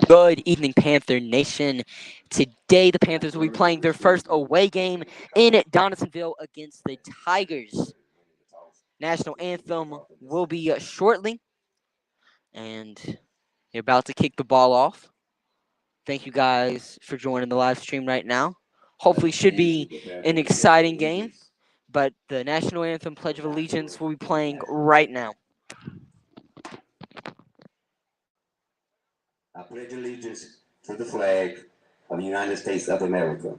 Good evening, Panther Nation. Today, the Panthers will be playing their first away game in Donaldsonville against the Tigers. National anthem will be shortly, and they're about to kick the ball off. Thank you guys for joining the live stream right now. Hopefully, should be an exciting game, but the national anthem, Pledge of Allegiance, will be playing right now. I pledge allegiance to the flag of the United States of America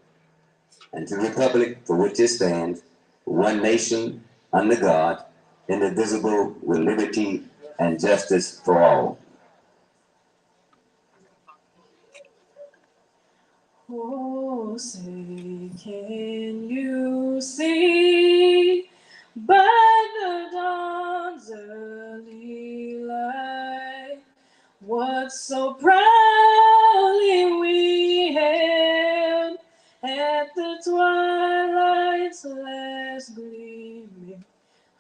and to the republic for which it stands, one nation, under God, indivisible, with liberty and justice for all. Oh, say, can you see by the dawn's early light what so proudly we hailed at the twilight's last gleaming,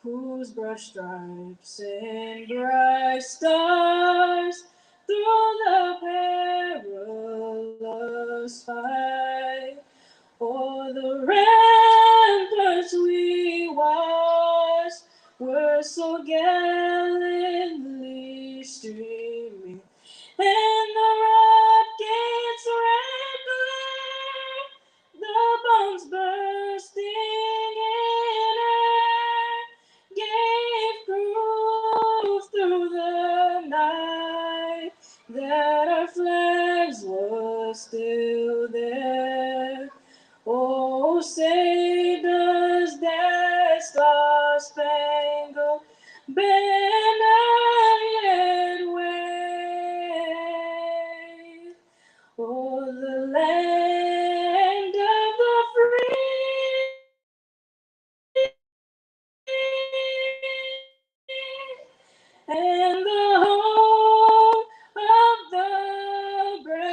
whose broad stripes and bright stars through the perilous fight o'er the ramparts we watched were so gallantly streaming, and the rocket's red glare, the bombs bursting in air, gave proof through the night that our flags were still there. Oh, say does that star-spangled banner yet wave o'er the land of the free and the home of the brave.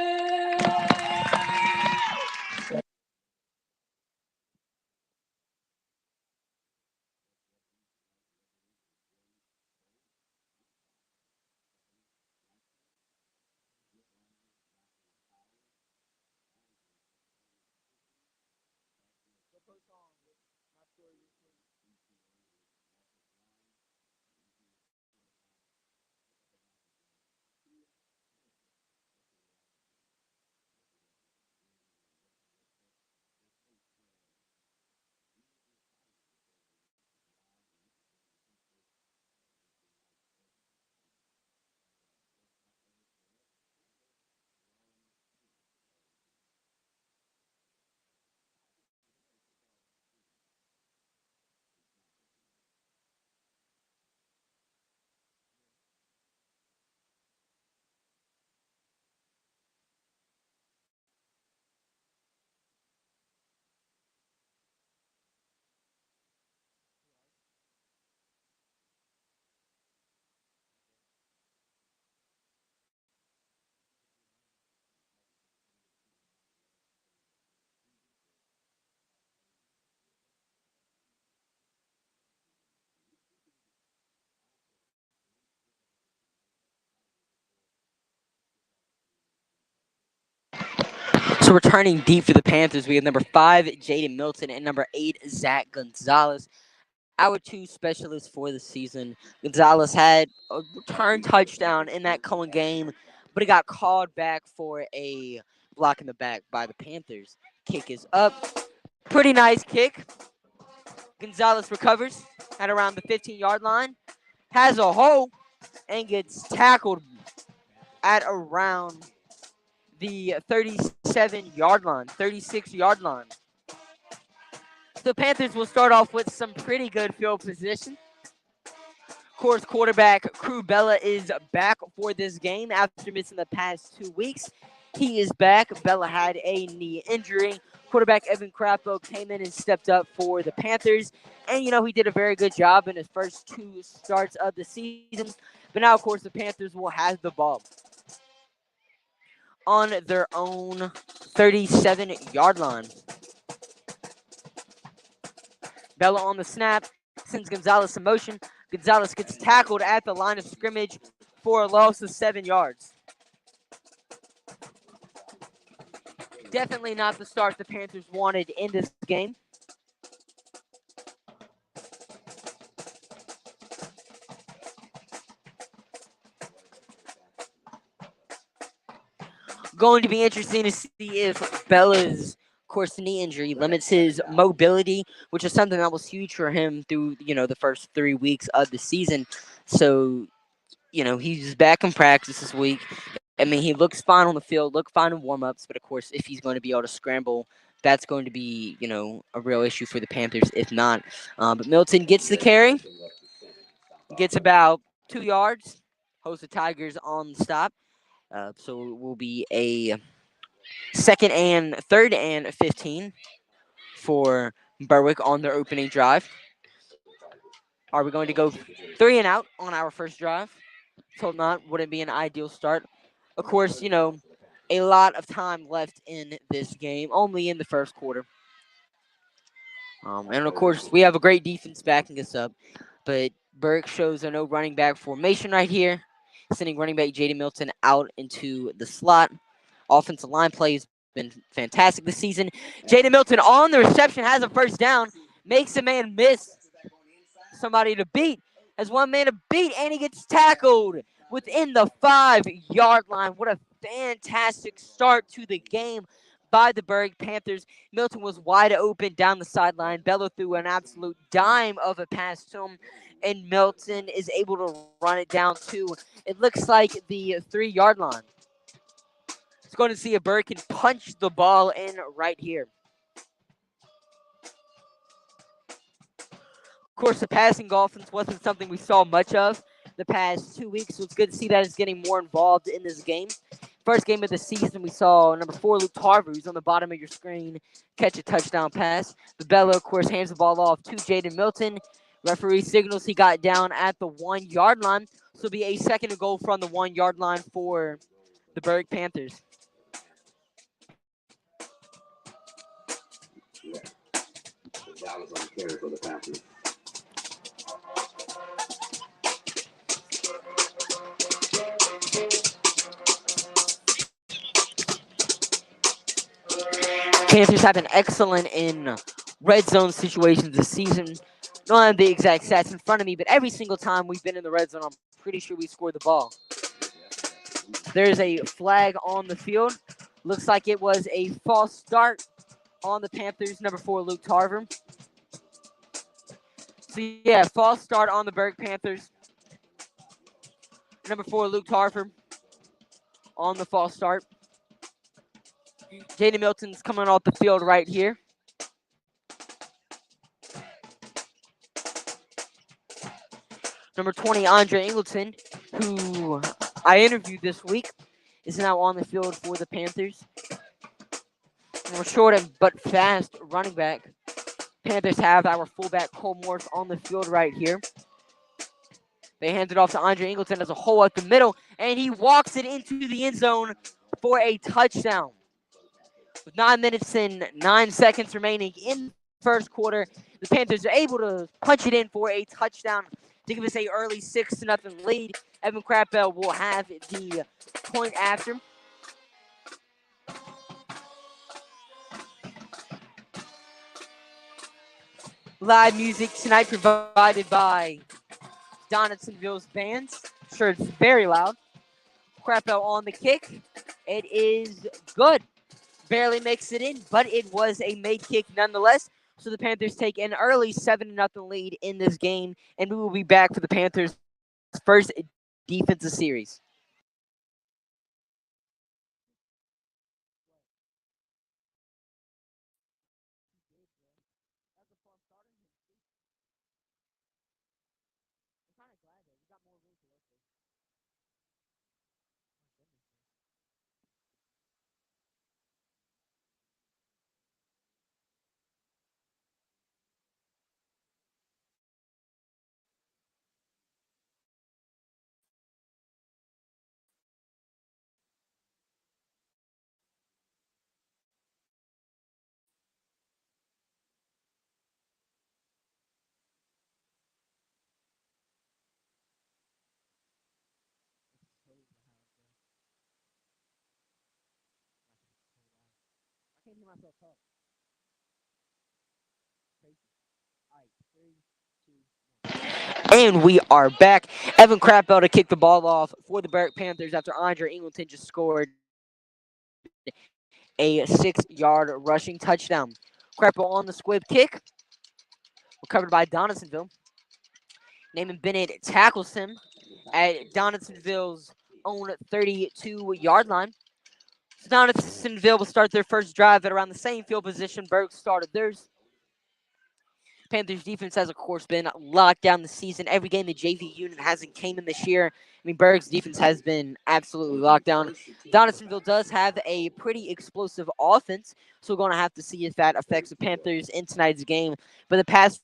So returning deep for the Panthers, we have number 5, Jaden Milton, and number 8, Zach Gonzalez. Our two specialists for the season. Gonzalez had a return touchdown in that Cohen game, but he got called back for a block in the back by the Panthers. Kick is up. Pretty nice kick. Gonzalez recovers at around the 15-yard line, has a hole, and gets tackled at around the 37-yard line, 36-yard line. The Panthers will start off with some pretty good field position. Of course, quarterback Crew Bella is back for this game after missing the past 2 weeks. He is back. Bella had a knee injury. Quarterback Evan Crapo came in and stepped up for the Panthers. And, he did a very good job in his first 2 starts of the season. But now, of course, the Panthers will have the ball on their own 37-yard line. Bella on the snap, sends Gonzalez in motion. Gonzalez gets tackled at the line of scrimmage for a loss of 7 yards. Definitely not the start the Panthers wanted in this game. Going to be interesting to see if Bella's, of course, knee injury limits his mobility, which is something that was huge for him through the first 3 weeks of the season. So he's back in practice this week. I mean, he looks fine on the field, look fine in warm-ups, but of course, if he's going to be able to scramble, that's going to be, a real issue for the Panthers if not. But Milton gets the carry, gets about 2 yards, holds the Tigers on the stop. So it will be a third and 15 for Berwick on their opening drive. Are we going to go 3-and-out on our first drive? Told not, wouldn't be an ideal start. Of course, a lot of time left in this game, only in the first quarter. And of course, we have a great defense backing us up. But Burke shows a no running back formation right here, sending running back J.D. Milton out into the slot. Offensive line play has been fantastic this season. J.D. Milton on the reception has a first down, makes a man miss. Somebody to beat, has one man to beat, and he gets tackled within the 5-yard line. What a fantastic start to the game by the Berwick Panthers. Milton was wide open down the sideline. Bello threw an absolute dime of a pass to him, and Milton is able to run it down to, it looks like, the 3-yard line. It's going to see if Berwick can punch the ball in right here. Of course, the passing offense wasn't something we saw much of the past 2 weeks, so it's good to see that it's getting more involved in this game. First game of the season, we saw number 4, Luke Tarver, who's on the bottom of your screen, catch a touchdown pass. Bella, of course, hands the ball off to Jaden Milton. Referee signals he got down at the 1-yard line, so it'll be a second and goal from the 1-yard line for the Berwick Panthers. Dallas on the carry for the Panthers. Panthers have been excellent in red zone situations this season. Don't have the exact stats in front of me, but every single time we've been in the red zone, I'm pretty sure we scored the ball. There's a flag on the field. Looks like it was a false start on the Panthers, number 4, Luke Tarver. So, yeah, false start on the Berwick Panthers. Number 4, Luke Tarver on the false start. Jaden Milton's coming off the field right here. Number 20, Andre Ingleton, who I interviewed this week, is now on the field for the Panthers. We're short but fast running back. Panthers have our fullback Cole Morse on the field right here. They hand it off to Andre Ingleton as a hole up the middle, and he walks it into the end zone for a touchdown. With 9 minutes and 9 seconds remaining in the first quarter, the Panthers are able to punch it in for a touchdown to give us a early 6-0 lead. Evan Crapbell will have the point after. Live music tonight provided by Donaldsonville's bands. I'm sure it's very loud. Crapbell on the kick. It is good. Barely makes it in, but it was a made kick nonetheless. So the Panthers take an early 7-0 lead in this game, and we will be back for the Panthers' first defensive series. hear myself talk. Crazy. All right, 3, 2. And we are back. Evan Crapbell to kick the ball off for the Berwick Panthers after Andre Ingleton just scored a 6-yard rushing touchdown. Crapbell on the squib kick, recovered by Donaldsonville. Naaman Bennett tackles him at Donaldsonville's own 32-yard line. So Donaldsonville will start their first drive at around the same field position Berwick started theirs. Panthers defense has, of course, been locked down this season. Every game the JV unit hasn't came in this year. I mean, Berwick's defense has been absolutely locked down. Donaldsonville does have a pretty explosive offense, so we're going to have to see if that affects the Panthers in tonight's game. But the pass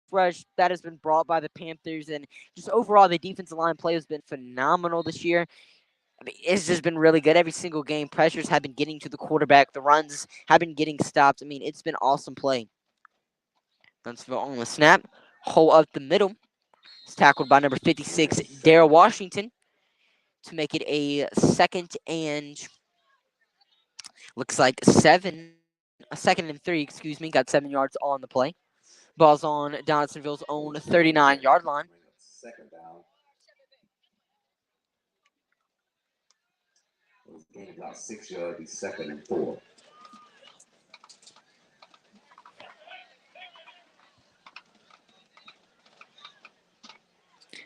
rush that has been brought by the Panthers and just overall the defensive line play has been phenomenal this year. I mean, it's just been really good every single game. Pressures have been getting to the quarterback. The runs have been getting stopped. I mean, it's been awesome play. Huntsville on the snap. Hole up the middle. It's tackled by number 56, Daryl Washington, to make it a second and looks like a second and 3, excuse me. Got 7 yards on the play. Ball's on Donaldsonville's own 39-yard line. Second down. Gain about 6 yards. Be 2nd and 4.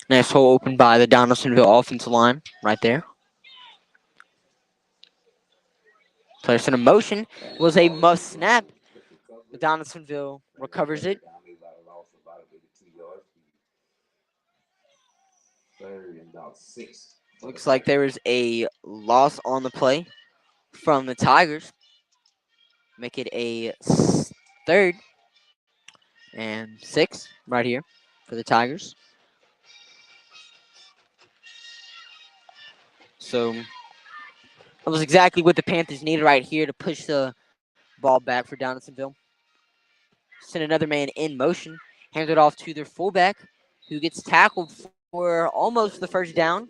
Nice hole opened by the Donaldsonville offensive line right there. Placed in a motion was a must snap. The Donaldsonville recovers it. Third and about 6. Looks like there was a loss on the play from the Tigers. Make it a third and 6 right here for the Tigers. So that was exactly what the Panthers needed right here to push the ball back for Donaldsonville. Send another man in motion, hand it off to their fullback, who gets tackled for almost the first down,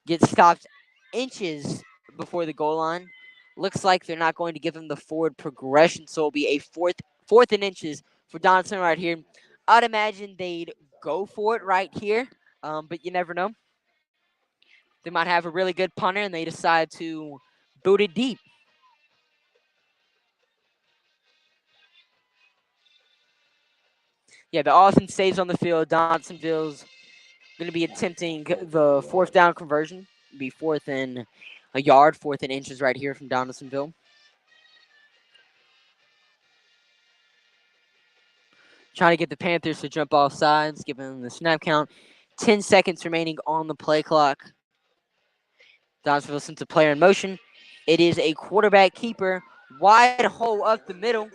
gets stopped inches before the goal line. Looks like they're not going to give him the forward progression, so it'll be a fourth and inches for Donaldson right here. I'd imagine they'd go for it right here, but you never know. They might have a really good punter, and they decide to boot it deep. Yeah, the offense stays on the field. Donaldsonville's going to be attempting the fourth down conversion. Be fourth and a yard, fourth and inches right here from Donaldsonville. Trying to get the Panthers to jump off sides, giving them the snap count. 10 seconds remaining on the play clock. Donaldsonville sends a player in motion. It is a quarterback keeper. Wide hole up the middle.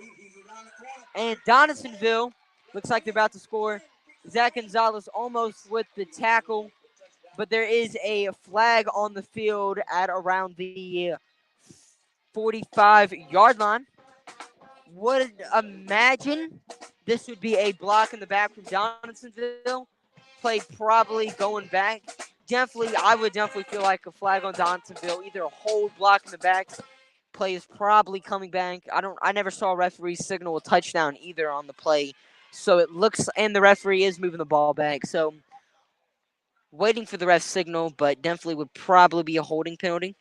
And Donaldsonville looks like they're about to score. Zach Gonzalez almost with the tackle, but there is a flag on the field at around the 45-yard line. Would imagine this would be a block in the back from Donaldsonville. Play probably going back. I would definitely feel like a flag on Donaldsonville. Either a hold block in the back. Play is probably coming back. I never saw a referee signal a touchdown either on the play. So it looks, and the referee is moving the ball back. So waiting for the ref signal, but definitely would probably be a holding penalty.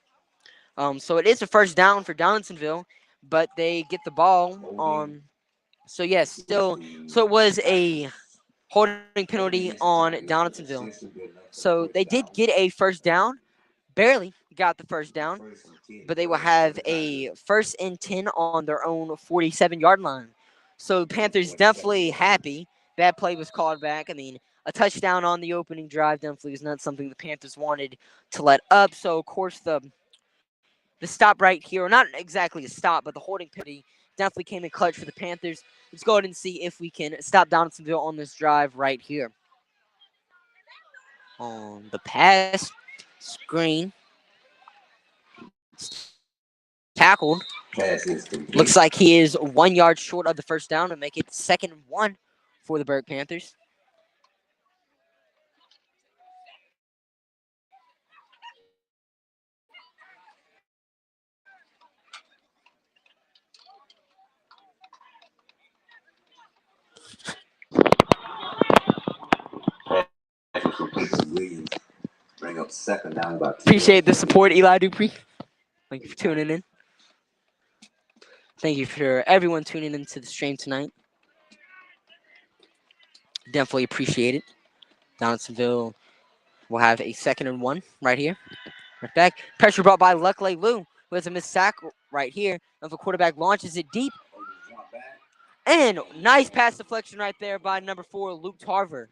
So it is a first down for Donaldsonville, but they get the ball on. So yes, so it was a holding penalty on Donaldsonville. So they did get a first down, barely got the first down, but they will have a first and 10 on their own 47-yard line. So Panthers definitely happy. That play was called back. I mean, a touchdown on the opening drive definitely was not something the Panthers wanted to let up. So of course the stop right here, or not exactly a stop, but the holding penalty definitely came in clutch for the Panthers. Let's go ahead and see if we can stop Donaldsonville on this drive right here. On the pass screen, tackled. Looks like he is 1 yard short of the first down to make it 2nd and 1 for the Berwick Panthers. Williams bring up second down about 2 Appreciate the support, Eli Dupree. Thank you for tuning in. Thank you for everyone tuning into the stream tonight. Definitely appreciate it. Donaldsonville will have a 2nd and 1 right here. Right back. Pressure brought by Luckily Lou, who has a missed sack right here. Of a quarterback launches it deep. And nice pass deflection right there by number 4, Luke Tarver.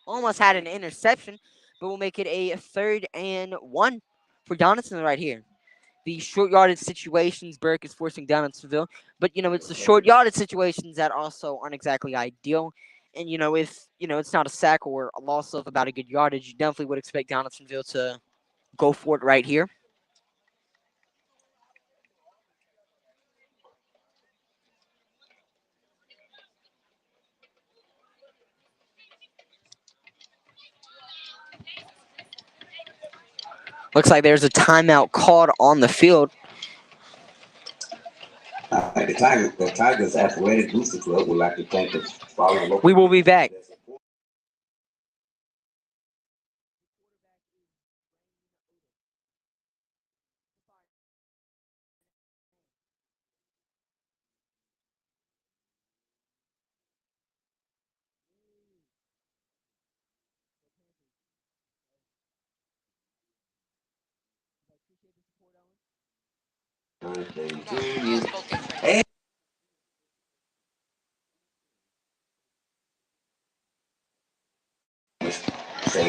Almost had an interception, but we'll make it a 3rd and 1 for Donaldson right here. The short yardage situations Berwick is forcing Donaldsonville, but it's the short yardage situations that also aren't exactly ideal. And if it's not a sack or a loss of about a good yardage, you definitely would expect Donaldsonville to go for it right here. Looks like there's a timeout called on the field. The Tigers Athletic Booster Club would like to thank the following local. We will be back.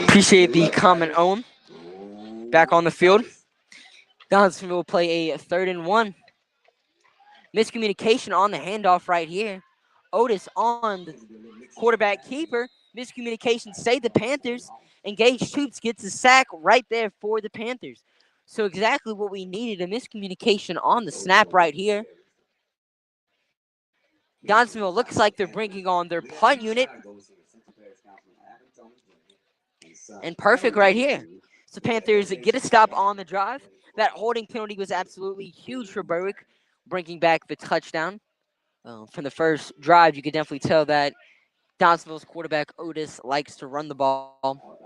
Appreciate the comment, Owen. Back on the field. Donaldsonville will play a 3rd and 1. Miscommunication on the handoff right here. Otis on the quarterback keeper. Miscommunication saved the Panthers. Engaged Troops gets a sack right there for the Panthers. So exactly what we needed, a miscommunication on the snap right here. Donaldsonville looks like they're bringing on their punt unit. And perfect right here. So Panthers get a stop on the drive. That holding penalty was absolutely huge for Berwick, bringing back the touchdown. From the first drive, you could definitely tell that Donaldsonville's quarterback, Otis, likes to run the ball.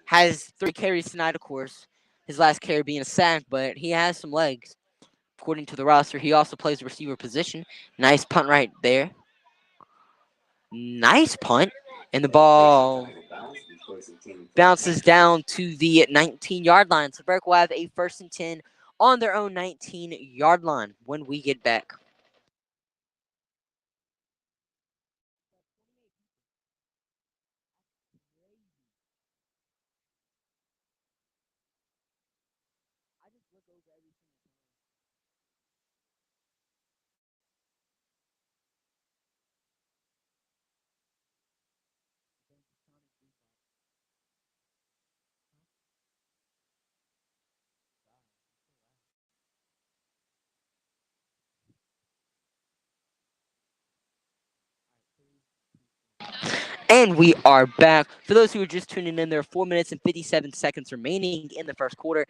Has 3 carries tonight, of course. His last carry being a sack, but he has some legs. According to the roster, he also plays the receiver position. Nice punt right there. Nice punt. And the ball bounces down to the 19-yard line. So Berwick will have a 1st and 10 on their own 19-yard line when we get back. And we are back. For those who are just tuning in, there are 4 minutes and 57 seconds remaining in the first quarter.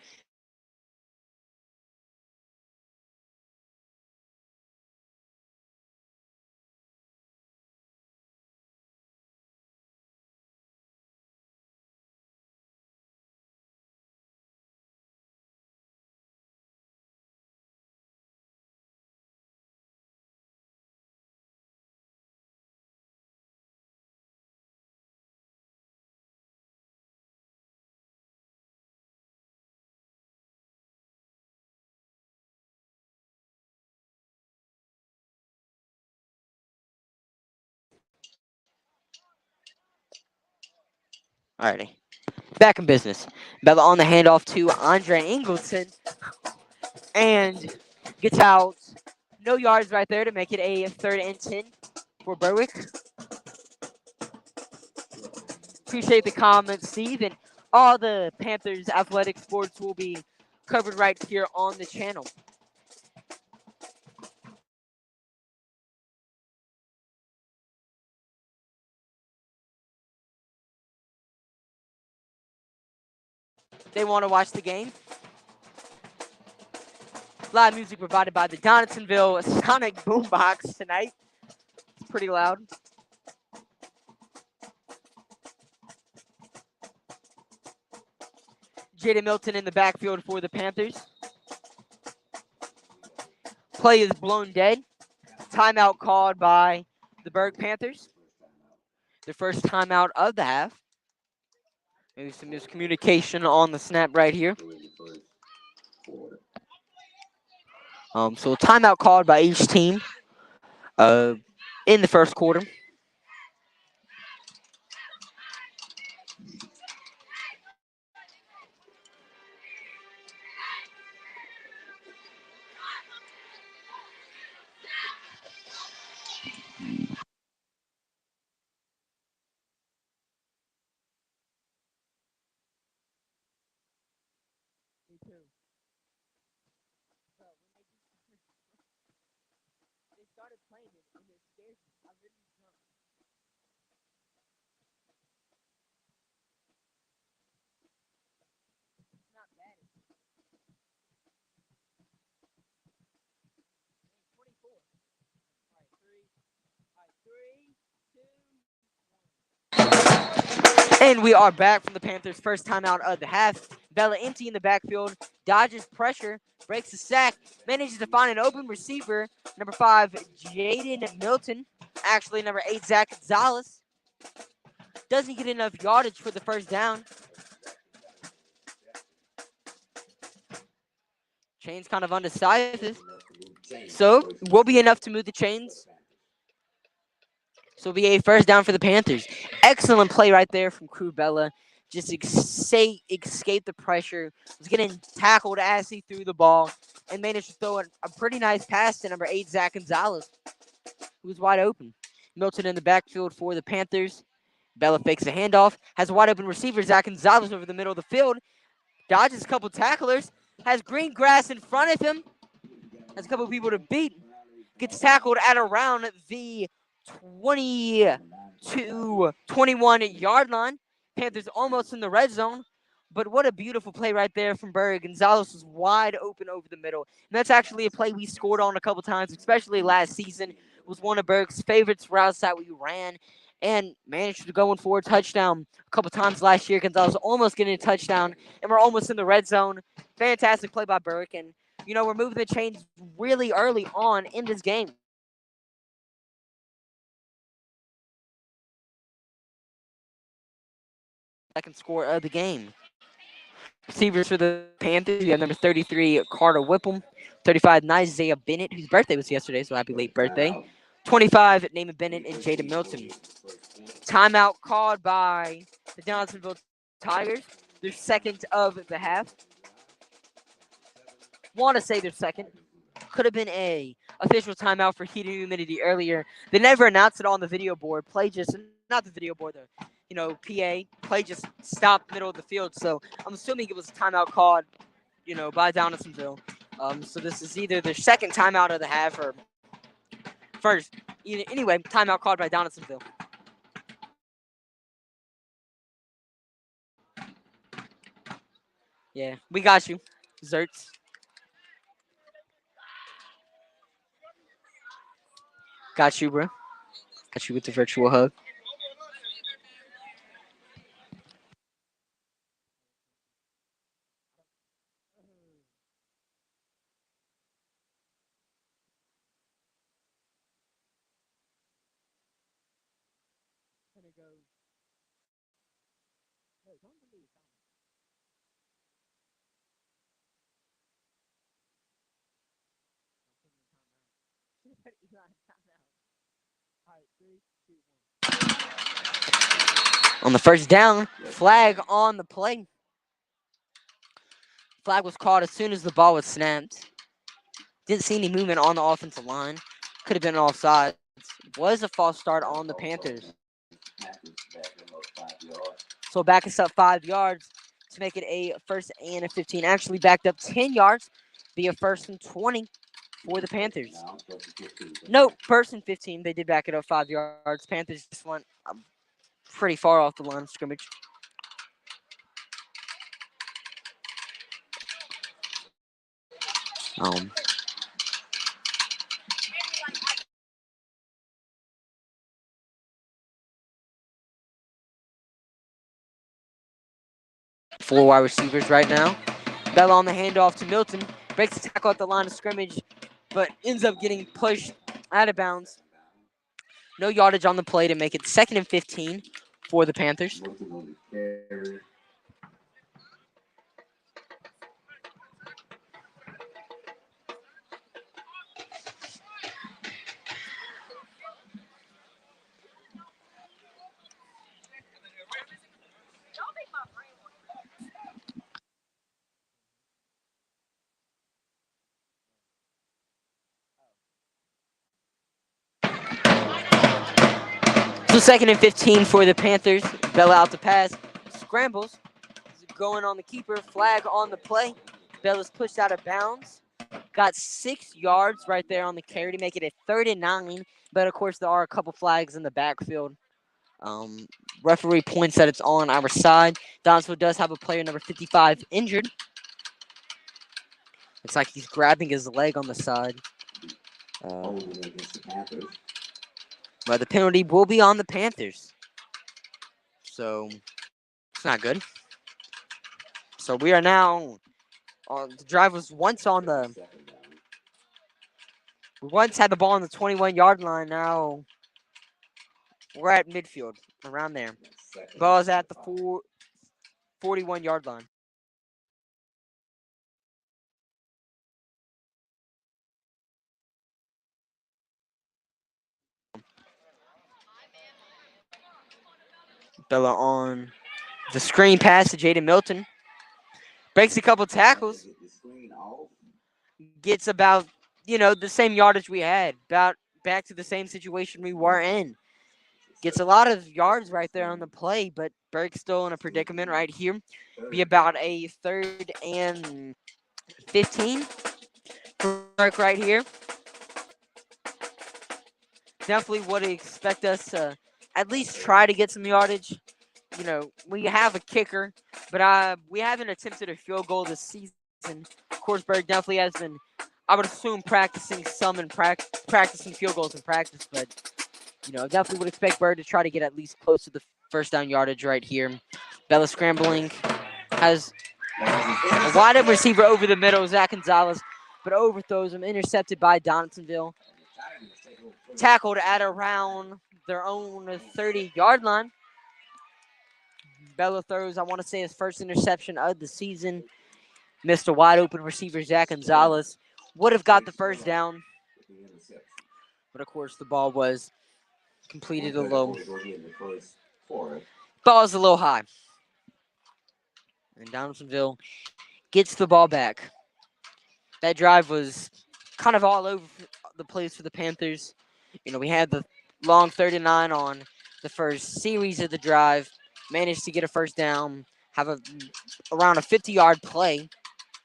Alrighty. Back in business. Bella on the handoff to Andre Ingleton. And gets out. No yards right there to make it a 3rd and 10 for Berwick. Appreciate the comments, Steve. And all the Panthers athletic sports will be covered right here on the channel. They want to watch the game. Live music provided by the Donaldsonville Sonic Boombox tonight. It's pretty loud. Jaden Milton in the backfield for the Panthers. Play is blown dead. Timeout called by the Berwick Panthers. Their first timeout of the half. Maybe some miscommunication on the snap right here. So a timeout called by each team in the first quarter. They started playing it and it scares me. I really don't. It's not bad. It's 24. All right, three, two. And we are back from the Panthers' first timeout of the half. Bella empty in the backfield, dodges pressure, breaks the sack, manages to find an open receiver. Number 5, Jaden Milton. Actually, number 8, Zach Gonzalez. Doesn't get enough yardage for the first down. Chains kind of undecisive. So, will be enough to move the chains. So, it'll be a first down for the Panthers. Excellent play right there from Crew Bella. Just escape the pressure. Was getting tackled as he threw the ball and managed to throw a pretty nice pass to number 8, Zach Gonzalez, who was wide open. Milton in the backfield for the Panthers. Bella fakes a handoff. Has a wide open receiver, Zach Gonzalez, over the middle of the field. Dodges a couple tacklers. Has green grass in front of him. Has a couple people to beat. Gets tackled at around the 21 yard line. Panthers almost in the red zone. But what a beautiful play right there from Berwick. Gonzalez was wide open over the middle. And that's actually a play we scored on a couple times, especially last season. It was one of Berwick's favorites routes that we ran and managed to go in for a touchdown a couple times last year. Gonzalez almost getting a touchdown, and we're almost in the red zone. Fantastic play by Berwick. And, we're moving the chains really early on in this game. Second score of the game. Receivers for the Panthers, we have number 33, Carter Whipple. 35, Isaiah Bennett, whose birthday was yesterday, so happy late birthday. 25, Naaman Bennett and Jaden Milton. Timeout called by the Donaldsonville Tigers. Their second of the half. Want to say their second. Could have been a official timeout for heat and humidity earlier. They never announced it on the video board. Play just, not the video board, the PA. Play just stopped middle of the field. So I'm assuming it was a timeout called, by Donaldsonville. So this is either their second timeout of the half or first. Anyway, timeout called by Donaldsonville. Yeah, we got you, Zerts. Got you, bro. Got you with the virtual hug. On the first down, flag on the play. Flag was called as soon as the ball was snapped. Didn't see any movement on the offensive line. Could have been offsides. Was a false start on the Panthers. So back us up 5 yards to make it a first and a 15. Actually backed up 10 yards. Be a first and 20 for the Panthers. No, first and 15. They did back it up 5 yards. Panthers just went pretty far off the line of scrimmage. Um, 4 wide receivers right now. Bella on the handoff to Milton. Breaks the tackle at the line of scrimmage, but ends up getting pushed out of bounds. No yardage on the play to make it 2nd and 15 for the Panthers. So 2nd and 15 for the Panthers. Bella out to pass. Scrambles. Going on the keeper. Flag on the play. Bella's pushed out of bounds. Got 6 yards right there on the carry to make it a 3rd and 9. But of course, there are a couple flags in the backfield. Referee points that it's on our side. Donaldsonville does have a player number 55 injured. Looks like he's grabbing his leg on the side. But the penalty will be on the Panthers. So it's not good. So we are now. The drive was once on the. We once had the ball on the 21-yard line. Now we're at midfield, around there. Ball is at the 41-yard line. Bella on the screen pass to Jaden Milton. Breaks a couple tackles. Gets about, the same yardage we had. About back to the same situation we were in. Gets a lot of yards right there on the play, but Berwick's still in a predicament right here. Be about a 3rd and 15 for Berwick right here. Definitely would expect us to at least try to get some yardage. We have a kicker, but we haven't attempted a field goal this season. Of course, Berwick definitely has been, I would assume, practicing practicing field goals in practice, but definitely would expect Bird to try to get at least close to the first down yardage right here. Bella scrambling, has a wide open receiver over the middle, Zach Gonzalez, but overthrows him, intercepted by Donaldsonville. Tackled at around their own 30-yard line. Bella throws, I want to say, his first interception of the season. Missed a wide open receiver, Zach Gonzalez. Would have got the first down. But of course, the ball was completed a little. Ball is a little high. And Donaldsonville gets the ball back. That drive was kind of all over the place for the Panthers. We had the long 39 on the first series of the drive. Managed to get a first down. Have around a 50-yard play.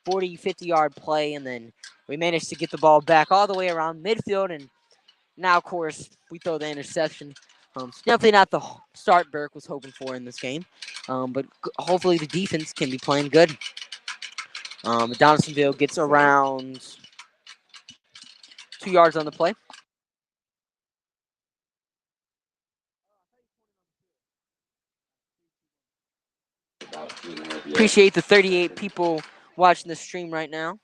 40, 50-yard play. And then we managed to get the ball back all the way around midfield. And now, of course, we throw the interception. It's definitely not the start Berwick was hoping for in this game. But hopefully the defense can be playing good. Donaldsonville gets around 2 yards on the play. Appreciate the 38 people watching the stream right now.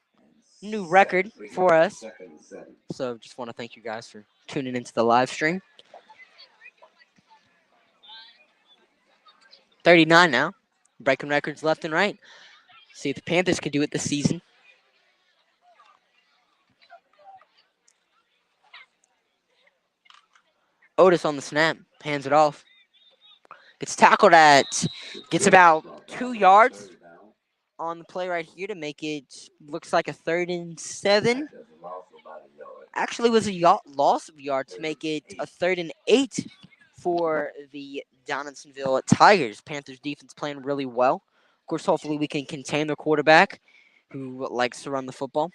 New record for us. So just want to thank you guys for tuning into the live stream. 39 now. Breaking records left and right. See if the Panthers can do it this season. Otis on the snap. Hands it off. Gets tackled gets about 2 yards on the play right here to make it, looks like a 3rd and 7. Actually was a loss of yard to make it a 3rd and 8 for the Donaldsonville Tigers. Panthers defense playing really well. Of course, hopefully we can contain their quarterback who likes to run the football.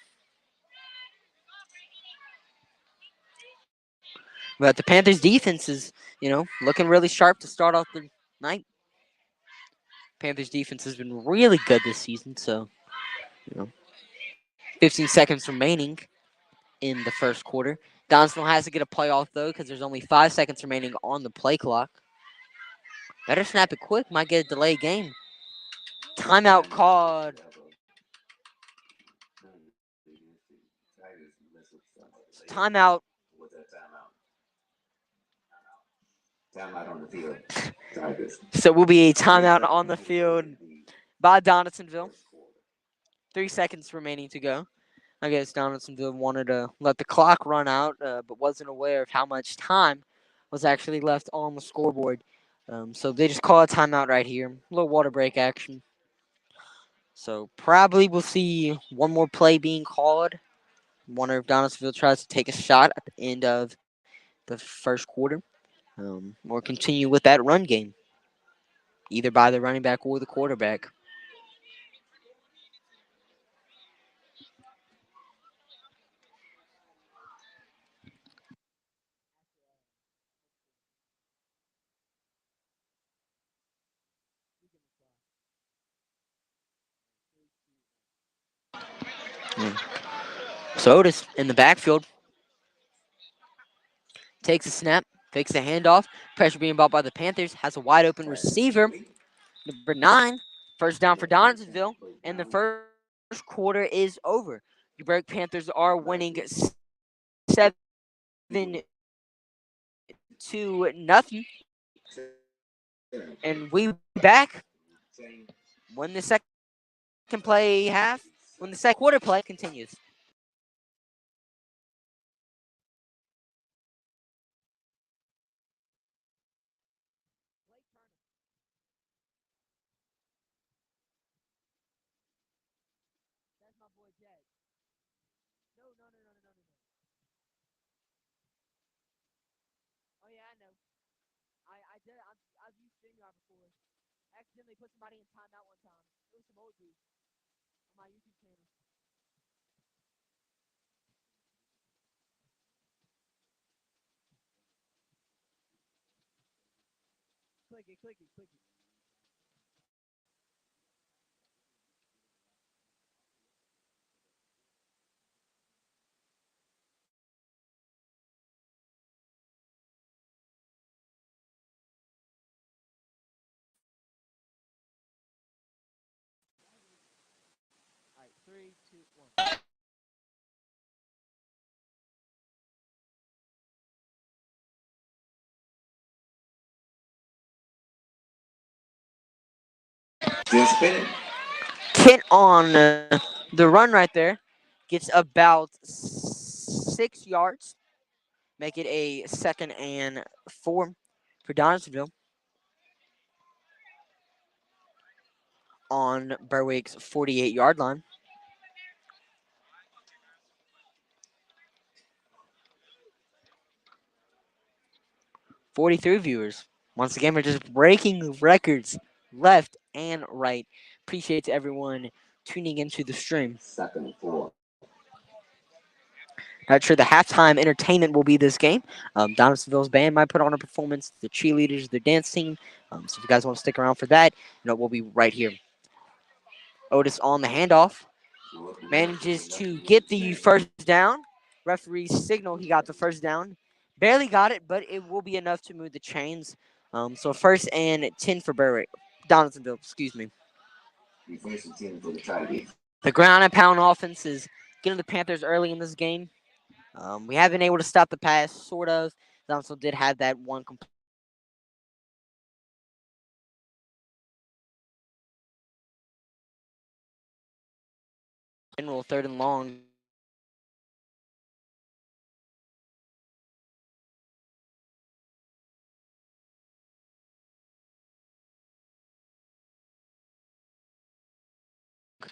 But the Panthers defense is, looking really sharp to start off the night. Panthers defense has been really good this season, so 15 seconds remaining in the first quarter. Donaldsonville has to get a play off though because there's only 5 seconds remaining on the play clock. Better snap it quick, might get a delayed game. Timeout called. Timeout. What's that timeout? Timeout on the field. Tigers. So will be a timeout on the field by Donaldsonville. 3 seconds remaining to go. I guess Donaldsonville wanted to let the clock run out, but wasn't aware of how much time was actually left on the scoreboard. So they just call a timeout right here. A little water break action. So probably we'll see one more play being called. Wonder if Donaldsonville tries to take a shot at the end of the first quarter, or continue with that run game, either by the running back or the quarterback. Mm. So Otis in the backfield takes a snap, fakes a handoff. Pressure being brought by the Panthers. Has a wide open receiver. Number 9. First down for Donaldsonville. And the first quarter is over. The Berwick Panthers are winning 7-0. And we back when the second play half, when the second quarter play continues. Oh yeah, I know. I did. I've used StreamYard before. I accidentally put somebody in timeout one time. It was some old dude on my YouTube channel. Click it, click it, click it. All right, 3, 2, 1. Still spinning. Kent on the run right there gets about 6 yards. Make it a 2nd and 4 for Donaldsonville on Berwick's 48-yard line. 43 viewers. Once again, we're just breaking records left and right. Appreciate everyone tuning into the stream. 2nd and 4. Not sure the halftime entertainment will be this game. Donaldsonville's band might put on a performance. The cheerleaders, the dance team. So if you guys want to stick around for that, we'll be right here. Otis on the handoff. Manages to get the first down. Referee signal he got the first down. Barely got it, but it will be enough to move the chains. So 1st and 10 for Berwick. Donaldsonville, excuse me. The ground and pound offense is getting the Panthers early in this game. We have been able to stop the pass, sort of. Donaldsonville did have that one general 3rd and long.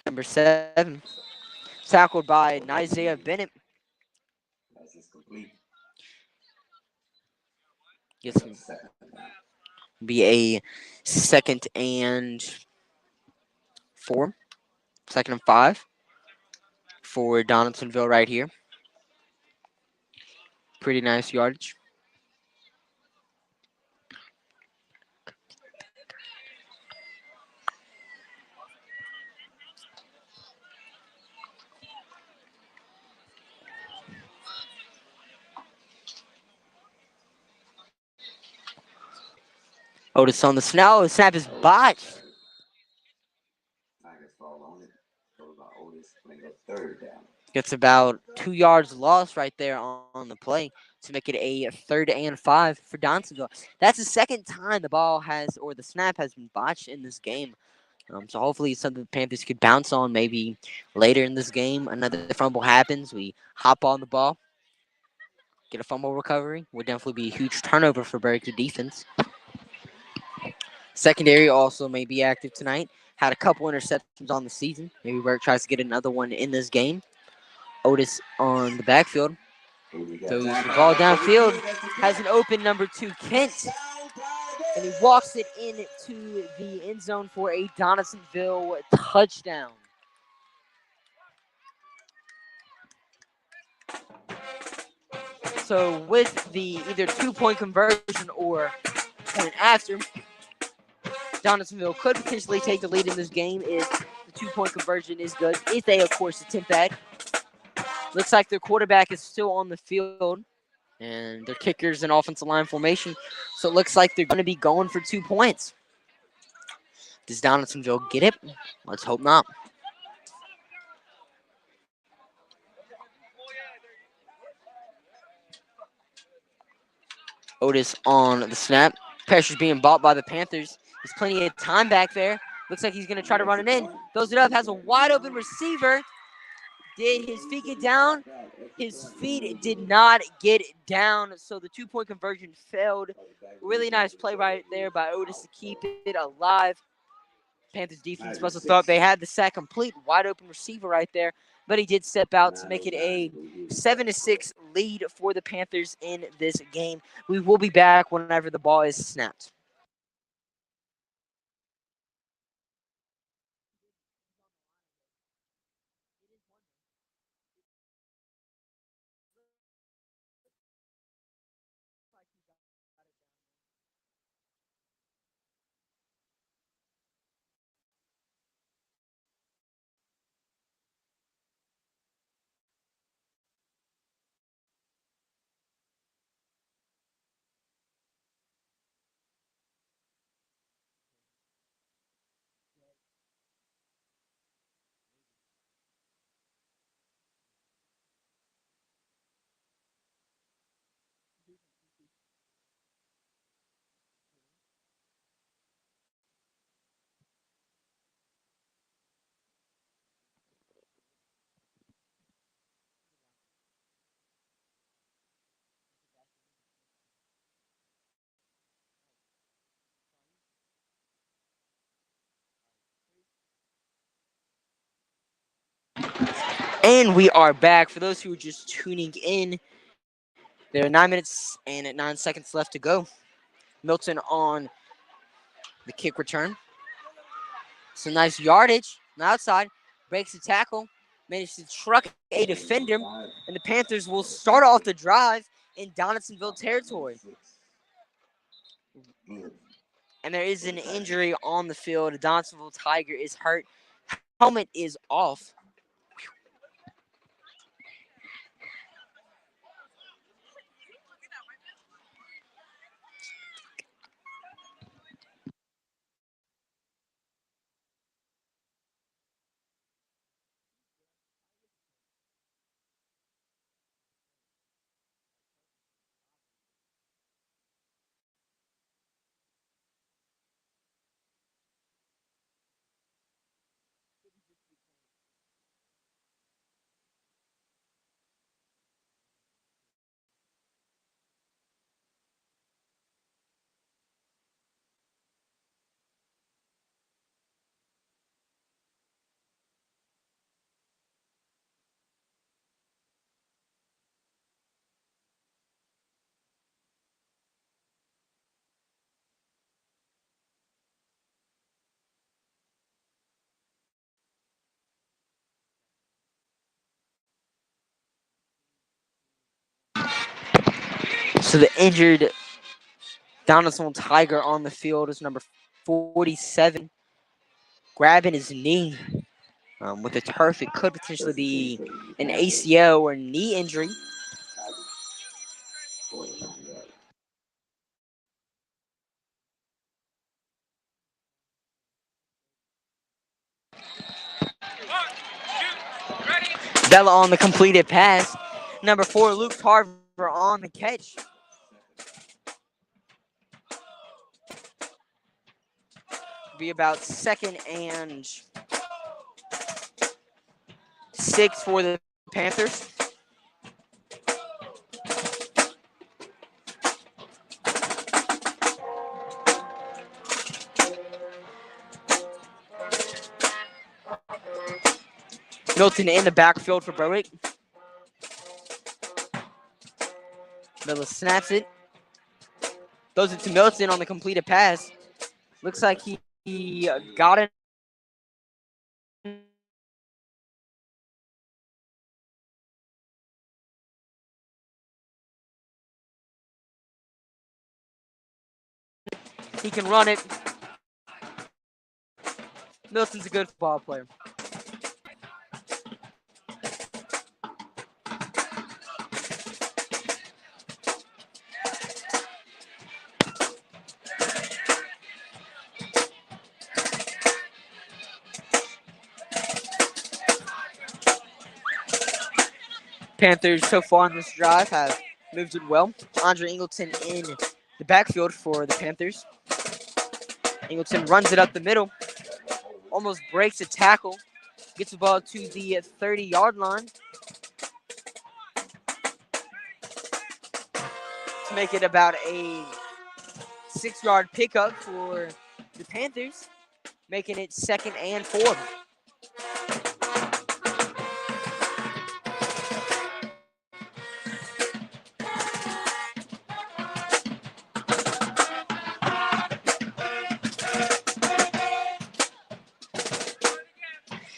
Number 7, tackled by Isaiah Bennett. Gets be a 2nd and 4, 2nd and 5 for Donaldsonville right here. Pretty nice yardage. Otis on the snap. The snap is botched. Gets about 2 yards lost right there on the play to make it a 3rd and 5 for Donaldsonville. That's the second time the ball has, or the snap has been botched in this game. So hopefully it's something the Panthers could bounce on maybe later in this game. Another fumble happens. We hop on the ball, get a fumble recovery. Would definitely be a huge turnover for Berwick defense. Secondary also may be active tonight. Had a couple interceptions on the season. Maybe Berwick tries to get another one in this game. Otis on the backfield. Throws the ball downfield. Has an open number 2, Kent. And he walks it into the end zone for a Donaldsonville touchdown. So with the either 2-point conversion or point after, Donaldsonville could potentially take the lead in this game if the 2-point conversion is good. If they, of course, attempt that. Looks like their quarterback is still on the field. And their kicker's in offensive line formation. So it looks like they're going to be going for 2 points. Does Donaldsonville get it? Let's hope not. Otis on the snap. Pressure's being bought by the Panthers. There's plenty of time back there. Looks like he's going to try to run it in. Throws it up. Has a wide open receiver. Did his feet get down? His feet did not get down, so the 2-point conversion failed. Really nice play right there by Otis to keep it alive. Panthers defense must have thought they had the sack complete. Wide open receiver right there, but he did step out to make it a 7-6 lead for the Panthers in this game. We will be back whenever the ball is snapped. And we are back. For those who are just tuning in, there are 9 minutes and 9 seconds left to go. Milton on the kick return. Some nice yardage on the outside. Breaks the tackle. Managed to truck a defender. And the Panthers will start off the drive in Donaldsonville territory. And there is an injury on the field. A Donaldsonville Tiger is hurt. Helmet is off. So the injured Donaldson Tiger on the field is number 47, grabbing his knee with the turf. It could potentially be an ACL or knee injury. Bella on the completed pass. Number 4, Luke Tarver on the catch. Be about 2nd and 6 for the Panthers. Milton in the backfield for Berwick. Bella snaps it. Throws it to Milton on the completed pass. Looks like he got it. He can run it. Milton's a good football player. Panthers so far on this drive have moved it well. Andre Ingleton in the backfield for the Panthers. Ingleton runs it up the middle. Almost breaks a tackle. Gets the ball to the 30-yard line to make it about a 6-yard pickup for the Panthers, making it 2nd and 4.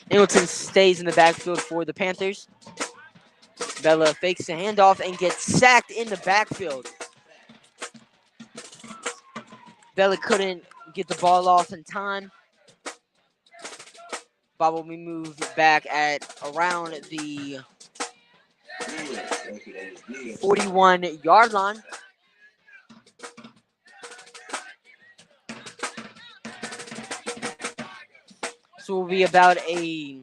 Ingleton stays in the backfield for the Panthers. Bella fakes the handoff and gets sacked in the backfield. Bella couldn't get the ball off in time. Ball will be moved back at around the 41-yard line. So it will be about a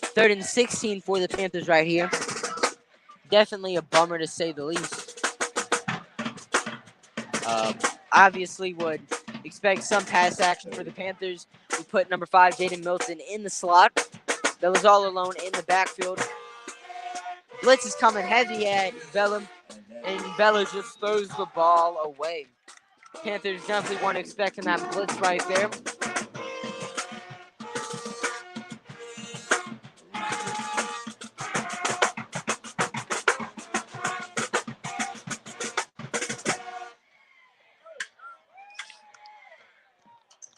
3rd and 16 for the Panthers right here. Definitely a bummer to say the least. Obviously would expect some pass action for the Panthers. We put number 5, Jaden Milton, in the slot. Bella's all alone in the backfield. Blitz is coming heavy at Bella, and Bella just throws the ball away. Panthers definitely weren't expecting that blitz right there.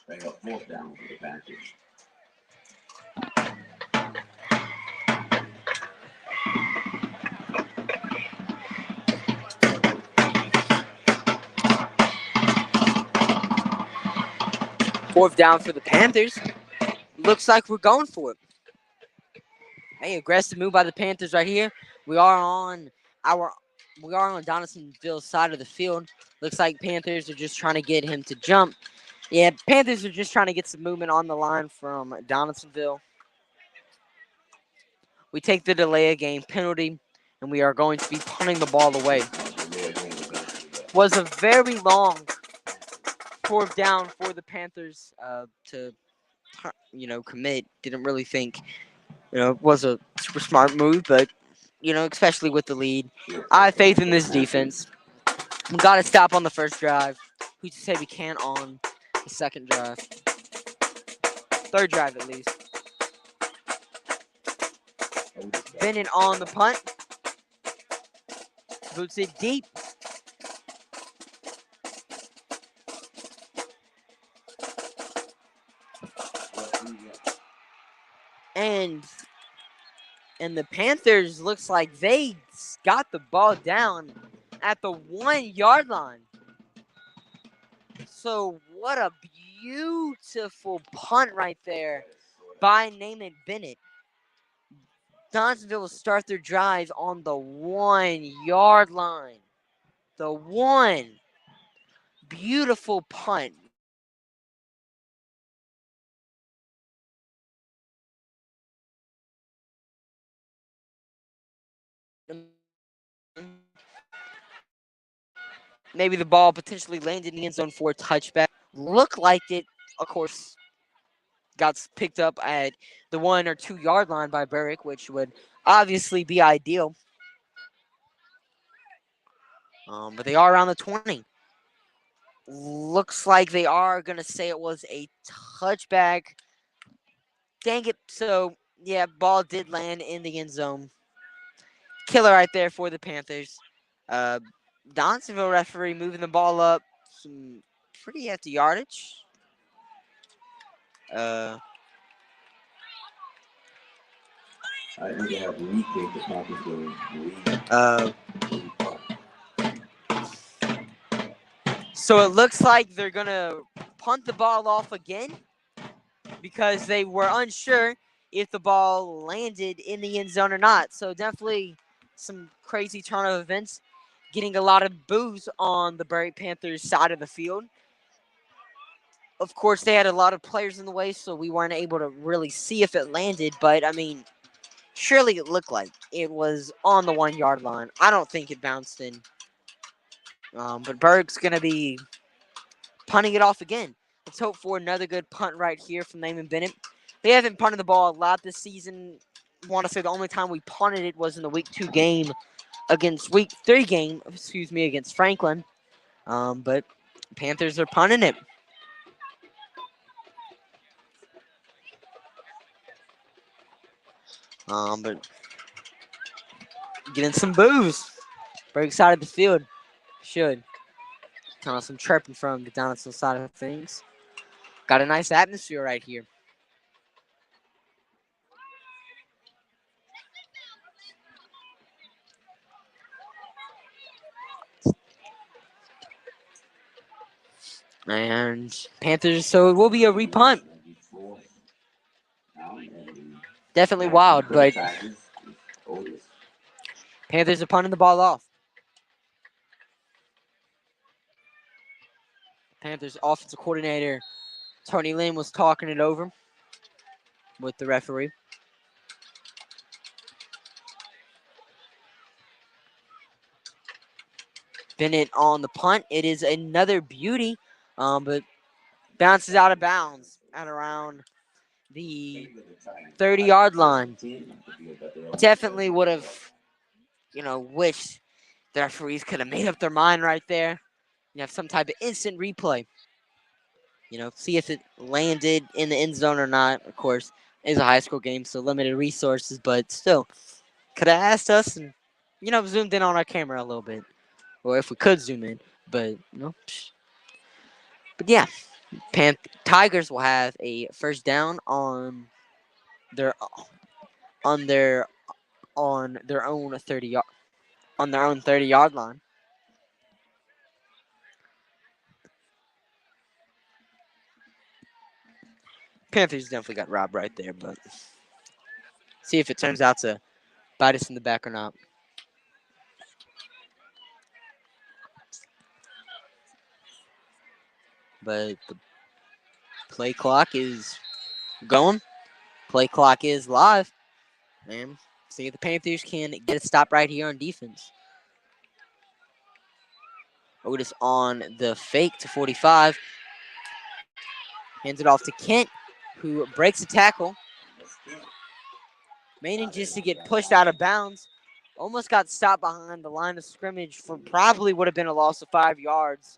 Bring up 4th down for the Panthers. Fourth down for the Panthers. Looks like we're going for it. Hey, aggressive move by the Panthers right here. We are on Donaldsonville's side of the field. Looks like Panthers are just trying to get him to jump. Yeah, Panthers are just trying to get some movement on the line from Donaldsonville. We take the delay of game penalty, and we are going to be punting the ball away. Was a very long 4th down for the Panthers to commit. Didn't really think, it was a super smart move, but, especially with the lead. I have faith in this defense. We got to stop on the first drive. Who's to say we can't on the second drive? Third drive, at least. Bennett on the punt. Boots it deep. And the Panthers looks like they got the ball down at the 1-yard line. So what a beautiful punt right there by Naaman Bennett. Donaldsonville will start their drive on the 1-yard line. The 1. Beautiful punt. maybe the ball potentially landed in the end zone for a touchback. Looked like it, of course, got picked up at the 1 or 2 yard line by Berwick, which would obviously be ideal. But they are around the 20. Looks like they are going to say it was a touchback. Dang it. So, yeah, ball did land in the end zone. Killer right there for the Panthers. Uh, Donaldsonville referee moving the ball up some pretty hefty yardage. Uh, I think they have rekicked the Panthers game. uh, so it looks like they're going to punt the ball off again because they were unsure if the ball landed in the end zone or not. So definitely some crazy turn of events. Getting a lot of boos on the Berwick Panthers side of the field. Of course, they had a lot of players in the way, so we weren't able to really see if it landed. But, I mean, surely it looked like it was on the 1 yard line. I don't think it bounced in. But Berg's going to be punting it off again. Let's hope for another good punt right here from Naaman Bennett. They haven't punted the ball a lot this season. I want to say the only time we punted it was in the week 2 game against week 3 game, against Franklin. But Panthers are punting it. But getting some boos. Berg side of the field should. Kind of some chirping from the Donaldson side of things. Got a nice atmosphere right here. And Panthers, so it will be a repunt. Definitely wild, but Panthers are punting the ball off. Panthers offensive coordinator Tony Lynn was talking it over with the referee. Bennett on the punt. It is another beauty, but bounces out of bounds at around the 30-yard line. Definitely would have, wished the referees could have made up their mind right there. You have some type of instant replay. See if it landed in the end zone or not. Of course, it's a high school game, so limited resources, but still, could have asked us and, zoomed in on our camera a little bit. Or if we could zoom in, but, But yeah, Tigers will have a first down their on their on their own 30-yard line. Panthers definitely got robbed right there, but see if it turns out to bite us in the back or not. But the play clock is going. Play clock is live. And see if the Panthers can get a stop right here on defense. Otis on the fake to 45. Hands it off to Kent, who breaks a tackle. Manages to get pushed out of bounds. Almost got stopped behind the line of scrimmage for probably would have been a loss of 5 yards.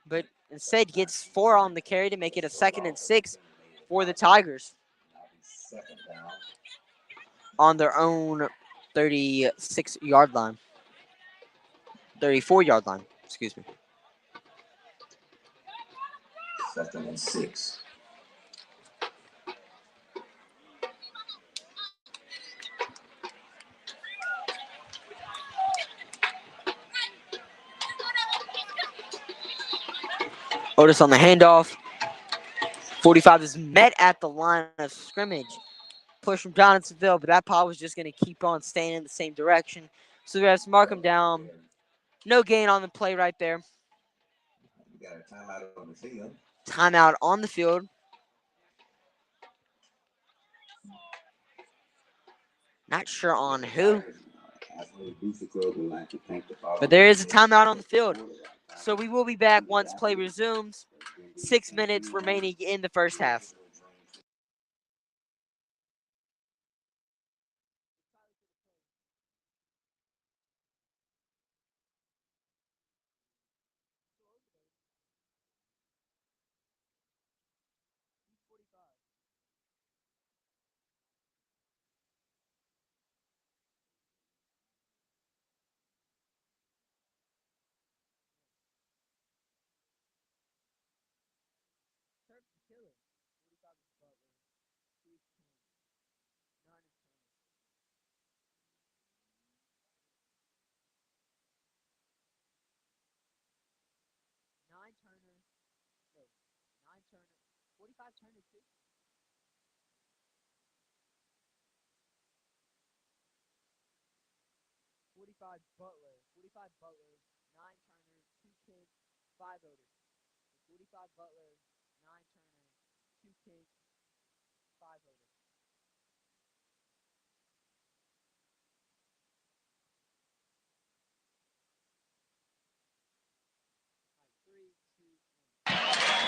But instead gets 4 on the carry to make it a 2nd and 6 for the Tigers. On their own 36-yard line. 34-yard line, excuse me. 2nd and 6. Otis on the handoff. 45 is met at the line of scrimmage. Push from Donaldsonville, but that ball was just going to keep on staying in the same direction. So we have to mark him down. No gain on the play right there. We got a timeout on the field. Timeout on the field. Not sure on who. But there is a timeout on the field. So we will be back once play resumes. 6 minutes remaining in the first half.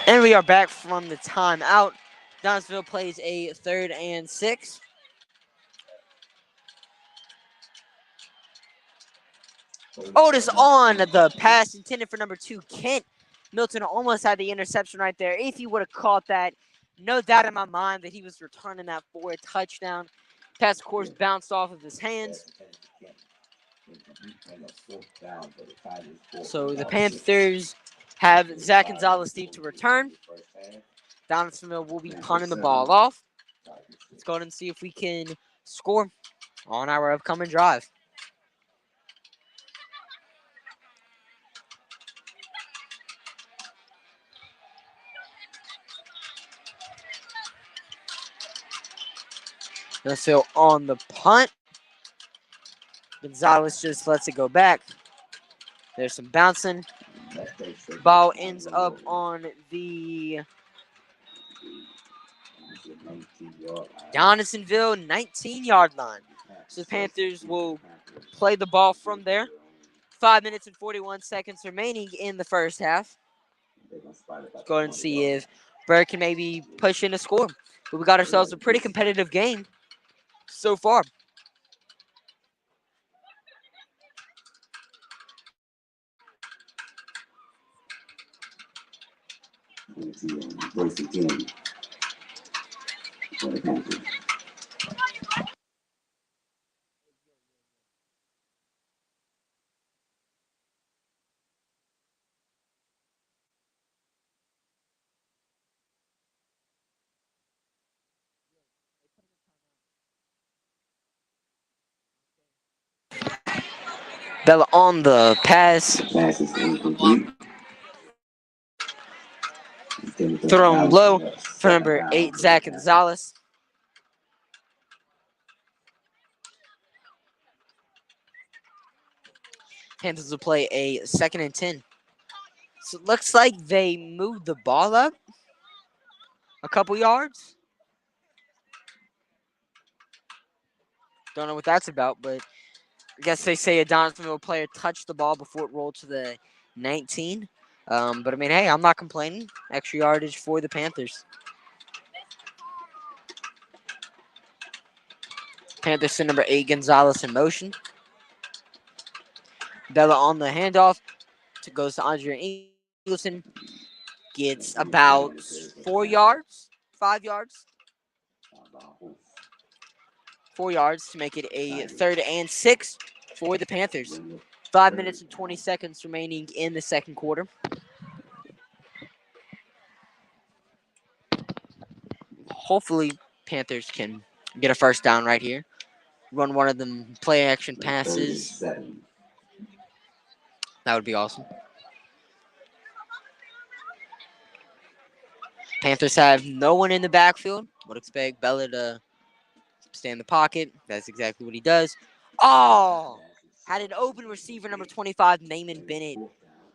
And we are back from the timeout. Donaldsonville plays a 3rd and 6. Otis on the pass intended for number 2, Kent. Milton almost had the interception right there. If he would have caught that, no doubt in my mind that he was returning that for a touchdown. Pass, of course, bounced off of his hands. So the Panthers have Zach Gonzalez deep to return. Donaldsonville will be punting the ball off. Let's go ahead and see if we can score on our upcoming drive. Donaldsonville on the punt. Gonzalez just lets it go back. There's some bouncing. Ball ends up on the Donaldsonville 19-yard line. So the Panthers will play the ball from there. 5 minutes and 41 seconds remaining in the first half. Let's go ahead and see if Bird can maybe push in a score. But we got ourselves a pretty competitive game so far. Bella on the pass. Thrown low for number 8, Zach Gonzalez. Panthers will play a 2nd and 10. So it looks like they moved the ball up a couple yards. Don't know what that's about, but I guess they say a Donaldsonville player touched the ball before it rolled to the 19. But I mean, hey, I'm not complaining. Extra yardage for the Panthers. Panthers send number 8, Gonzalez, in motion. Bella on the handoff. Goes to Andre Eagleson. Gets about 4 yards, 5 yards. 4 yards to make it a 3rd and 6 for the Panthers. 5 minutes and 20 seconds remaining in the second quarter. Hopefully, Panthers can get a first down right here. Run one of them play action passes. That would be awesome. Panthers have no one in the backfield. Would expect Bella to stay in the pocket. That's exactly what he does. Oh! Had an open receiver, number 25, Naaman Bennett,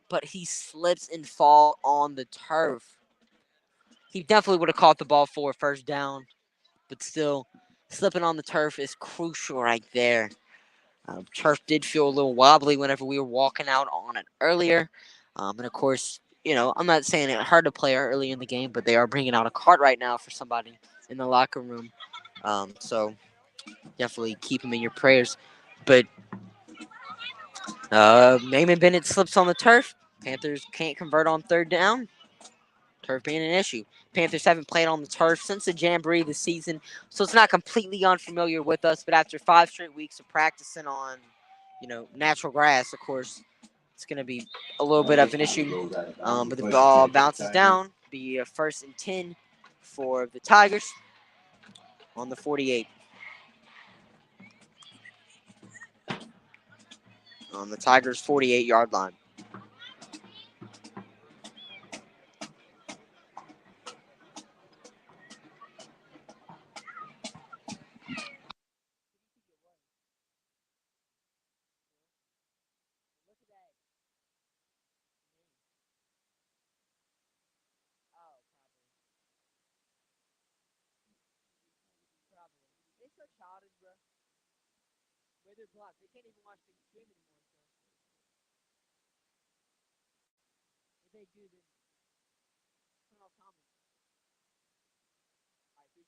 but he slips and falls on the turf. He definitely would have caught the ball for a first down, but still, slipping on the turf is crucial right there. Turf did feel a little wobbly whenever we were walking out on it earlier. And of course, I'm not saying it hurt a player early in the game, but they are bringing out a cart right now for somebody in the locker room. So definitely keep him in your prayers. But Naaman Bennett slips on the turf. Panthers can't convert on third down. Turf being an issue. Panthers haven't played on the turf since the Jamboree this season, so it's not completely unfamiliar with us. But after 5 straight weeks of practicing on, natural grass, of course, it's going to be a little bit of an issue. But the ball bounces down. Be a 1st and 10 for the Tigers on the 48. On the Tigers' 48-yard line. They so childish, bro. Where they're blocked. They can't even watch the game anymore. So if they do, then turn off comments. All right, 3,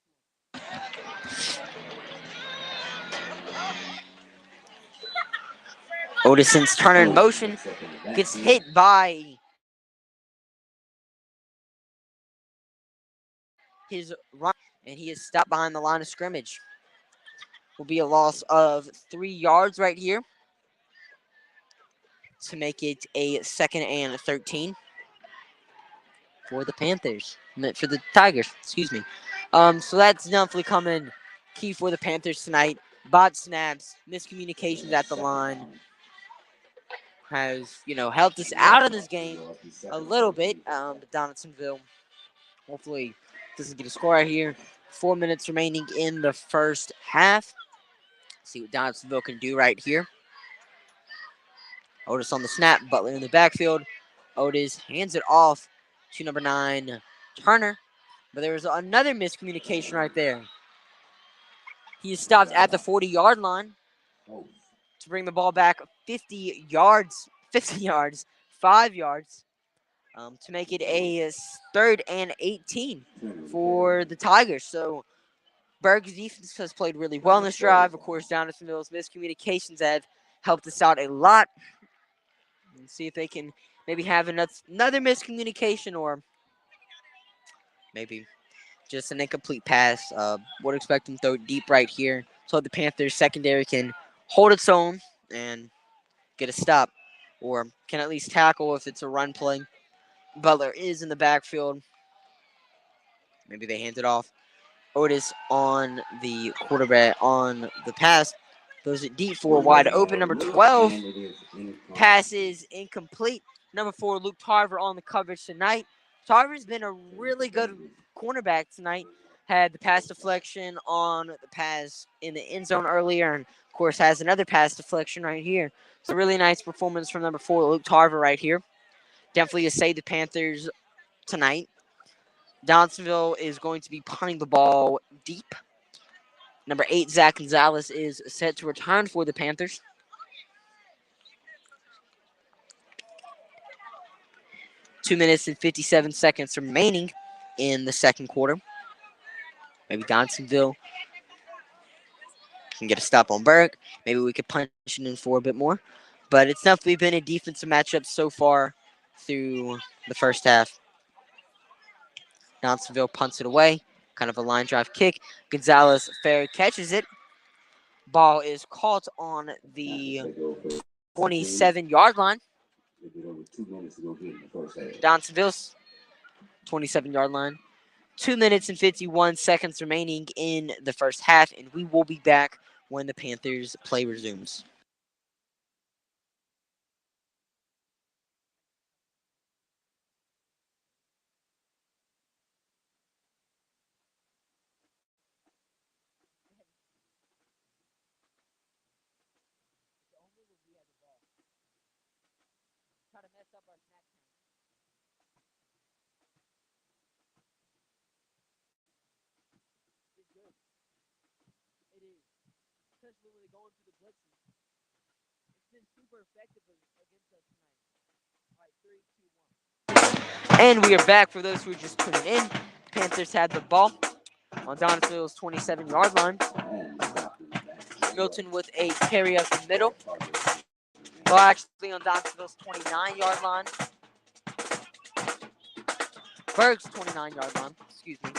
2, 1. Odison's Turner in motion gets hit by his run, and he is stopped behind the line of scrimmage. Will be a loss of 3 yards right here to make it a 2nd and 13 for the Panthers. For the Tigers, excuse me. So that's definitely coming key for the Panthers tonight. Bot snaps, miscommunications at the line has, helped us out of this game a little bit. But Donaldsonville hopefully doesn't get a score out here. 4 minutes remaining in the first half. See what Donaldsonville can do right here. Otis on the snap, Butler in the backfield. Otis hands it off to number 9, Turner. But there was another miscommunication right there. He is stopped at the 40-yard line to bring the ball back 50 yards, 5 yards, to make it a 3rd and 18 for the Tigers. So Berg's defense has played really well in this drive. Of course, Donaldsonville's miscommunications have helped us out a lot. And see if they can maybe have another miscommunication or maybe just an incomplete pass. Would expect them to throw it deep right here so the Panthers secondary can hold its own and get a stop or can at least tackle if it's a run play. Butler is in the backfield. Maybe they hand it off. Otis on the quarterback on the pass. Throws it deep for wide open. Number 12 passes incomplete. Number 4, Luke Tarver on the coverage tonight. Tarver's been a really good cornerback tonight. Had the pass deflection on the pass in the end zone earlier, and of course has another pass deflection right here. So really nice performance from number 4, Luke Tarver right here. Definitely to save the Panthers tonight. Donaldsonville is going to be punting the ball deep. Number 8, Zach Gonzalez is set to return for the Panthers. 2 minutes and 57 seconds remaining in the second quarter. Maybe Donaldsonville can get a stop on Berg. Maybe we could punch it in for a bit more. But it's definitely been a defensive matchup so far through the first half. Donaldsonville punts it away. Kind of a line drive kick. Gonzalez fair catches it. Ball is caught on the 27-yard line. Donaldsonville's 27-yard line. 2 minutes and 51 seconds remaining in the first half, and we will be back when the Panthers play resumes. Try to mess up our snack count. It's good. It is. Especially when they're going through the blitzes. been super effective against us tonight. All right, 3, 2, 1. And we are back for those who are just tuning in. Panthers had the ball on Donaldsonville's 27-yard line. Milton with a carry up the middle. Well, actually on Donaldsonville's 29-yard line. Berg's 29-yard line. Excuse me.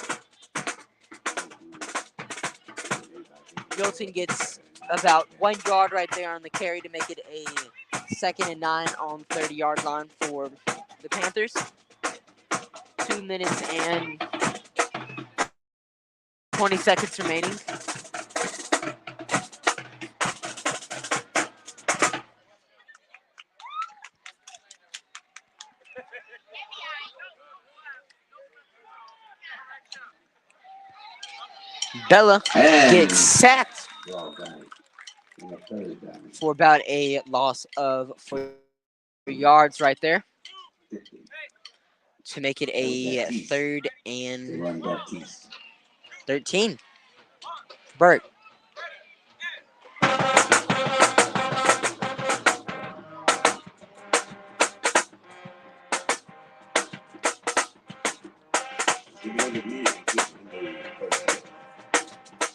Milton gets about 1 yard right there on the carry to make it a 2nd and 9 on 30-yard line for the Panthers. 2 minutes and 20 seconds remaining. Bella gets sacked for about a loss of 4 yards right there to make it a 3rd and 13. Bert.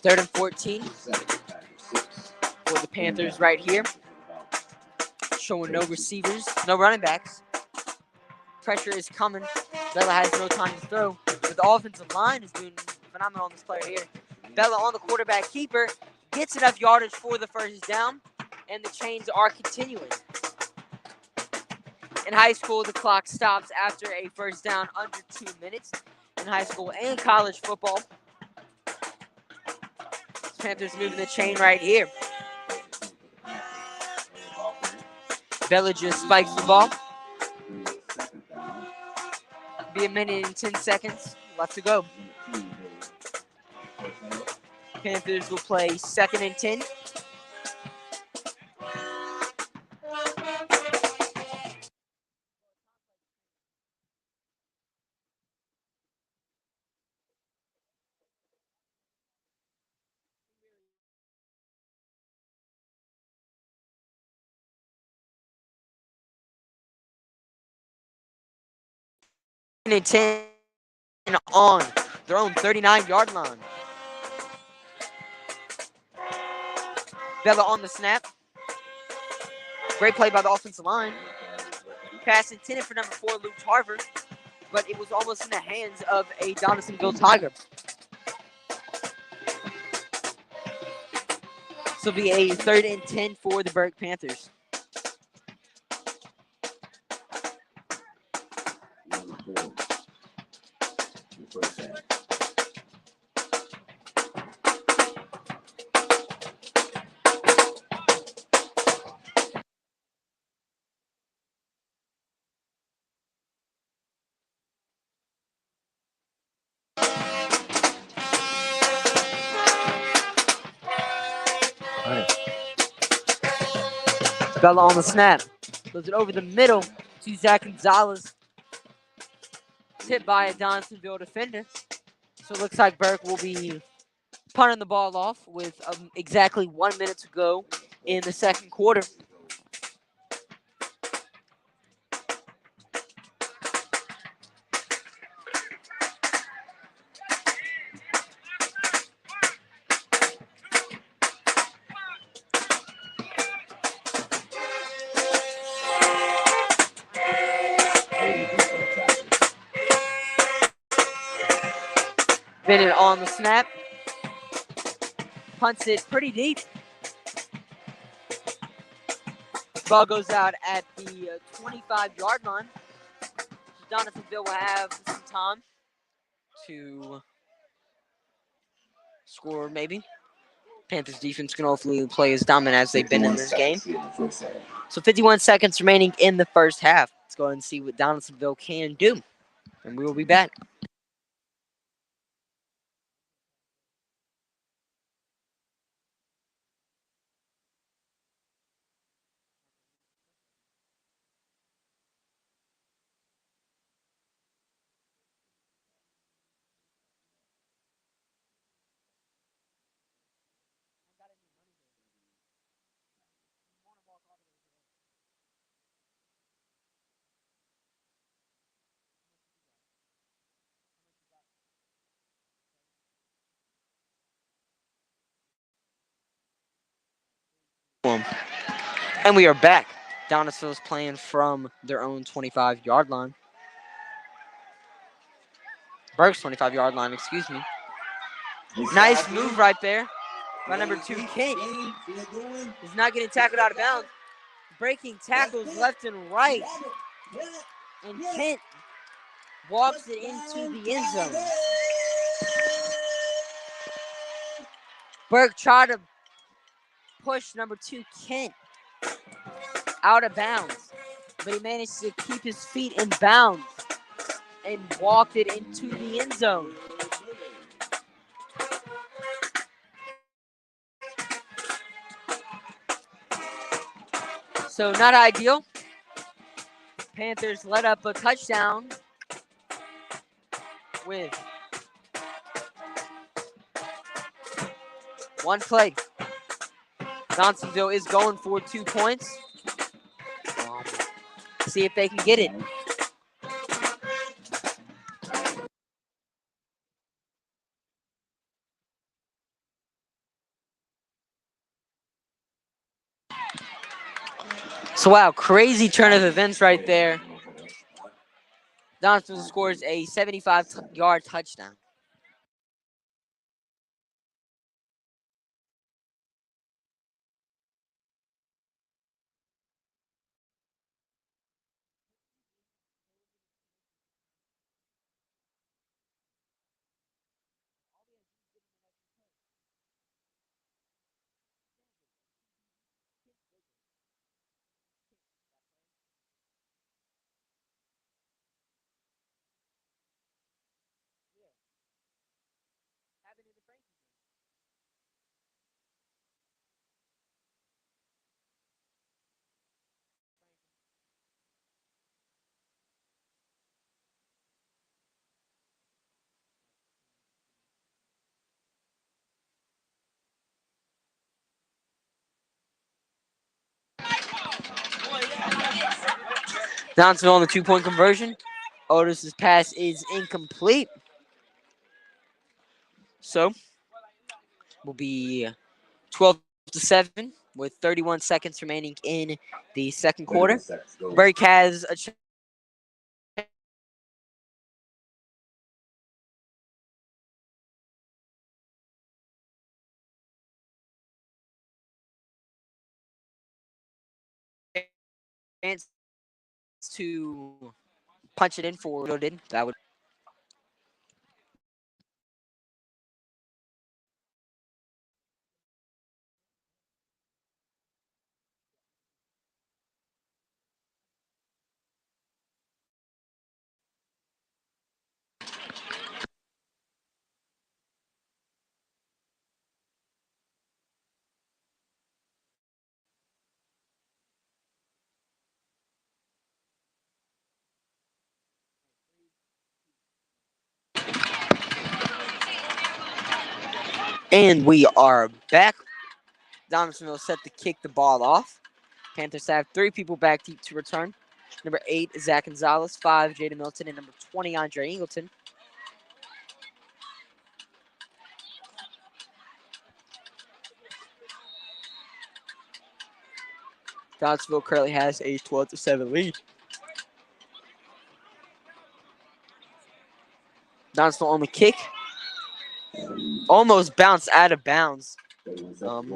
Third and 14 for the Panthers right here. Showing no receivers, no running backs. Pressure is coming. Bella has no time to throw. But the offensive line is doing phenomenal on this player here. Bella on the quarterback keeper. Gets enough yardage for the first down. And the chains are continuing. In high school, the clock stops after a first down under 2 minutes. In high school and college football. Panthers moving the chain right here. Bella just spikes the ball. Be a minute and 10 seconds left to go. Panthers will play 2nd and 10. And 10 on their own 39-yard line. Bella on the snap. Great play by the offensive line. Pass intended for number 4, Luke Tarver, but it was almost in the hands of a Donaldsonville Tiger. This will be a 3rd and 10 for the Berwick Panthers. Bella on the snap. Throws it over the middle to Zach Gonzalez. Hit by a Donaldsonville defender. So it looks like Berwick will be punting the ball off with exactly 1 minute to go in the second quarter. Bennett on the snap. Punts it pretty deep. Ball goes out at the 25-yard line. Donaldsonville will have some time to score, maybe. Panthers defense can hopefully play as dominant as they've been in this game. So 51 seconds remaining in the first half. Let's go ahead and see what Donaldsonville can do. And we will be back. And we are back. Donaldsonville's playing from their own 25-yard line. Berwick's 25-yard line, excuse me. Nice move right there by number 2, Kent. He's not getting tackled out of bounds. Breaking tackles left and right. And Kent walks it into the end zone. Berwick tried to push number 2, Kent, out of bounds, but he managed to keep his feet in bounds and walked it into the end zone. So not ideal. Panthers let up a touchdown with one play. Donaldsonville is going for 2 points. See if they can get it. So wow, crazy turn of events right there. Donaldsonville scores a 75-yard touchdown. Donaldsonville on the 2-point conversion. Otis's pass is incomplete. So will be 12-7 with 31 seconds remaining in the second quarter. Berwick has a chance to punch it in for Did. That would. And we are back. Donaldsonville set to kick the ball off. Panthers have 3 people back to return. Number 8, Zach Gonzalez. 5, Jaden Milton. And number 20, Andre Ingleton. Donaldsonville currently has a 12-7 lead. Donaldsonville on the kick. Almost bounced out of bounds.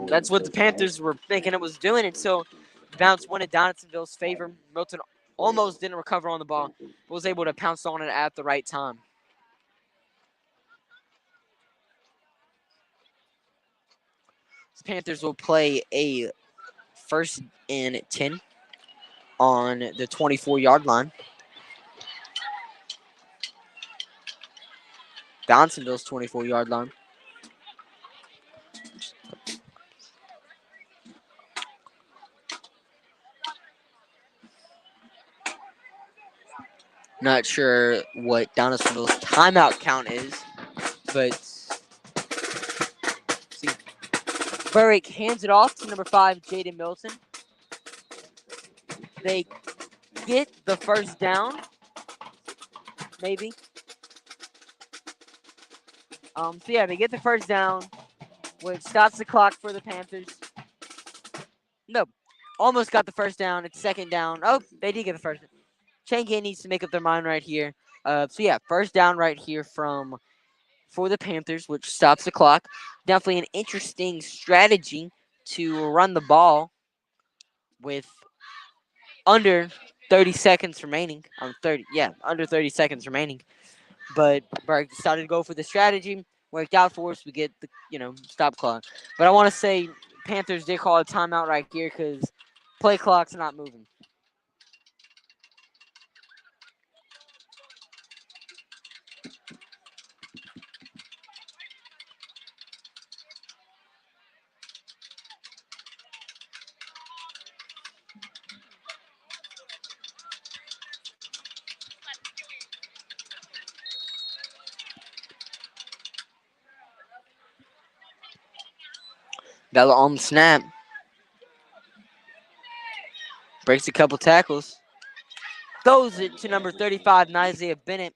That's what the Panthers were thinking it was doing until the bounce went in Donaldsonville's favor. Milton almost didn't recover on the ball, but was able to pounce on it at the right time. The Panthers will play a 1st and 10 on the 24-yard line. Donaldsonville's 24-yard line. Not sure what Donaldsonville's timeout count is, but see. Berwick hands it off to number 5, Jaden Milton. They get the first down, maybe. So yeah, they get the first down, which stops the clock for the Panthers. No, almost got the first down. It's second down. Oh, they did get the first. Changay needs to make up their mind right here. So yeah, first down right here for the Panthers, which stops the clock. Definitely an interesting strategy to run the ball with under 30 seconds remaining. Under 30 seconds remaining. But Berg decided to go for the strategy. Worked out for us. We get the stop clock. But I want to say Panthers did call a timeout right here because play clock's not moving. Bella on the snap. Breaks a couple tackles. Throws it to number 35, Isaiah Bennett.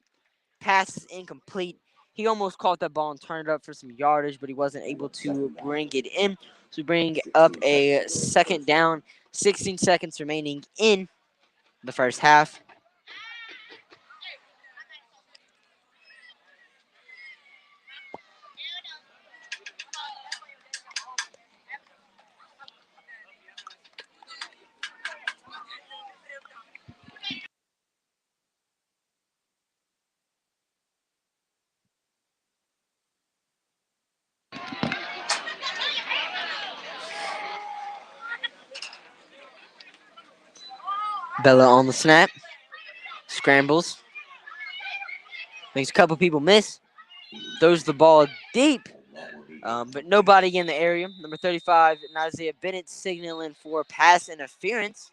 Pass is incomplete. He almost caught that ball and turned it up for some yardage, but he wasn't able to bring it in. So we bring up a second down, 16 seconds remaining in the first half. Bella on the snap. Scrambles. Makes a couple people miss. Throws the ball deep. But nobody in the area. Number 35, Isaiah Bennett signaling for pass interference.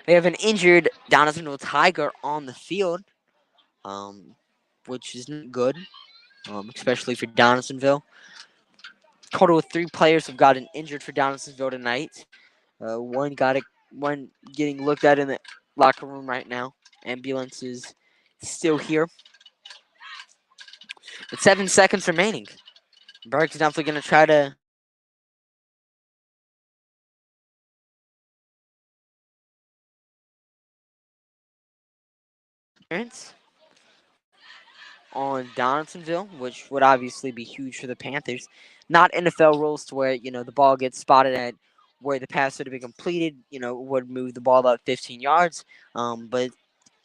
They have an injured Donaldsonville Tiger on the field, um, which is not good, especially for Donaldsonville. Total of 3 players have gotten injured for Donaldsonville tonight. One getting looked at in the locker room right now. Ambulance is still here. With 7 seconds remaining. Berg's definitely going to try to on Donaldsonville, which would obviously be huge for the Panthers. Not NFL rules to where, the ball gets spotted at where the pass would have been completed, would move the ball up 15 yards. But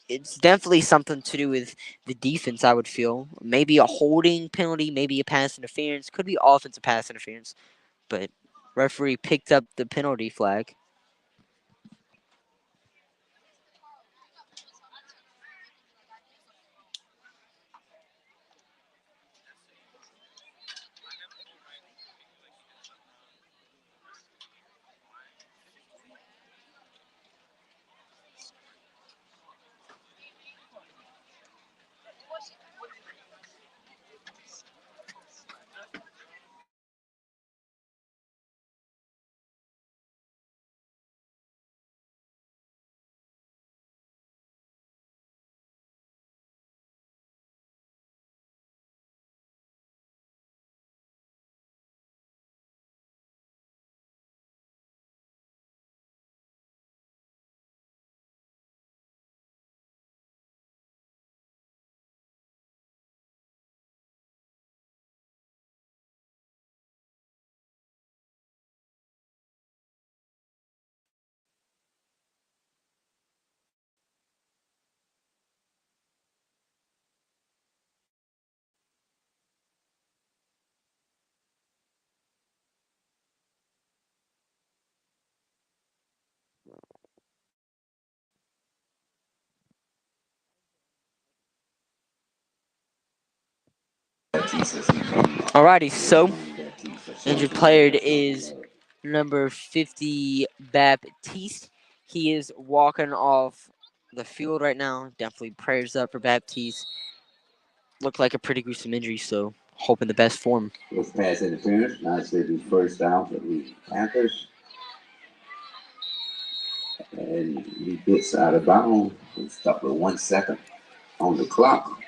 it's definitely something to do with the defense, I would feel. Maybe a holding penalty, maybe a pass interference. Could be offensive pass interference. But referee picked up the penalty flag. Alrighty, so injured player is number 50, Baptiste. He is walking off the field right now. Definitely prayers up for Baptiste. Looked like a pretty gruesome injury, so hoping the best for him. Was pass interference. Now it's going to be first down for the Panthers. And he gets out of bounds. It's stuck with 1 second on the clock.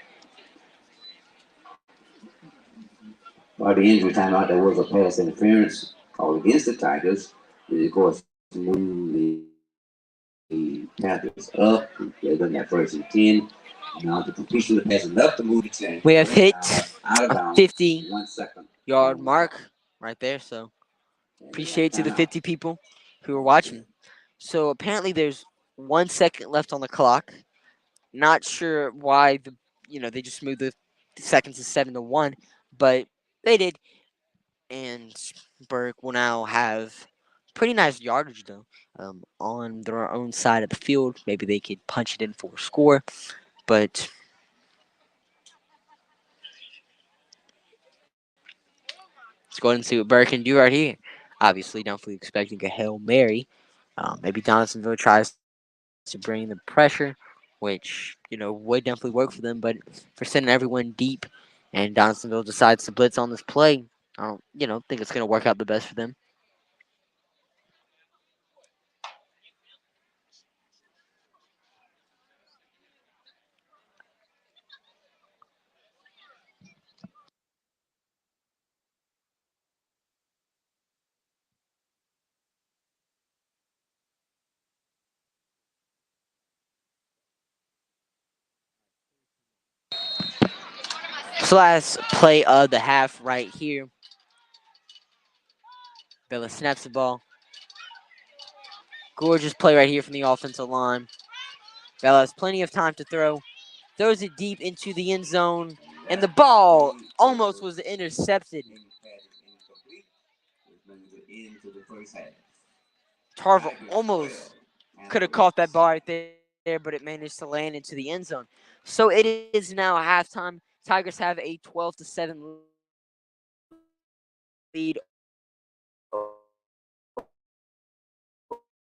While the injury timeout, there was a pass interference called against the Tigers, which of course moved the Panthers up. They're looking at 1st and 10. Now the completion of the pass enough to move the chain. We have hit Out of a bounds. 50 1 second. yard mark right there. So appreciate to the 50 people who are watching. So apparently there's 1 second left on the clock. Not sure why they just moved the seconds to 7-1, but they did. And Berwick will now have pretty nice yardage though, on their own side of the field. Maybe they could punch it in for a score, but let's go ahead and see what Berwick can do right here. Obviously, definitely expecting a Hail Mary. Maybe Donaldsonville tries to bring the pressure, which would definitely work for them. But for sending everyone deep, and Donaldsonville decides to blitz on this play, I don't think it's going to work out the best for them. So last play of the half right here. Bella snaps the ball. Gorgeous play right here from the offensive line. Bella has plenty of time to throw. Throws it deep into the end zone. And the ball almost was intercepted. Tarver almost could have caught that ball right there, but it managed to land into the end zone. So it is now halftime. Tigers have a 12-7 lead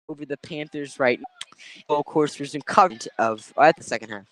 over the Panthers right now. Of course, resume coverage at the second half.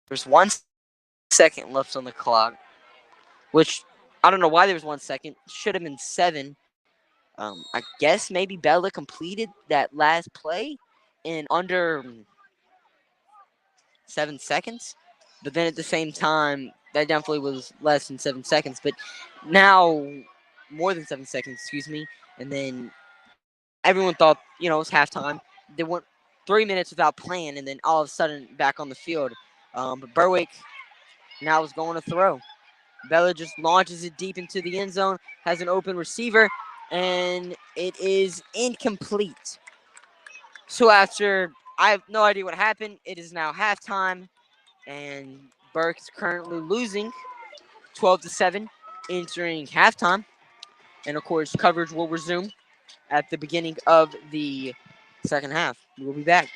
There's 1 second left on the clock, which I don't know why there was 1 second. Should have been 7. I guess maybe Bella completed that last play in under 7 seconds. But then at the same time, that definitely was less than 7 seconds. But now, more than 7 seconds, excuse me. And then everyone thought, it was halftime. They went 3 minutes without playing, and then all of a sudden back on the field. But Berwick now is going to throw. Bella just launches it deep into the end zone, has an open receiver, and it is incomplete. So after, I have no idea what happened. It is now halftime, and Burke is currently losing 12-7, entering halftime. And of course, coverage will resume at the beginning of the second half. We will be back.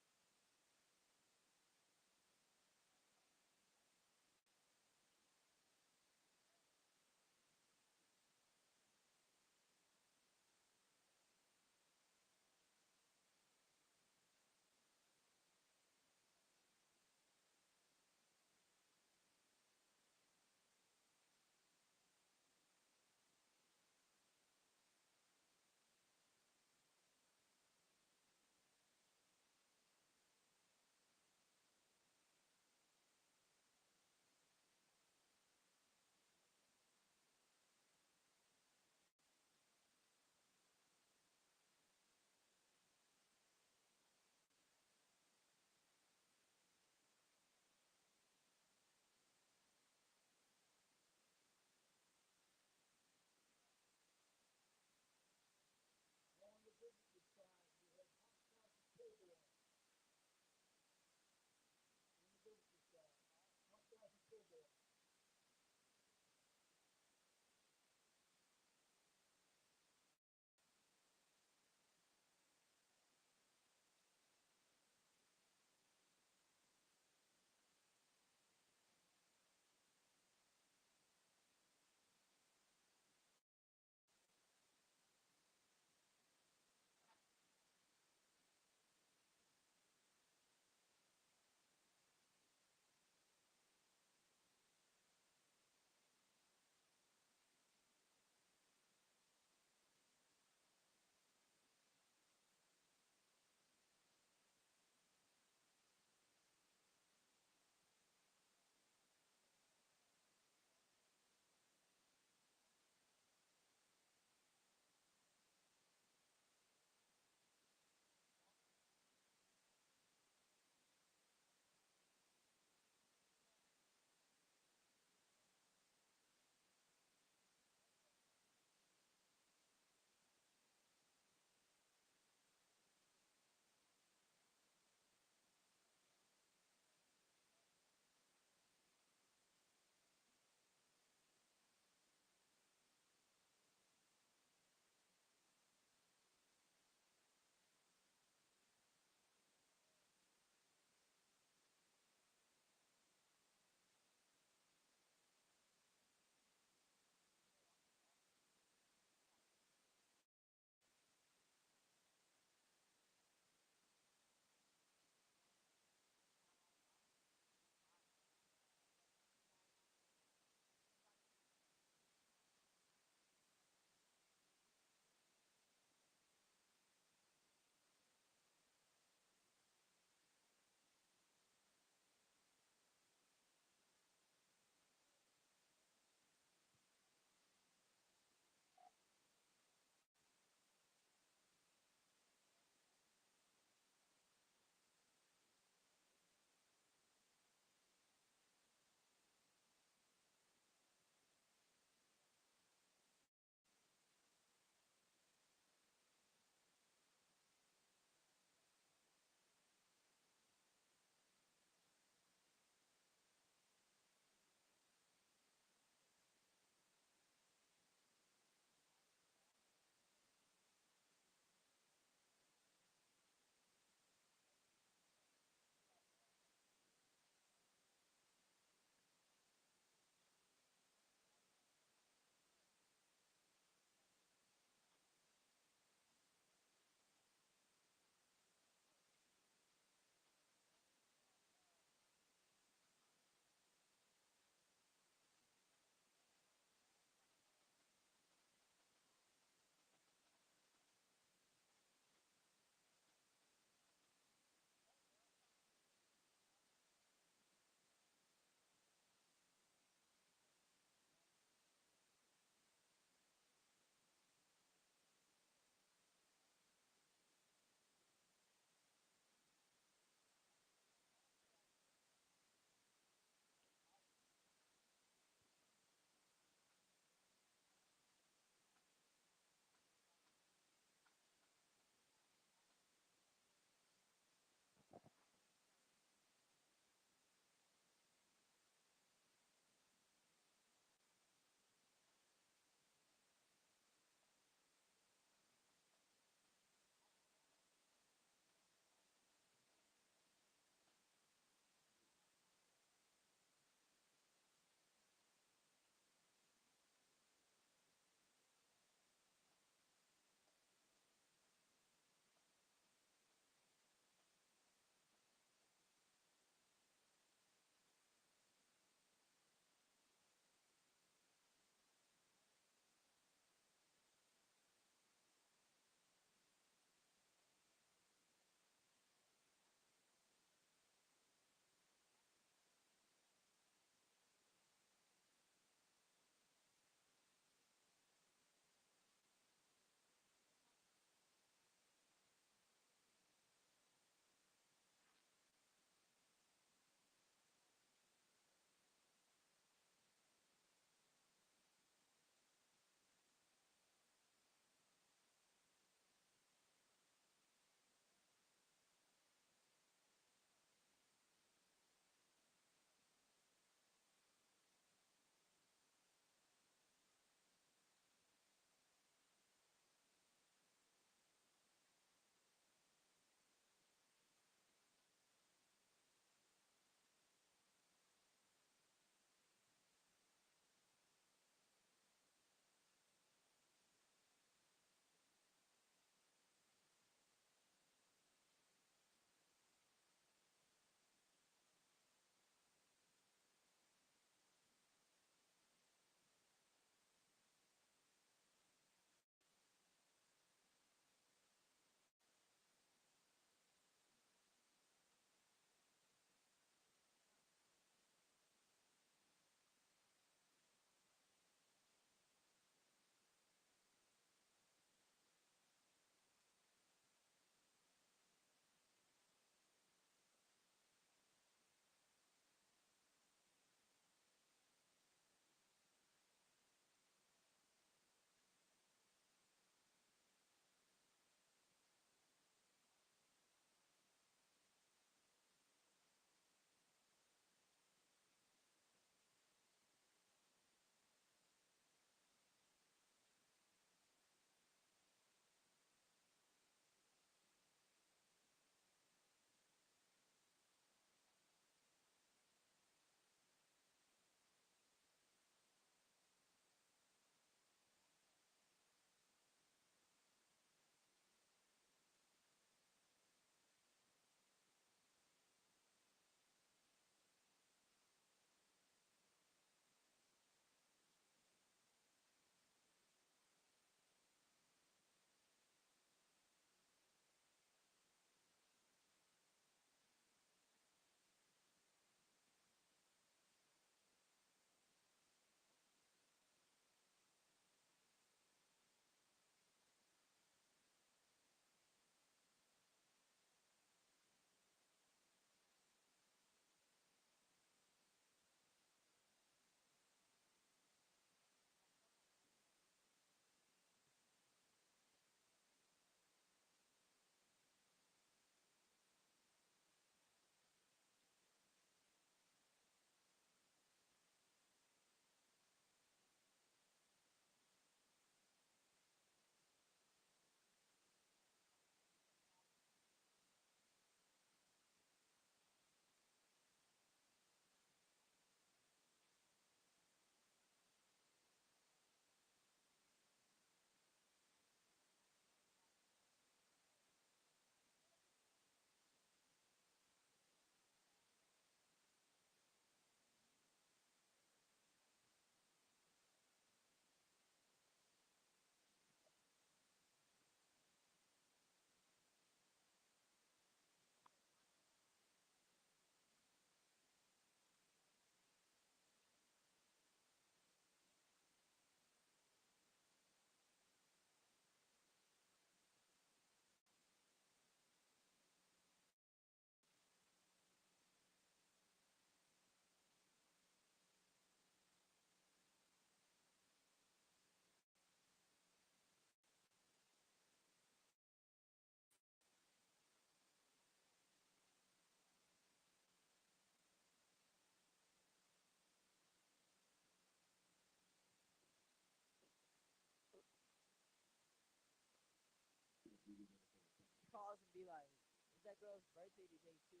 Is that girl's birthday today too?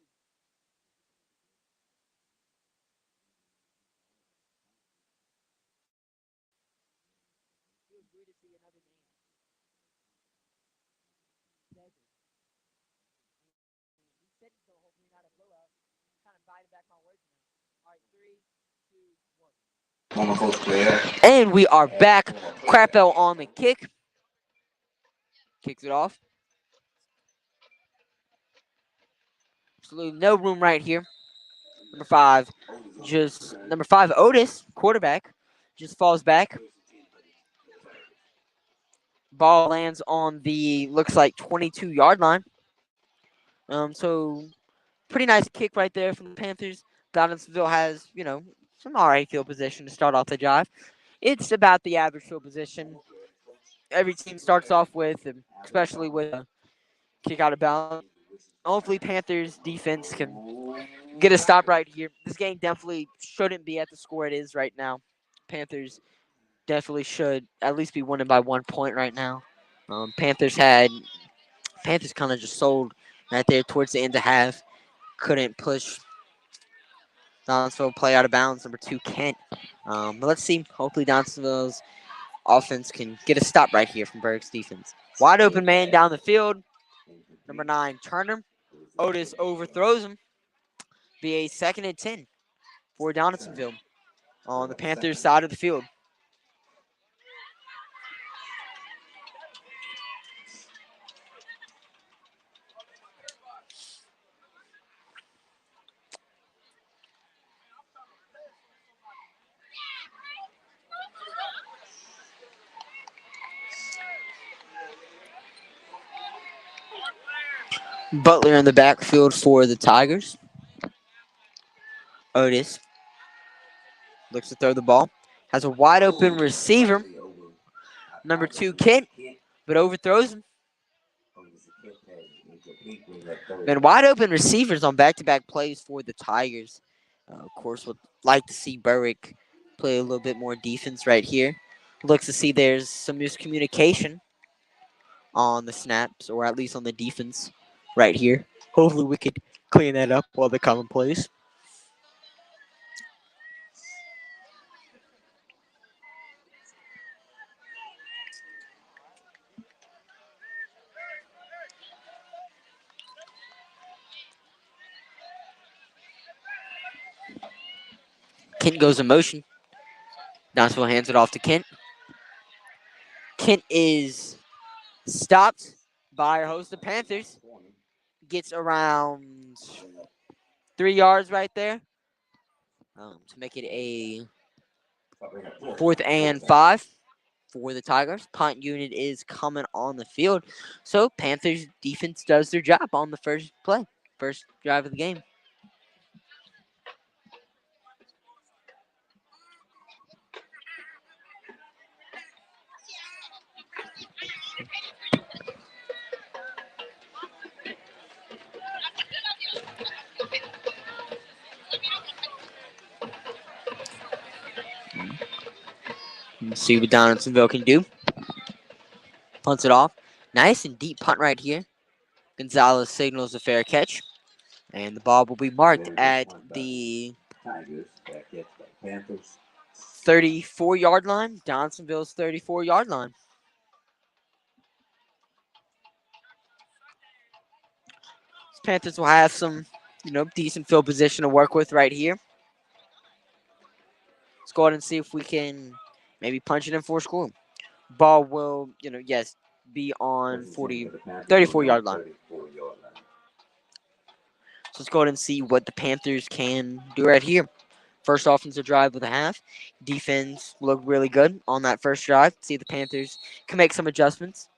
Feels weird to see another name. Exactly. You said so. Hopefully not a blowout. Kind of biting back my words now. All right, three, two, one. Former coach player. And we are back. Crapel on the kick. Kicks it off. Absolutely no room right here. Number five, Otis, quarterback, just falls back. Ball lands on the looks like 22-yard line. So pretty nice kick right there from the Panthers. Donaldsonville has, some alright field position to start off the drive. It's about the average field position every team starts off with, especially with a kick out of bounds. Hopefully, Panthers defense can get a stop right here. This game definitely shouldn't be at the score it is right now. Panthers definitely should at least be winning by 1 point right now. Panthers kind of just sold right there towards the end of half. Couldn't push Donaldsonville play out of bounds. Number two, Kent. But let's see. Hopefully, Donaldsonville's offense can get a stop right here from Berwick's defense. Wide open man down the field. Number 9, Turner. Otis overthrows him. Be a 2nd and 10 for Donaldsonville on the Panthers side of the field. Butler in the backfield for the Tigers. Otis looks to throw the ball. Has a wide open receiver. Number 2, Kent, but overthrows him. Been wide open receivers on back-to-back plays for the Tigers. Of course, would like to see Berwick play a little bit more defense right here. Looks to see there's some miscommunication on the snaps, or at least on the defense right here. Hopefully, we could clean that up while the common plays. Kent goes in motion. Knoxville hands it off to Kent. Kent is stopped by our host, the Panthers. Gets around 3 yards right there to make it a 4th and 5 for the Tigers. Punt unit is coming on the field. So Panthers defense does their job on the first play, first drive of the game. Let's see what Donaldsonville can do. Punts it off. Nice and deep punt right here. Gonzalez signals a fair catch. And the ball will be marked at the 34-yard line. Donaldsonville's 34-yard line. Panthers will have some, decent field position to work with right here. Let's go ahead and see if we can maybe punch it in for a score. Ball will, yes, be on 34-yard line. So let's go ahead and see what the Panthers can do right here. First offensive drive of the half. Defense looked really good on that first drive. See if the Panthers can make some adjustments.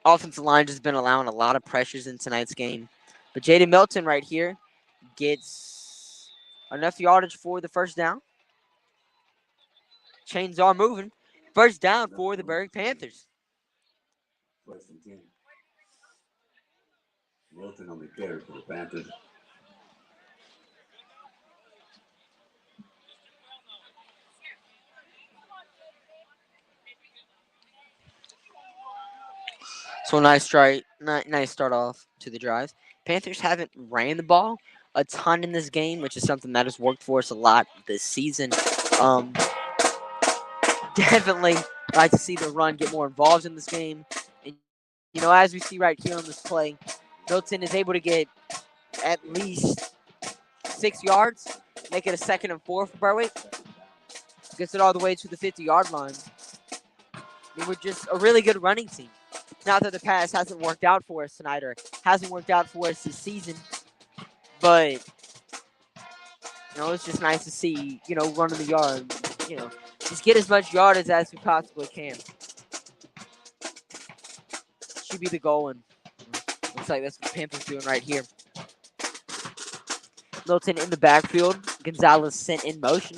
Offensive line just been allowing a lot of pressures in tonight's game. But Jaden Milton right here gets enough yardage for the first down. Chains are moving. First down for the Berwick Panthers. First and 10. Milton on the carry for the Panthers. So nice try, nice start off to the drive. Panthers haven't ran the ball a ton in this game, which is something that has worked for us a lot this season. Um, Definitely like to see the run get more involved in this game. And as we see right here on this play, Milton is able to get at least 6 yards, make it a 2nd and 4 for Berwick. Gets it all the way to the 50-yard line. I mean, we're just a really good running team. Not that the pass hasn't worked out for us tonight or hasn't worked out for us this season, but it's just nice to see running the yard. Just get as much yardage as we possibly can. Should be the goal, and looks like that's what the Panthers doing right here. Milton in the backfield. Gonzalez sent in motion.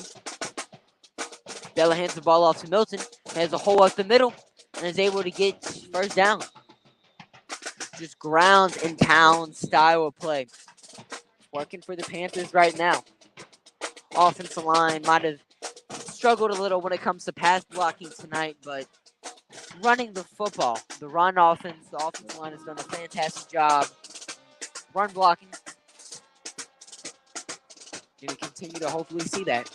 Bella hands the ball off to Milton. Has a hole up the middle and is able to get first down. Just ground and pound style of play. Working for the Panthers right now. Offensive line might have struggled a little when it comes to pass blocking tonight, but running the football, the run offense, the offensive line has done a fantastic job. Run blocking. Going to continue to hopefully see that.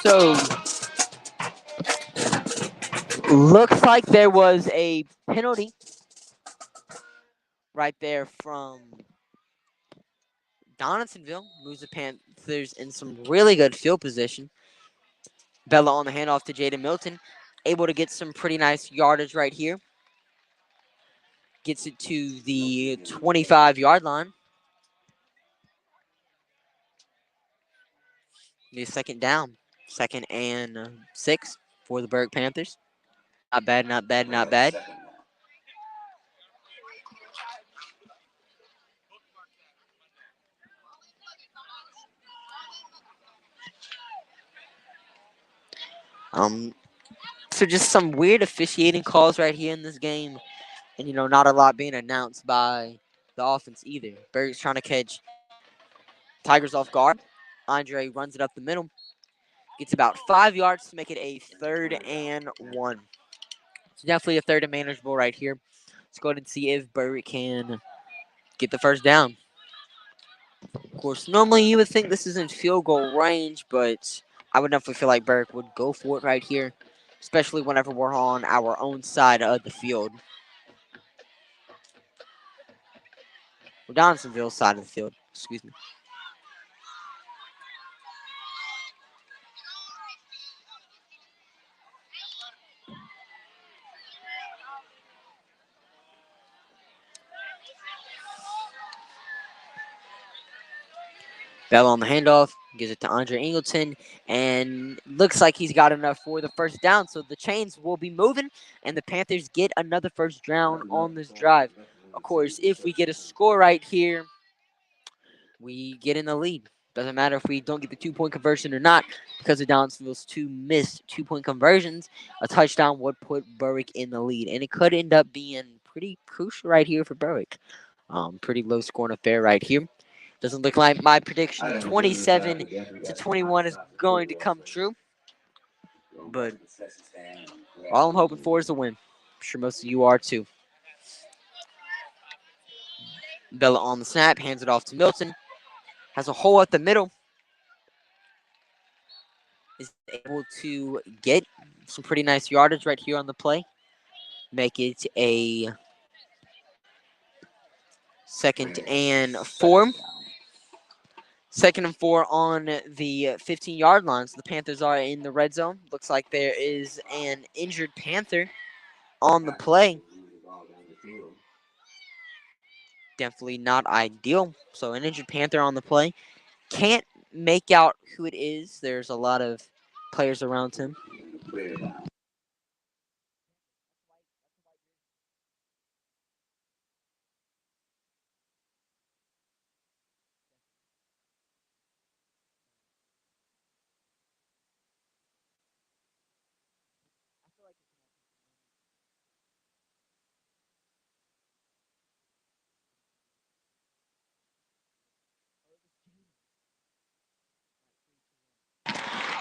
So, looks like there was a penalty right there from Donaldsonville. Moves the Panthers in some really good field position. Bella on the handoff to Jaden Milton. Able to get some pretty nice yardage right here. Gets it to the 25-yard line. Need a 2nd down. 2nd and 6 for the Berwick Panthers. Not bad, not bad, not bad. Um, so just some weird officiating calls right here in this game, and not a lot being announced by the offense either. Berwick's trying to catch Tigers off guard. Andre runs it up the middle, gets about 5 yards to make it a 3rd and 1. It's definitely a 3rd and manageable right here. Let's go ahead and see if Berwick can get the first down. Of course, normally you would think this is in field goal range, but I would definitely feel like Berwick would go for it right here, especially whenever we're on our own side of the field. Or Donaldsonville side of the field, excuse me. Bell on the handoff, gives it to Andre Ingleton, and looks like he's got enough for the first down. So the chains will be moving, and the Panthers get another first down on this drive. Of course, if we get a score right here, we get in the lead. Doesn't matter if we don't get the 2-point conversion or not, because of Donaldsonville's 2 missed 2-point conversions. A touchdown would put Berwick in the lead, and it could end up being pretty crucial right here for Berwick. Pretty low scoring affair right here. Doesn't look like my prediction 27-21 is going to come true. But all I'm hoping for is a win. I'm sure most of you are too. Bella on the snap, hands it off to Milton. Has a hole at the middle. Is able to get some pretty nice yardage right here on the play. Make it a 2nd and 4. 2nd and 4 on the 15-yard line. So the Panthers are in the red zone. Looks like there is an injured Panther on the play. Definitely not ideal. So an injured Panther on the play. Can't make out who it is. There's a lot of players around him.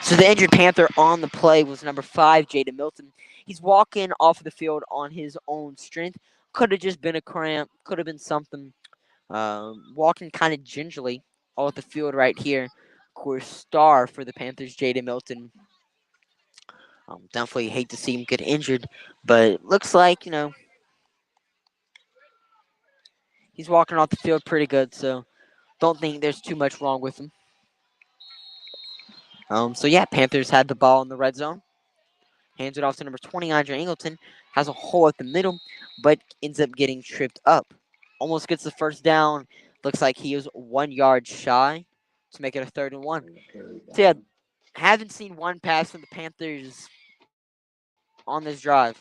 So the injured Panther on the play was number 5, Jaden Milton. He's walking off the field on his own strength. Could have just been a cramp. Could have been something. Walking kind of gingerly off the field right here. Of course, star for the Panthers, Jaden Milton. Definitely hate to see him get injured, but looks like, he's walking off the field pretty good, so don't think there's too much wrong with him. So yeah, Panthers had the ball in the red zone. Hands it off to number 20, Andre Angleton. Has a hole at the middle, but ends up getting tripped up. Almost gets the first down. Looks like he is 1 yard shy to make it a 3rd and 1. So yeah, haven't seen one pass from the Panthers on this drive.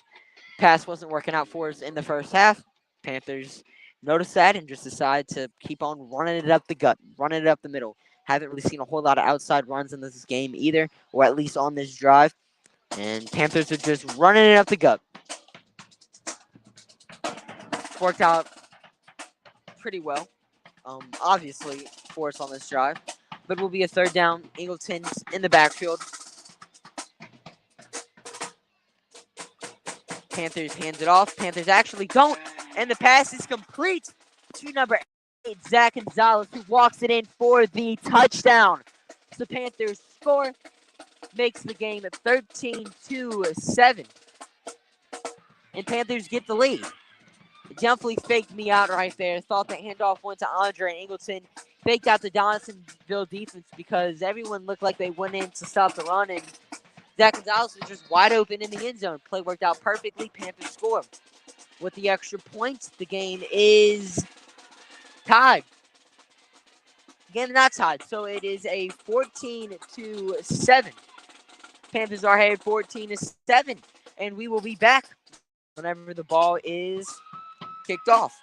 Pass wasn't working out for us in the first half. Panthers noticed that and just decided to keep on running it up the gut, running it up the middle. Haven't really seen a whole lot of outside runs in this game either, or at least on this drive. And Panthers are just running it up the gut. Worked out pretty well, obviously, for us on this drive. But will be a 3rd down. Angleton's in the backfield. Panthers hands it off. Panthers actually don't. And the pass is complete to number 8, Zach Gonzalez, who walks it in for the touchdown. So Panthers score, makes the game 13-7. And Panthers get the lead. Definitely faked me out right there. Thought the handoff went to Andre Angleton. Faked out the Donaldsonville defense because everyone looked like they went in to stop the run, and Zach Gonzalez was just wide open in the end zone. Play worked out perfectly. Panthers score. With the extra points, the game is tied. Again, not tied, so it is a 14-7. Panthers are ahead 14-7, and we will be back whenever the ball is kicked off.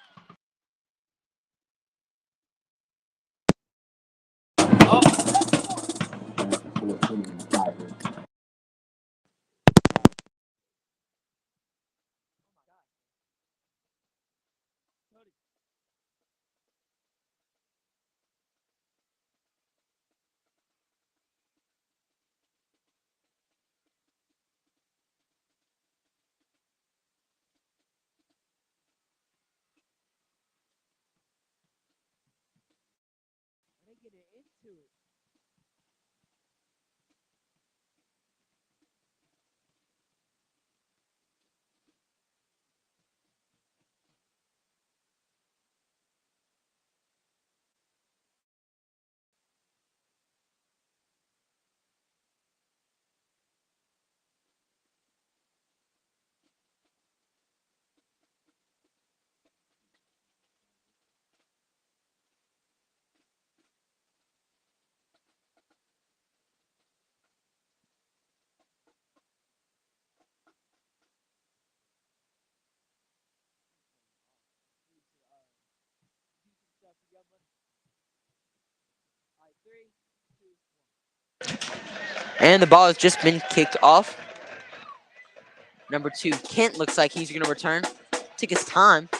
And the ball has just been kicked off. Number 2, Kent, looks like he's going to return. Took his time.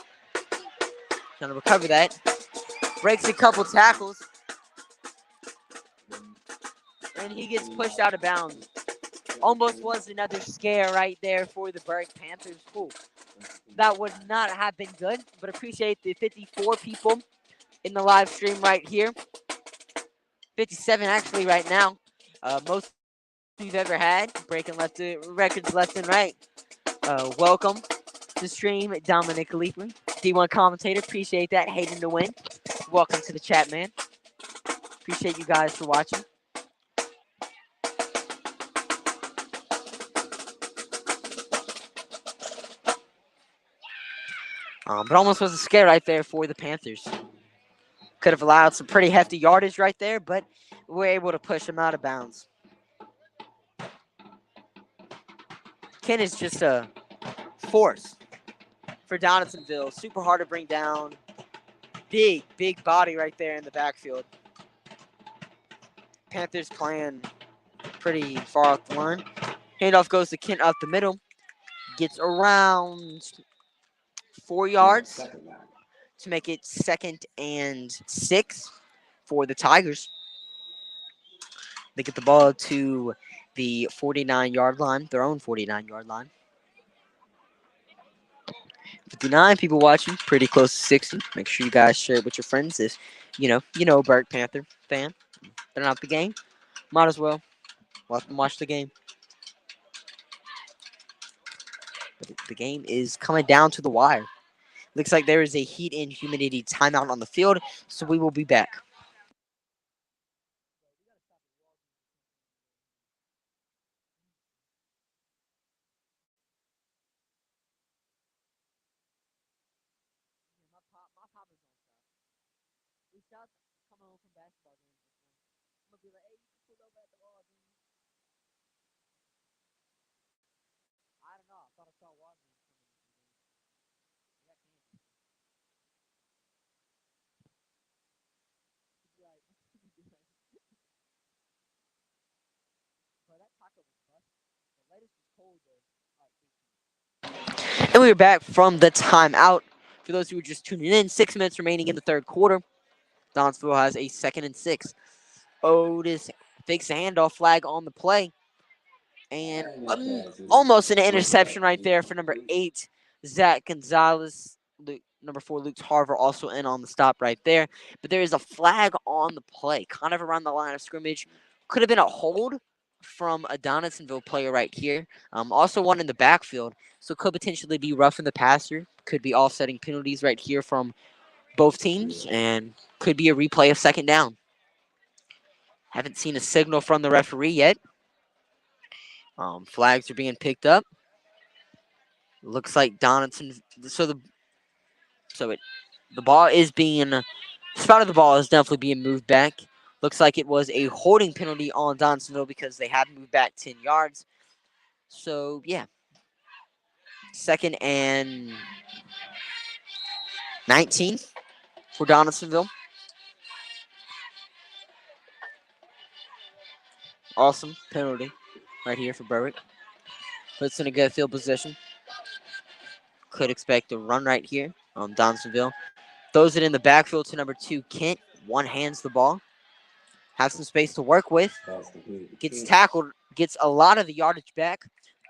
Trying to recover that. Breaks a couple tackles. And he gets pushed out of bounds. Almost was another scare right there for the Berwick Panthers. Cool. That would not have been good, but appreciate the 54 people in the live stream right here. 57 actually right now. Most we've ever had. Breaking records left and right. Welcome to stream, Dominic Leeper, D1 commentator. Appreciate that. Hating to win. Welcome to the chat, man. Appreciate you guys for watching. But almost was a scare right there for the Panthers. Could have allowed some pretty hefty yardage right there, but we're able to push him out of bounds. Ken is just a force for Donaldsonville. Super hard to bring down. Big body right there in the backfield. Panthers playing pretty far off the line. Handoff goes to Kent up the middle. Gets around 4 yards to make it 2nd and 6 for the Tigers. They get the ball to the 49-yard line, their own 49-yard line. 59 people watching, pretty close to 60. Make sure you guys share it with your friends. If you know, Berwick Panther fan, they're not the game. Might as well let them watch the game. But the game is coming down to the wire. Looks like there is a heat and humidity timeout on the field, so we will be back. And we are back from the timeout. For those who are just tuning in, 6 minutes remaining in the third quarter. Donaldsonville has a 2nd and 6. Otis fakes a handoff, flag on the play. And almost an interception right there for number 8, Zach Gonzalez. Number 4, Luke Tarver, also in on the stop right there. But there is a flag on the play, kind of around the line of scrimmage. Could have been a hold from a Donaldsonville player right here. Also one in the backfield. So could potentially be roughing the passer. Could be offsetting penalties right here from both teams. And could be a replay of 2nd down. Haven't seen a signal from the referee yet. Flags are being picked up. Looks like Donaldson. The ball is being spot of the ball is definitely being moved back. Looks like it was a holding penalty on Donaldsonville because they have moved back 10 yards. So yeah, 2nd and 19 for Donaldsonville. Awesome penalty right here for Berwick. Puts in a good field position. Could expect a run right here on Donaldsonville. Throws it in the backfield to number 2, Kent. One hands the ball. Has some space to work with. Gets tackled. Gets a lot of the yardage back.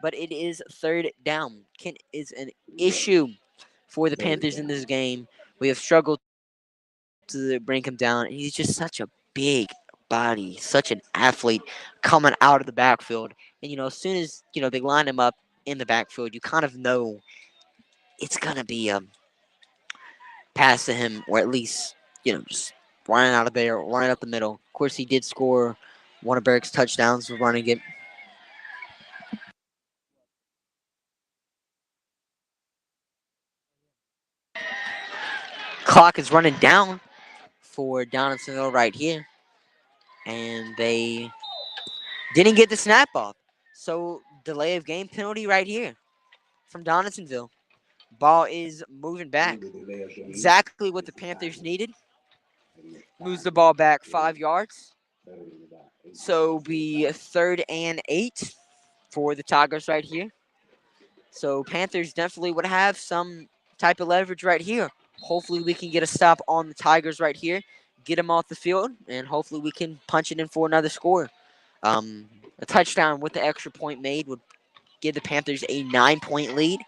But it is 3rd down. Kent is an issue for the Panthers in this game. We have struggled to bring him down. He's just such a big body, such an athlete coming out of the backfield. And, as soon as, they line him up in the backfield, you kind of know it's going to be a pass to him, or at least, just running out of there, running up the middle. Of course, he did score one of Berwick's touchdowns with running it. Clock is running down for Donaldsonville right here. And they didn't get the snap off. So, delay of game penalty right here from Donaldsonville. Ball is moving back. Exactly what the Panthers needed. Moves the ball back 5 yards. So, be 3rd and 8 for the Tigers right here. So, Panthers definitely would have some type of leverage right here. Hopefully, we can get a stop on the Tigers right here, get them off the field, and hopefully we can punch it in for another score. Um, a touchdown with the extra point made would give the Panthers a 9-point lead.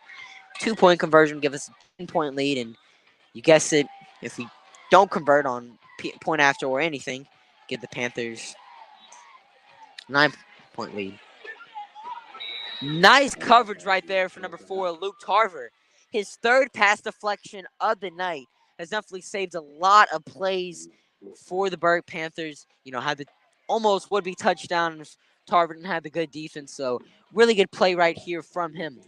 2-point conversion would give us a 10-point lead, and you guess it, if we don't convert on point after or anything, give the Panthers 9-point lead. Nice coverage right there for number 4, Luke Tarver. His 3rd pass deflection of the night has definitely saved a lot of plays for the Berwick Panthers. Had the almost would be touchdown if Tarver didn't have the good defense. So really good play right here from him.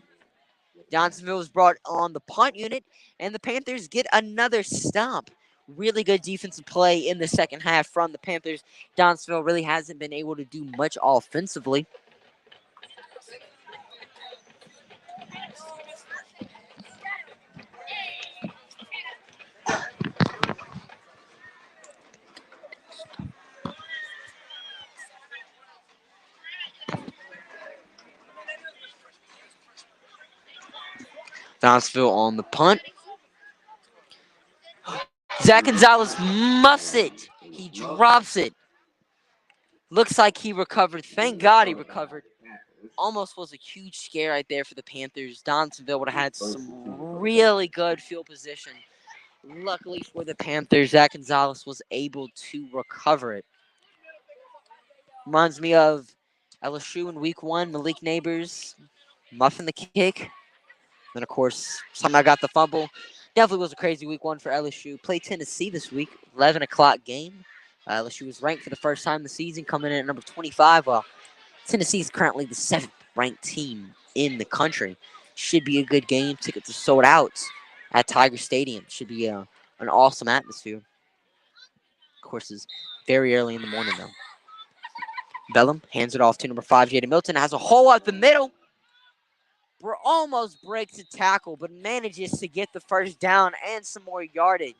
Johnsonville was brought on the punt unit, and the Panthers get another stop. Really good defensive play in the second half from the Panthers. Johnsonville really hasn't been able to do much offensively. Johnsonville on the punt. Zach Gonzalez muffs it. He drops it. Looks like he recovered. Thank God he recovered. Almost was a huge scare right there for the Panthers. Donaldsonville would have had some really good field position. Luckily for the Panthers, Zach Gonzalez was able to recover it. Reminds me of LSU in week 1, Malik Neighbors muffing the kick. Then, of course, somehow got the fumble. Definitely was a crazy week 1 for LSU. Played Tennessee this week, 11 o'clock game. LSU was ranked for the first time this season, coming in at number 25, while Tennessee is currently the 7th ranked team in the country. Should be a good game. Tickets are sold out at Tiger Stadium. Should be an awesome atmosphere. Of course, it's very early in the morning, though. Bellum hands it off to number 5, Jaden Milton. Has a hole up the middle. Almost breaks a tackle, but manages to get the first down and some more yardage.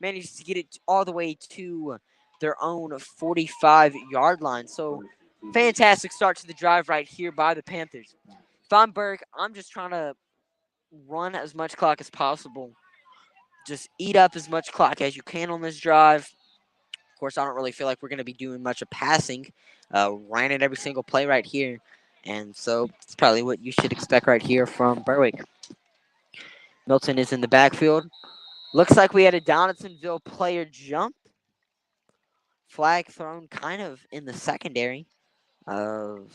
Manages to get it all the way to their own 45-yard line. So, fantastic start to the drive right here by the Panthers. If I'm Burke, I'm just trying to run as much clock as possible. Just eat up as much clock as you can on this drive. Of course, I don't really feel like we're going to be doing much of passing. Ran it every single play right here. And so it's probably what you should expect right here from Berwick. Milton is in the backfield. Looks like we had a Donaldsonville player jump. Flag thrown kind of in the secondary. Of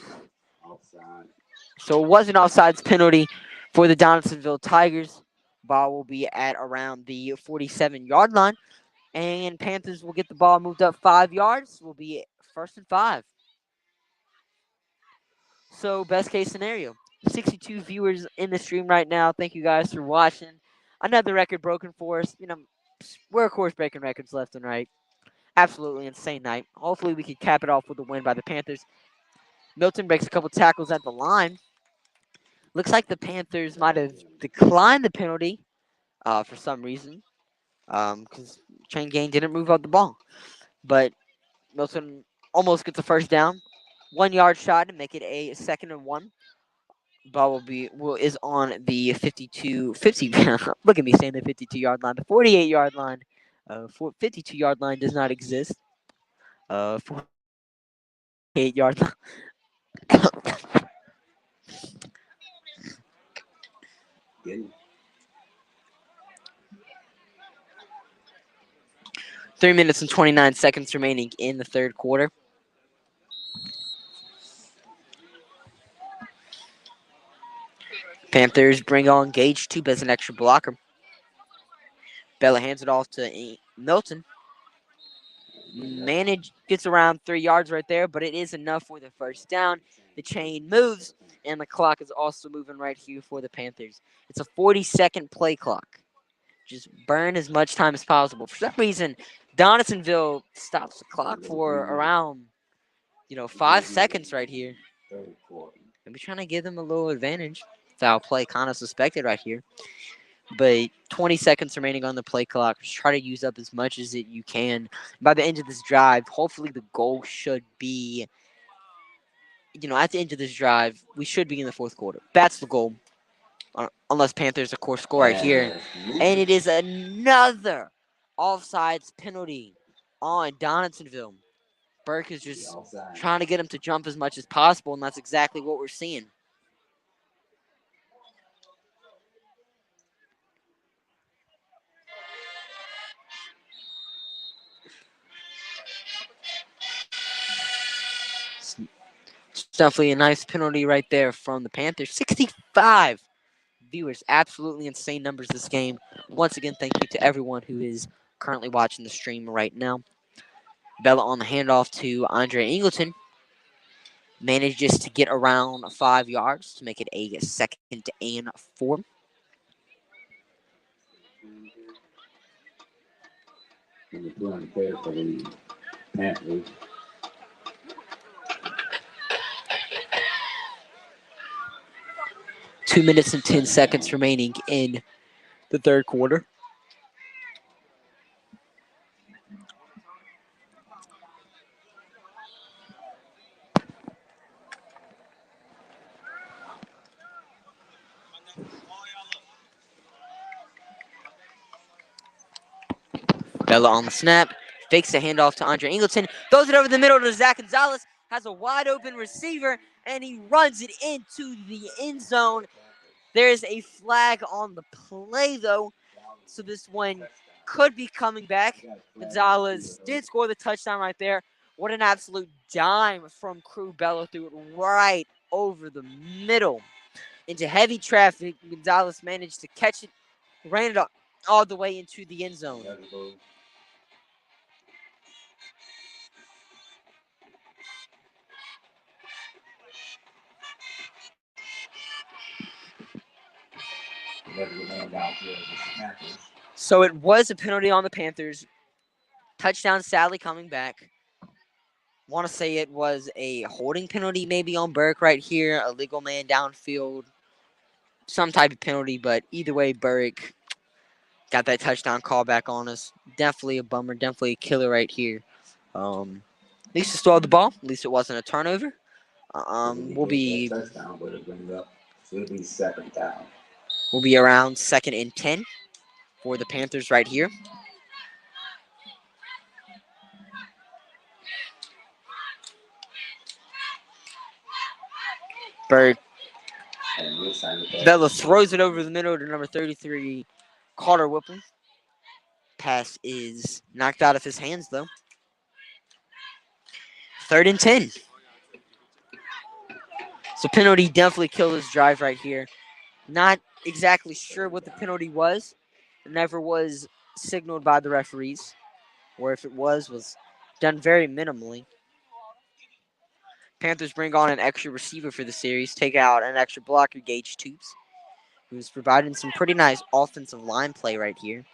So it was an offsides penalty for the Donaldsonville Tigers. Ball will be at around the 47-yard line. And Panthers will get the ball moved up 5 yards. Will be 1st and 5. So best case scenario. 62 viewers in the stream right now. Thank you guys for watching. Another record broken for us. We're of course breaking records left and right. Absolutely insane night. Hopefully we can cap it off with a win by the Panthers. Milton breaks a couple tackles at the line. Looks like the Panthers might have declined the penalty for some reason because Chain Gain didn't move up the ball. But Milton almost gets the first down. 1 yard shot to make it a 2nd and 1. Ball is on the 50. Look at me saying the 52-yard line. The 48-yard line. 52-yard line does not exist. 48-yard line. 3 minutes and 29 seconds remaining in the third quarter. Panthers bring on Gage Tube as an extra blocker. Bella hands it off to Milton. Gets around 3 yards right there, but it is enough for the first down. The chain moves, and the clock is also moving right here for the Panthers. It's a 40-second play clock. Just burn as much time as possible. For some reason, Donaldsonville stops the clock for around 5 seconds right here. Maybe trying to give them a little advantage. Foul play kind of suspected right here. But 20 seconds remaining on the play clock. Just try to use up as much as you can. By the end of this drive, hopefully the goal should be, at the end of this drive, we should be in the fourth quarter. That's the goal. Unless Panthers, of course, score right here. And it is another offsides penalty on Donaldsonville. Burke is just trying to get him to jump as much as possible, and that's exactly what we're seeing. It's definitely a nice penalty right there from the Panthers. 65 viewers. Absolutely insane numbers this game. Once again, thank you to everyone who is currently watching the stream right now. Bella on the handoff to Andre Ingleton. Manages to get around 5 yards to make it a 2nd and 4. Panthers. 2 minutes and 10 seconds remaining in the third quarter. Bella on the snap, fakes the handoff to Andre Ingleton, throws it over the middle to Zach Gonzalez, has a wide open receiver, and he runs it into the end zone. There is a flag on the play, though, so this one could be coming back. Gonzalez did score the touchdown right there. What an absolute dime from Crew Bello, threw it right over the middle into heavy traffic. Gonzalez managed to catch it, ran it all the way into the end zone. So it was a penalty on the Panthers. Touchdown, sadly, coming back. Want to say it was a holding penalty maybe on Burke right here, a legal man downfield, some type of penalty, but either way, Burke got that touchdown call back on us. Definitely a bummer, definitely a killer right here. At least it stole the ball. At least it wasn't a turnover. We'll be around 2nd and 10 for the Panthers right here. Bird Bella throws it over the middle to number 33, Carter Whipple. Pass is knocked out of his hands, though. 3rd and 10. So penalty definitely killed his drive right here. Not exactly sure what the penalty was. It never was signaled by the referees. Or if it was done very minimally. Panthers bring on an extra receiver for the series. Take out an extra blocker, Gage Toops, who's providing some pretty nice offensive line play right here.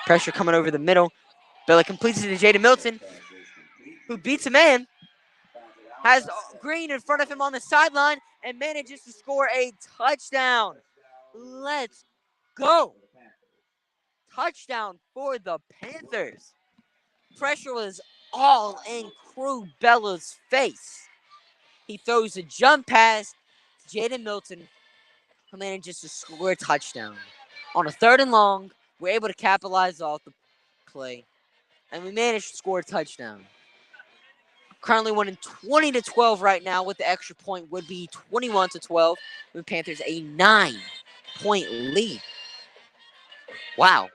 Pressure coming over the middle. Bella completes it to Jaden Milton, who beats a man. Has Green in front of him on the sideline and manages to score a touchdown. Let's go. Touchdown for the Panthers. Pressure was all in Crew Bella's face. He throws a jump pass to Jaden Milton, who manages to score a touchdown. On a 3rd and long, we're able to capitalize off the play, and we managed to score a touchdown. Currently winning 20-12 right now, with the extra point would be 21-12. The Panthers a 9-point lead. Wow,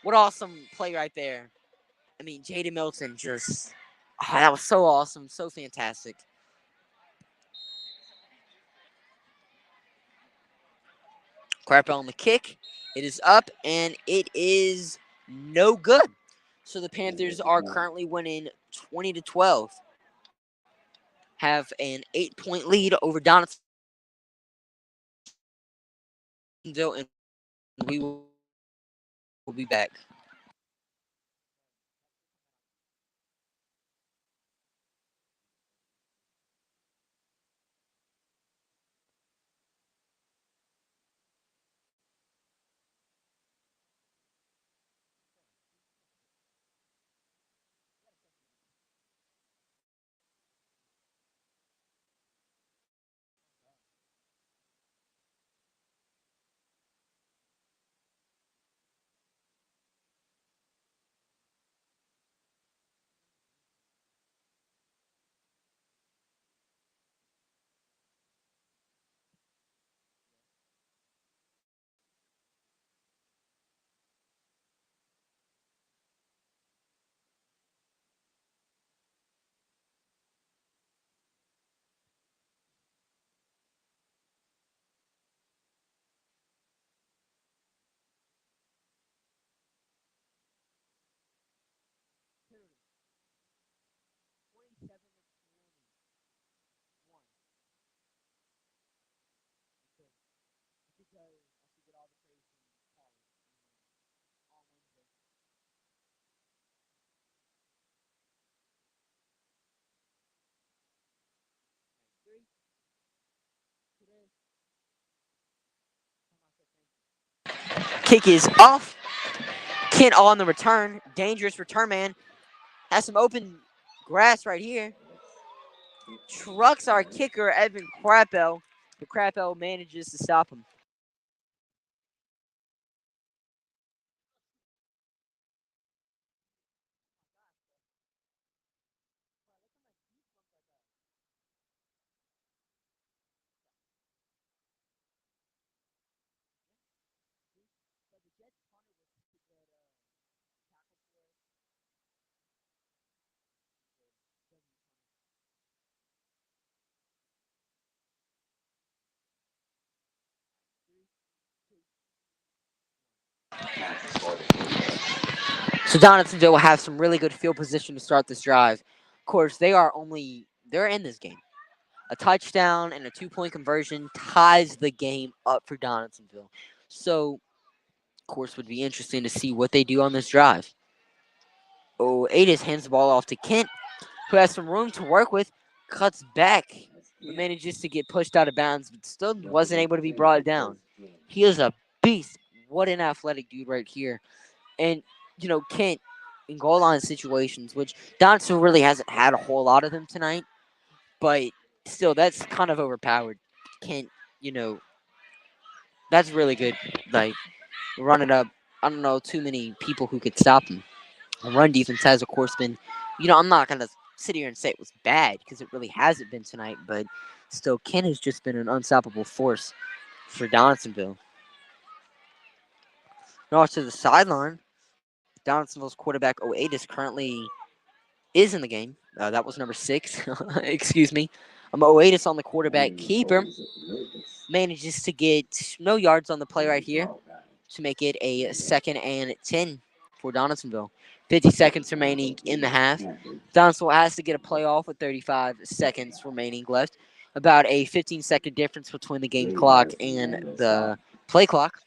what awesome play right there. I mean, Jaden Milton just, that was so awesome, so fantastic. Crap on the kick. It is up, and it is no good. So the Panthers are currently winning 20-12. Have an 8-point lead over Donaldsonville, and we will be back. Kick is off. Kent on the return. Dangerous return man. Has some open grass right here. Trucks our kicker, Evan Crappell. But Crappell manages to stop him. So Donaldsonville will have some really good field position to start this drive. Of course, they're in this game. A touchdown and a 2-point conversion ties the game up for Donaldsonville. So, of course, would be interesting to see what they do on this drive. Oh, Adis hands the ball off to Kent, who has some room to work with, cuts back, but manages to get pushed out of bounds, but still wasn't able to be brought down. He is a beast. What an athletic dude right here. And, Kent in goal line situations, which Donaldson really hasn't had a whole lot of them tonight, but still, that's kind of overpowered. Kent, you know, that's really good. Like, running up, I don't know too many people who could stop him. The run defense has, of course, been, I'm not going to sit here and say it was bad because it really hasn't been tonight, but still, Kent has just been an unstoppable force for Donaldsonville. Now to the sideline, Donaldsonville's quarterback Oatis currently is in the game. That was number 6. Excuse me. Oatis on the quarterback keeper manages to get no yards on the play right here to make it a 2nd and 10 for Donaldsonville. 50 seconds remaining in the half. Donaldsonville has to get a play off with 35 seconds remaining left. About a 15-second difference between the game clock and the play clock.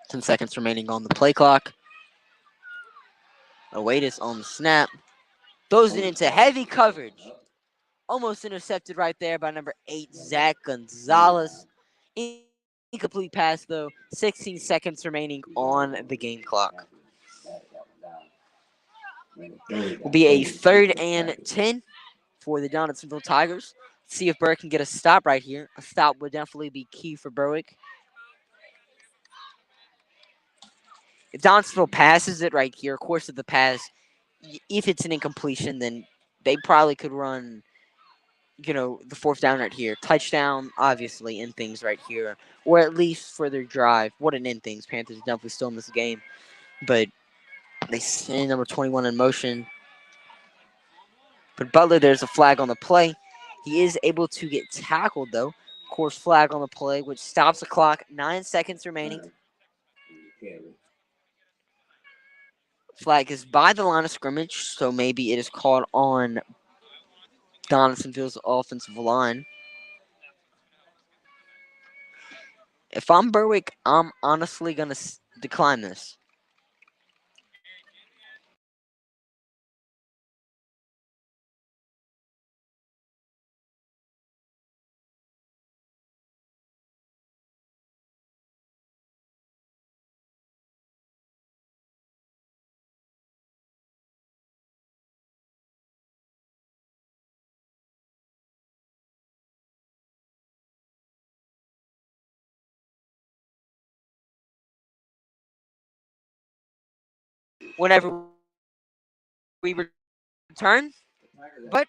Ten seconds remaining on the play clock. Oatis on the snap. Throws it into heavy coverage. Almost intercepted right there by number 8, Zach Gonzalez. Incomplete pass, though. 16 seconds remaining on the game clock. Will be a 3rd and 10 for the Donaldsonville Tigers. See if Berwick can get a stop right here. A stop would definitely be key for Berwick. If Donaldsonville passes it right here, of course, of the pass, if it's an incompletion, then they probably could run, the 4th down right here. Touchdown, obviously, end things right here. Or at least for their drive. What an end things. Panthers definitely still in this game. But they send number 21 in motion. But Butler, there's a flag on the play. He is able to get tackled, though. Of course, flag on the play, which stops the clock. 9 seconds remaining. Flag is by the line of scrimmage, so maybe it is called on Donaldsonville's offensive line. If I'm Berwick, I'm honestly going to decline this. Whenever we return, but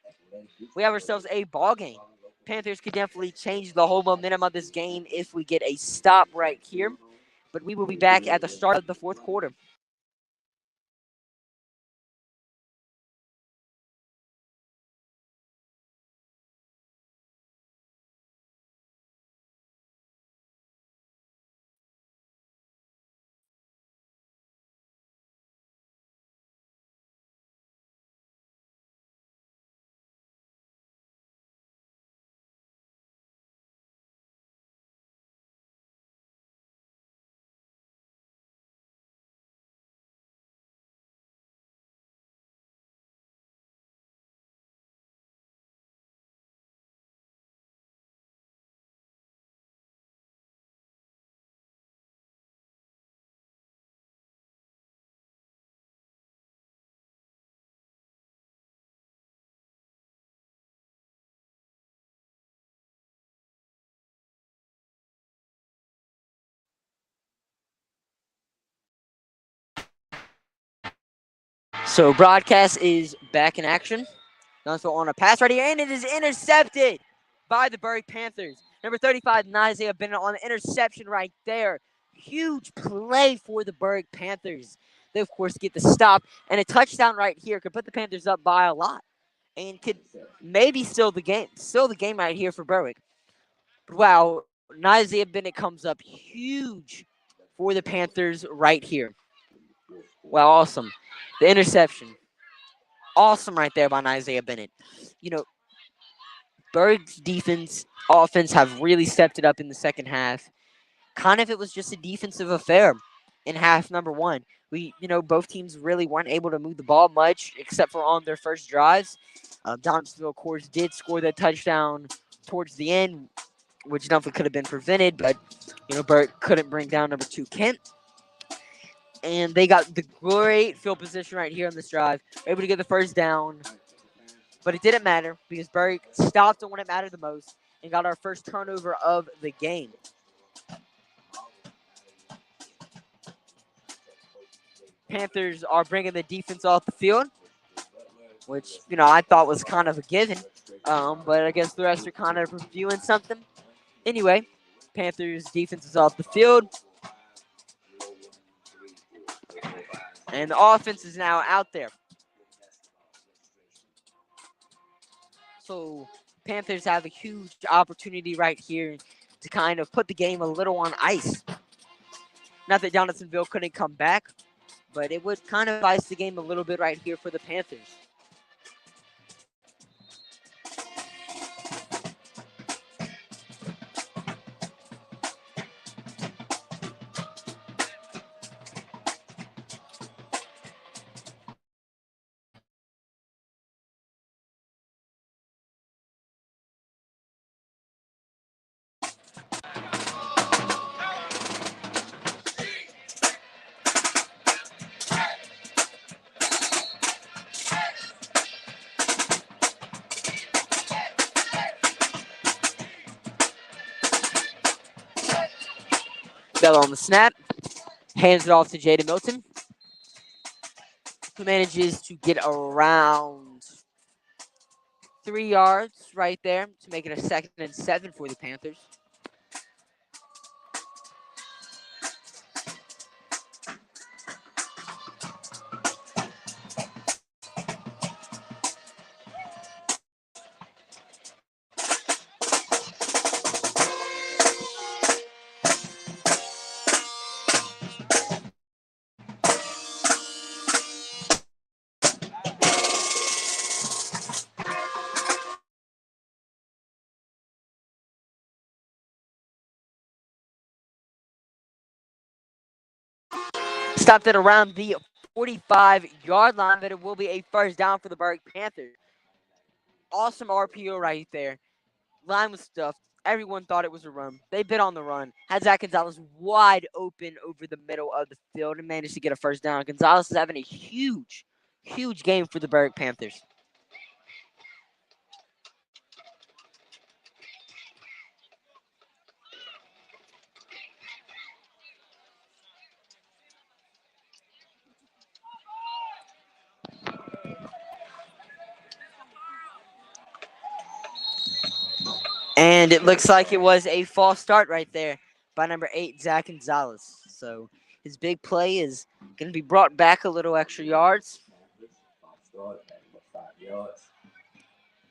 we have ourselves a ball game. Panthers could definitely change the whole momentum of this game if we get a stop right here. But we will be back at the start of the 4th quarter. So broadcast is back in action. Knoxville on a pass right here, and it is intercepted by the Berwick Panthers. Number 35, Isaiah Bennett on the interception right there. Huge play for the Berwick Panthers. They, of course, get the stop, and a touchdown right here could put the Panthers up by a lot and could maybe still the game right here for Berwick. But wow, Isaiah Bennett comes up huge for the Panthers right here. Wow, awesome. The interception. Awesome right there by Isaiah Bennett. You know, Berg's offense have really stepped it up in the second half. Kind of it was just a defensive affair in half number one. Both teams really weren't able to move the ball much except for on their first drives. Donaldsonville, of course, did score that touchdown towards the end, which definitely could have been prevented, but, Burt couldn't bring down number 2, Kent. And they got the great field position right here on this drive, able to get the first down. But it didn't matter because Berwick stopped on when it mattered the most and got our first turnover of the game. Panthers are bringing the defense off the field, which, I thought was kind of a given. But I guess the rest are kind of reviewing something. Anyway, Panthers defense is off the field. And the offense is now out there. So Panthers have a huge opportunity right here to kind of put the game a little on ice. Not that Donaldsonville couldn't come back, but it would kind of ice the game a little bit right here for the Panthers. Bell on the snap, hands it off to Jaden Milton, who manages to get around 3 yards right there to make it a 2nd and 7 for the Panthers. Stopped at around the 45-yard line, but it will be a first down for the Berwick Panthers. Awesome RPO right there. Line was stuffed. Everyone thought it was a run. They bit on the run. Had Zach Gonzalez wide open over the middle of the field and managed to get a first down. Gonzalez is having a huge, huge game for the Berwick Panthers. And it looks like it was a false start right there by number 8, Zach Gonzalez. So his big play is going to be brought back a little extra yards.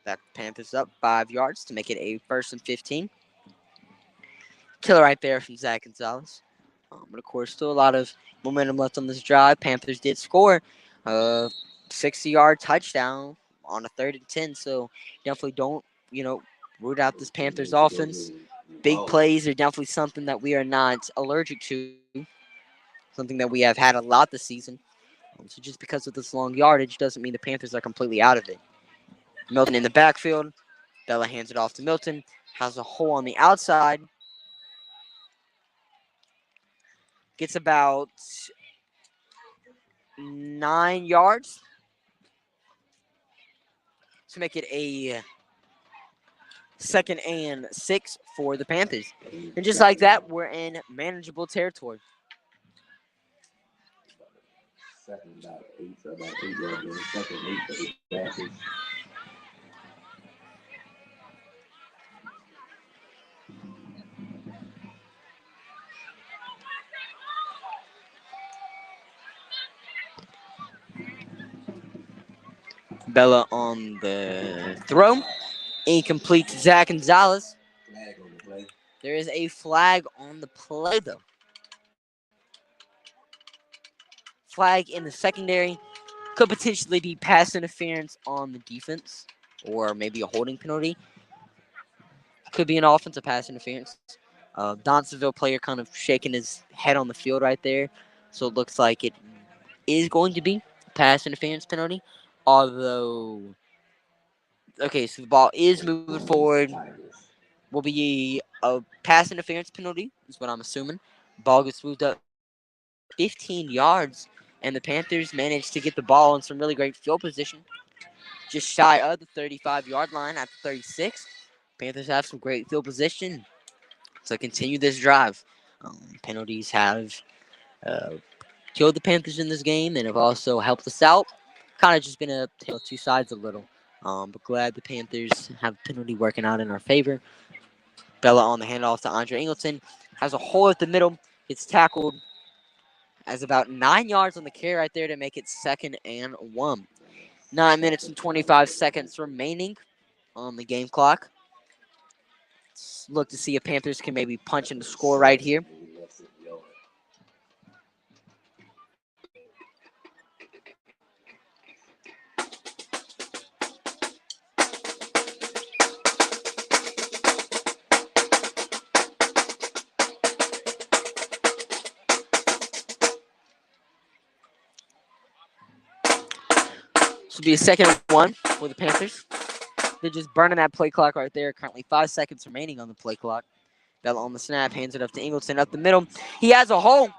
That Panthers up 5 yards to make it a 1st and 15. Killer right there from Zach Gonzalez. But of course, still a lot of momentum left on this drive. Panthers did score a 60-yard touchdown on a 3rd and 10. So definitely don't, root out this Panthers offense. Big plays are definitely something that we are not allergic to. Something that we have had a lot this season. So just because of this long yardage doesn't mean the Panthers are completely out of it. Milton in the backfield. Bella hands it off to Milton. Has a hole on the outside. Gets about 9 yards to make it a 2nd and 6 for the Panthers. And just like that, we're in manageable territory. Bella on the throw. Incomplete to Zach Gonzalez. There is a flag on the play, though. Flag in the secondary. Could potentially be pass interference on the defense, or maybe a holding penalty. Could be an offensive pass interference. Donaldsonville player kind of shaking his head on the field right there. So it looks like it is going to be a pass interference penalty. Although, okay, so the ball is moving forward. Will be a pass interference penalty, is what I'm assuming. Ball gets moved up 15 yards, and the Panthers managed to get the ball in some really great field position. Just shy of the 35-yard line at the 36. Panthers have some great field position to continue this drive. Penalties have uh, killed the Panthers in this game and have also helped us out. Kind of just been a tale of two sides a little. But glad the Panthers have penalty working out in our favor. Bella on the handoff to Andre Ingleton. Has a hole at the middle. Gets tackled. Has about 9 yards on the carry right there to make it 2nd and 1. 9 minutes and 25 seconds remaining on the game clock. Let's look to see if Panthers can maybe punch in the score right here. This will be a 2nd and 1 for the Panthers. They're just burning that play clock right there. Currently 5 seconds remaining on the play clock. Bella on the snap, hands it up to Ingleton up the middle. He has a hole.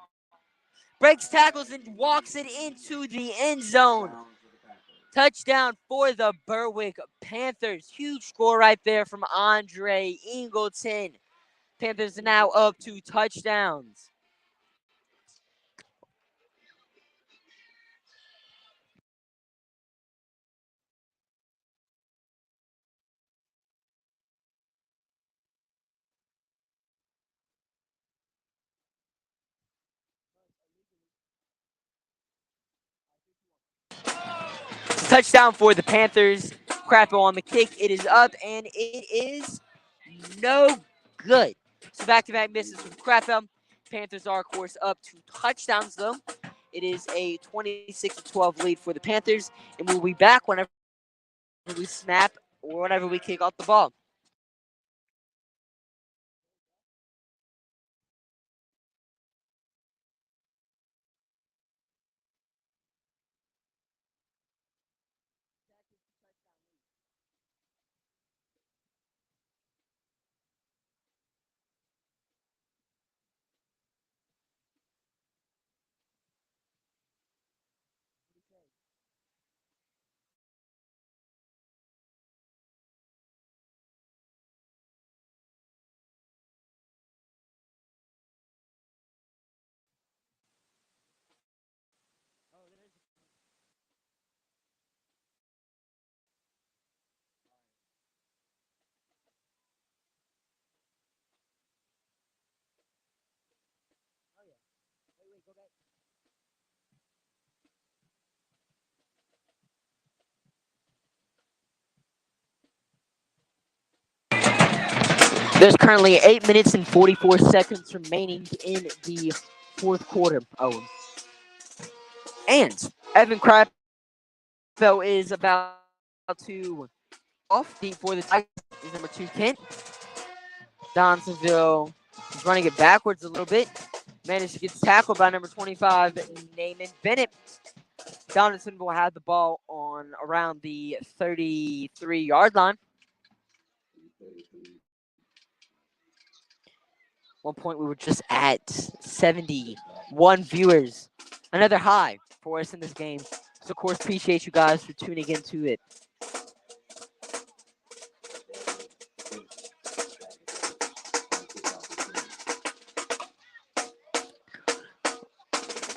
Breaks tackles and walks it into the end zone. Touchdown for the Berwick Panthers. Huge score right there from Andre Ingleton. Panthers are now up 2 touchdowns. It's a touchdown for the Panthers. Crapo on the kick. It is up and it is no good. So back-to-back misses from Crapo. Panthers are, of course, up 2 touchdowns, though. It is a 26-12 lead for the Panthers, and we'll be back whenever we snap or whenever we kick off the ball. There's currently 8 minutes and 44 seconds remaining in the fourth quarter. Oh, and Evan Crapo is about to off the for the Tigers. Is number 2 Kent. Donaldsonville is running it backwards a little bit. Managed to get tackled by number 25, Naaman Bennett. Donaldsonville had the ball on around the 33-yard line. 1 point we were just at 71 viewers. Another high for us in this game. So of course appreciate you guys for tuning into it.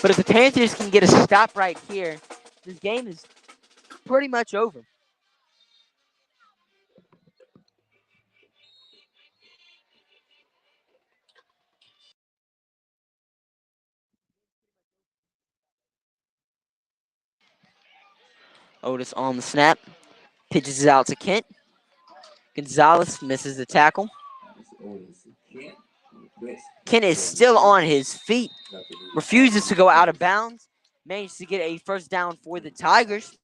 But if the Panthers can get a stop right here, this game is pretty much over. Otis on the snap. Pitches it out to Kent. Gonzalez misses the tackle. Kent is still on his feet. Refuses to go out of bounds. Manages to get a first down for the Tigers.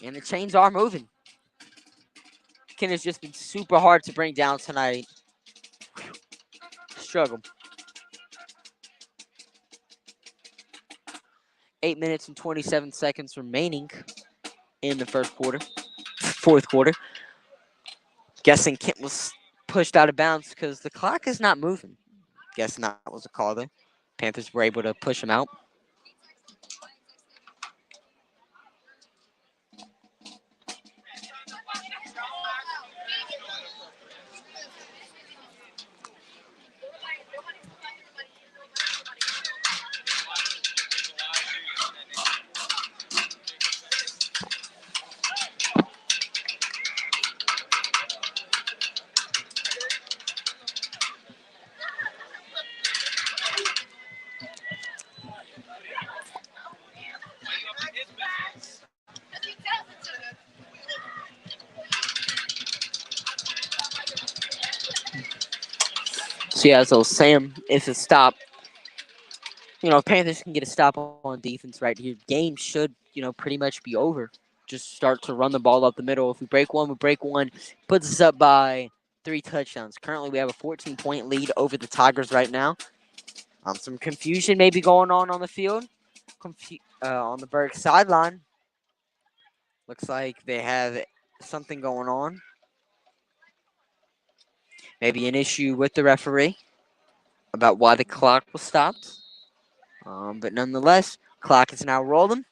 And the chains are moving. Kent has just been super hard to bring down tonight. Struggle. 8 minutes and 27 seconds remaining in the fourth quarter. Guessing Kent was pushed out of bounds because the clock is not moving. Guessing that was a call, though. Panthers were able to push him out. So yeah, so Sam, if it's stop, Panthers can get a stop on defense right here. Game should, pretty much be over. Just start to run the ball up the middle. If we break one, we break one. Puts us up by 3 touchdowns. Currently, we have a 14-point lead over the Tigers right now. Some confusion maybe going on the field. On the Berwick sideline. Looks like they have something going on. Maybe an issue with the referee about why the clock was stopped. But nonetheless, clock is now rolling.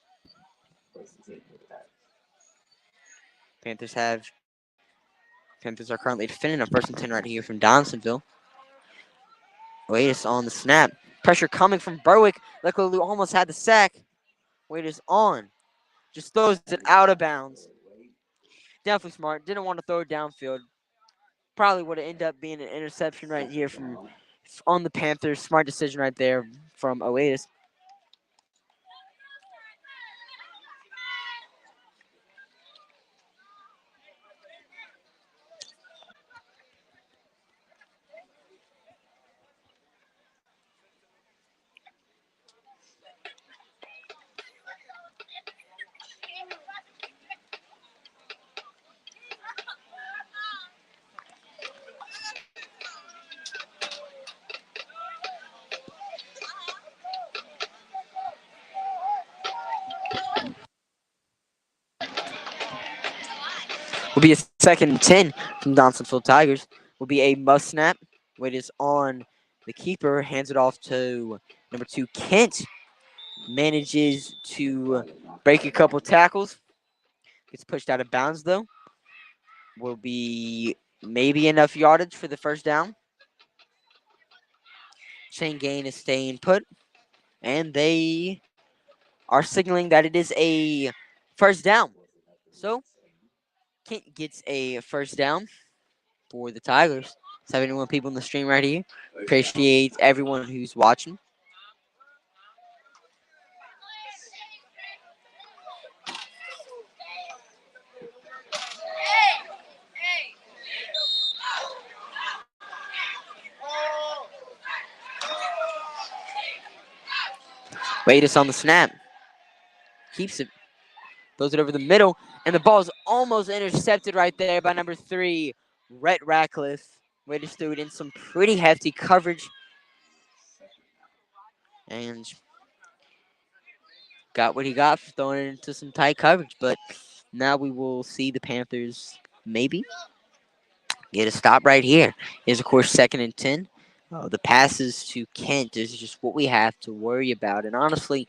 Panthers are currently defending a 1st and 10 right here from Donaldsonville. Wade is on the snap. Pressure coming from Berwick. Luckily, almost had the sack. Wade is on. Just throws it out of bounds. Definitely smart. Didn't want to throw it downfield. Probably would have ended up being an interception right here on the Panthers. Smart decision right there from Oatis. Will be a 2nd and 10 from Donaldsonville Tigers. Will be a must snap. Wade is on the keeper. Hands it off to number 2, Kent. Manages to break a couple tackles. Gets pushed out of bounds, though. Will be maybe enough yardage for the first down. Chain gain is staying put. And they are signaling that it is a first down. So, Kent gets a first down for the Tigers. 71 people in the stream right here. Appreciate everyone who's watching. Wade is on the snap. Keeps it. Throws it over the middle. And the ball is almost intercepted right there by number 3, Rhett Ratcliffe. Wade just threw it in some pretty hefty coverage. And got what he got for throwing it into some tight coverage. But now we will see the Panthers maybe get a stop right here. Is of course 2nd and 10. The passes to Kent is just what we have to worry about. And honestly,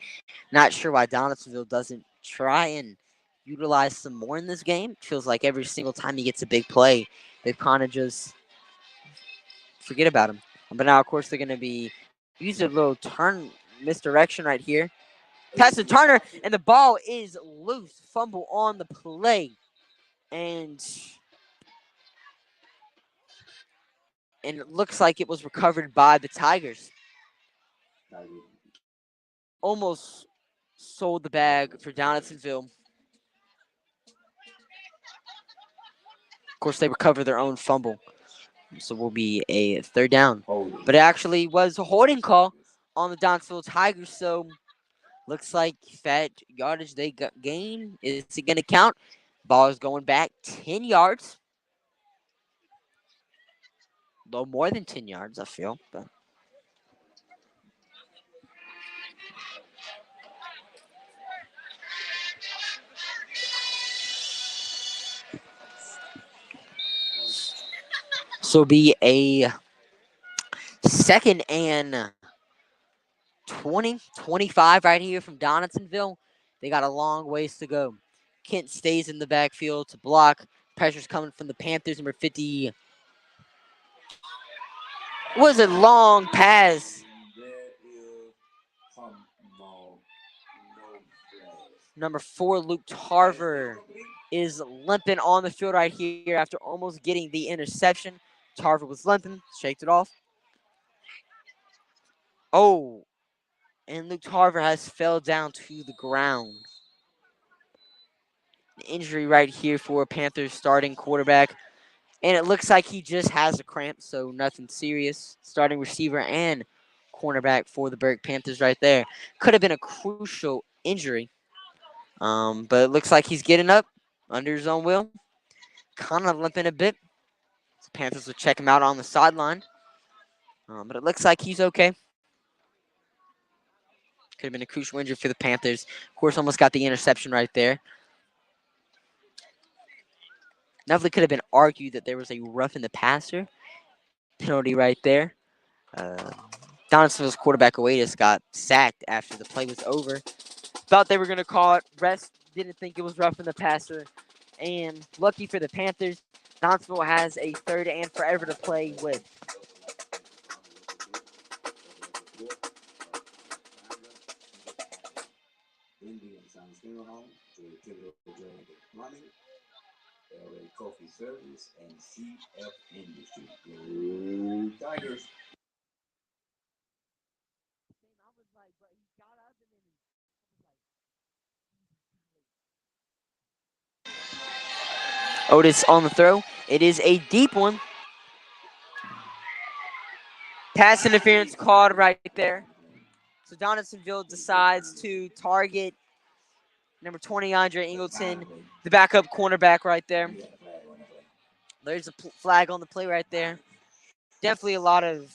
not sure why Donaldsonville doesn't try and utilize some more in this game. It feels like every single time he gets a big play, they kind of just forget about him. But now, of course, they're going to be using a little turn misdirection right here. Pass to Turner, and the ball is loose. Fumble on the play. And it looks like it was recovered by the Tigers. Almost sold the bag for Donaldsonville. Of course, they recover their own fumble. So will be a third down. But it actually was a holding call on the Donaldsonville Tigers. So looks like that yardage they got gain. Is it going to count? Ball is going back 10 yards. A little more than 10 yards, I feel. But so be a second and 20, 25 right here from Donaldsonville. They got a long ways to go. Kent stays in the backfield to block. Pressure's coming from the Panthers, number 50. Was a long pass. Number 4, Luke Tarver, is limping on the field right here after almost getting the interception. Tarver was limping, shaked it off. Oh, and Luke Tarver has fell down to the ground. An injury right here for Panthers starting quarterback. And it looks like he just has a cramp, so nothing serious. Starting receiver and cornerback for the Berwick Panthers right there. Could have been a crucial injury. But it looks like he's getting up under his own will. Kind of limping a bit. The Panthers will check him out on the sideline. But it looks like he's okay. Could have been a crucial injury for the Panthers. Of course, almost got the interception right there. Definitely could have been argued that there was a roughing the passer penalty right there. Uh, Donaldsonville's quarterback Oatis got sacked after the play was over. Thought they were going to call it. Rest didn't think it was roughing the passer. And lucky for the Panthers, Donaldsonville has a third and forever to play with. Indians on funeral home to Typical Journey Plumbing, LA Coffee Service, and CF Industries. Go Tigers. Otis on the throw. It is a deep one. Pass interference called right there. So Donaldsonville decides to target number 20, Andre Ingleton, the backup cornerback right there. There's a flag on the play right there. Definitely a lot of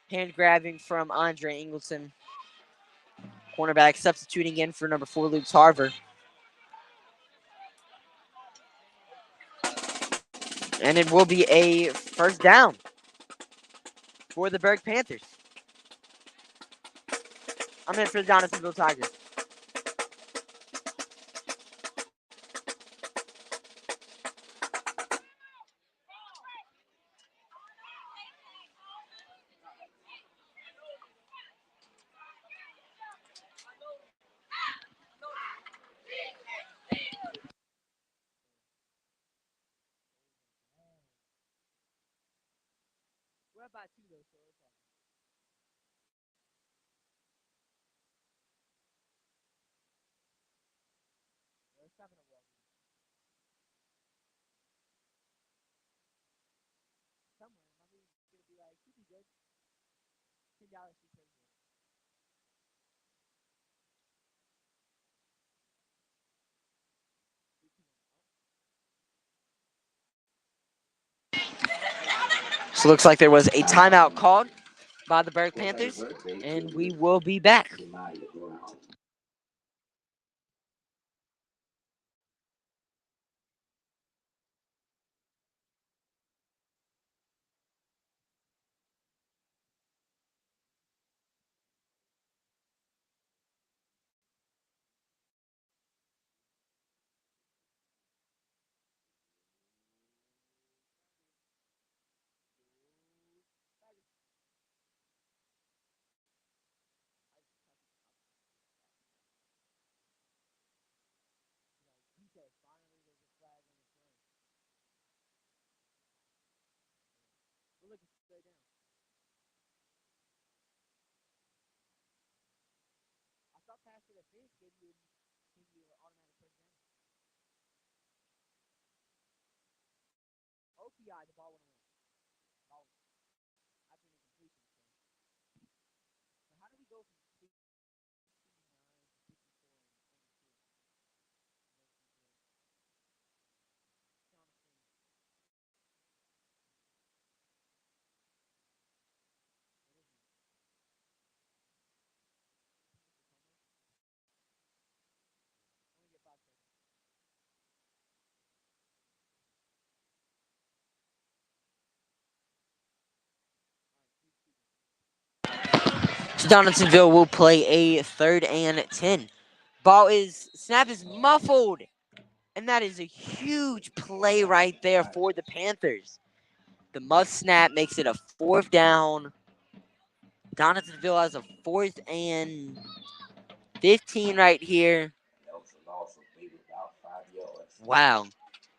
hand grabbing from Andre Ingleton. Cornerback substituting in for number 4, Luke Tarver. And it will be a first down for the Berwick Panthers. I'm in for the Donaldsonville Tigers. So it looks like there was a timeout called by the Berwick Panthers, and we will be back. OPI, the ball went away. Ball after an incompletion. So how do we go from 69 to 54 and 22? Jonathan, what is it? Only get 5 seconds. So Donaldsonville will play a 3rd and 10. Ball is snap is muffled, and that is a huge play right there for the Panthers. The must snap makes it a 4th down. Donaldsonville has a 4th and 15 right here. Wow.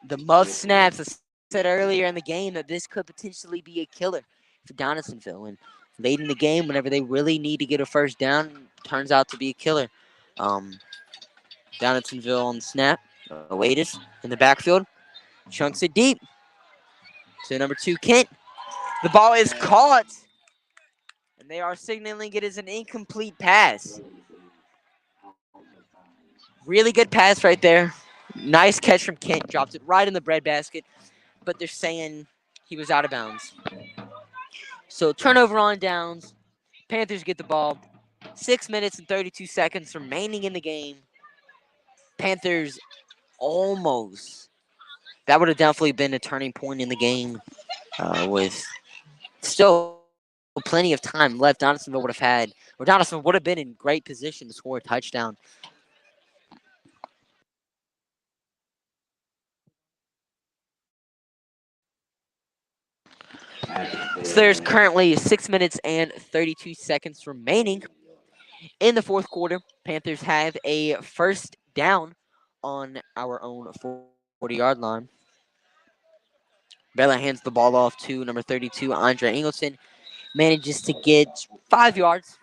The must snaps, I said earlier in the game that this could potentially be a killer for Donaldsonville. And late in the game, whenever they really need to get a 1st down, turns out to be a killer. Um, Donaldsonville on the snap. Awaitis in the backfield. Chunks it deep to number 2, Kent. The ball is caught, and they are signaling it as an incomplete pass. Really good pass right there. Nice catch from Kent. Drops it right in the breadbasket, but they're saying he was out of bounds. So turnover on downs. Panthers get the ball. 6 minutes and 32 seconds remaining in the game. Panthers almost. That would have definitely been a turning point in the game with still plenty of time left. Donaldsonville would have had, or Donaldsonville would have been in great position to score a touchdown. So there's currently 6 minutes and 32 seconds remaining in the 4th quarter. Panthers have a 1st down on our own 40-yard line. Bella hands the ball off to number 32, Andre Ingleton. Manages to get 5 yards.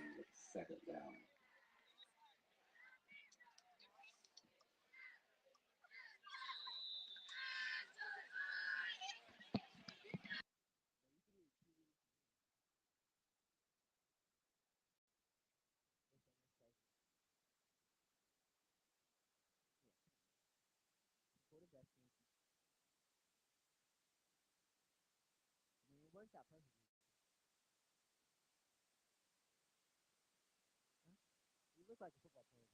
It worked out perfectly. You look like a football player.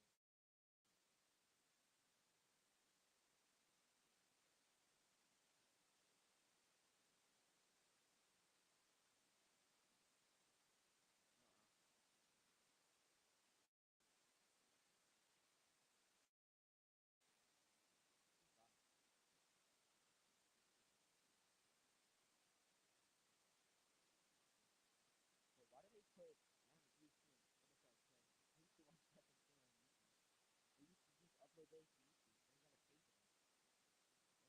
Why do they put on YouTube NFL training? I used to watch that for free on YouTube. They used to just upload those to YouTube.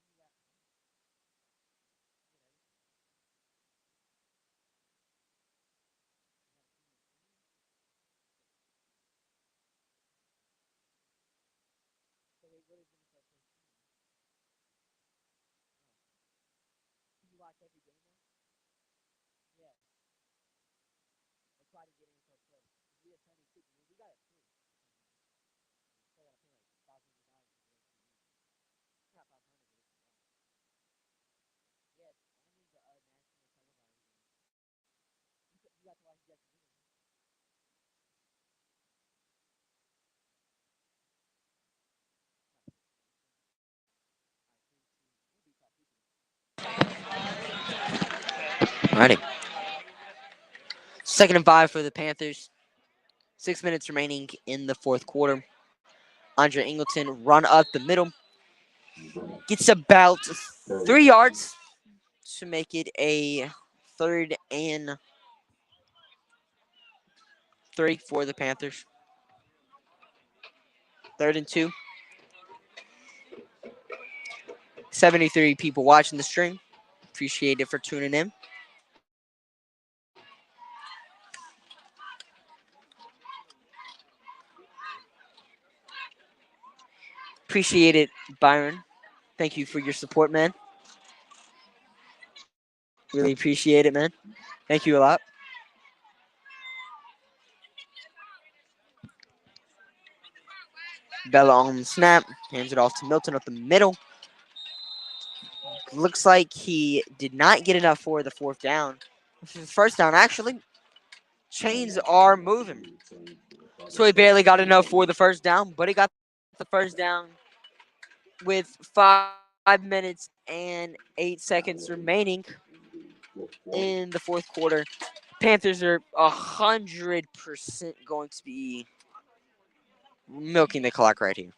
They gotta pay for that. When you got money, you get everything. You gotta see them training. So wait, what is NFL training? Do you watch every game now? Yeah. That's why I didn't get NFL Pro. Because we have training too. We got it free. You still gotta pay like $500 to get it for a year. Not 500, but it's a lot. Yeah, it's only the national televised games. You got to watch Jacksonville. Alrighty. 2nd and 5 for the Panthers. 6 minutes remaining in the 4th quarter. Andre Ingleton run up the middle. Gets about 3 yards to make it a 3rd and 3 for the Panthers. 3rd and 2. 73 people watching the stream. Appreciate it for tuning in. Appreciate it, Byron. Thank you for your support, man. Really appreciate it, man. Thank you a lot. Bella on the snap. Hands it off to Milton up the middle. Looks like he did not get enough for the fourth down. First down, actually. Chains are moving. So he barely got enough for the first down, but he got the first down with 5 minutes and 8 seconds remaining in the fourth quarter. Panthers are 100% going to be milking the clock right here.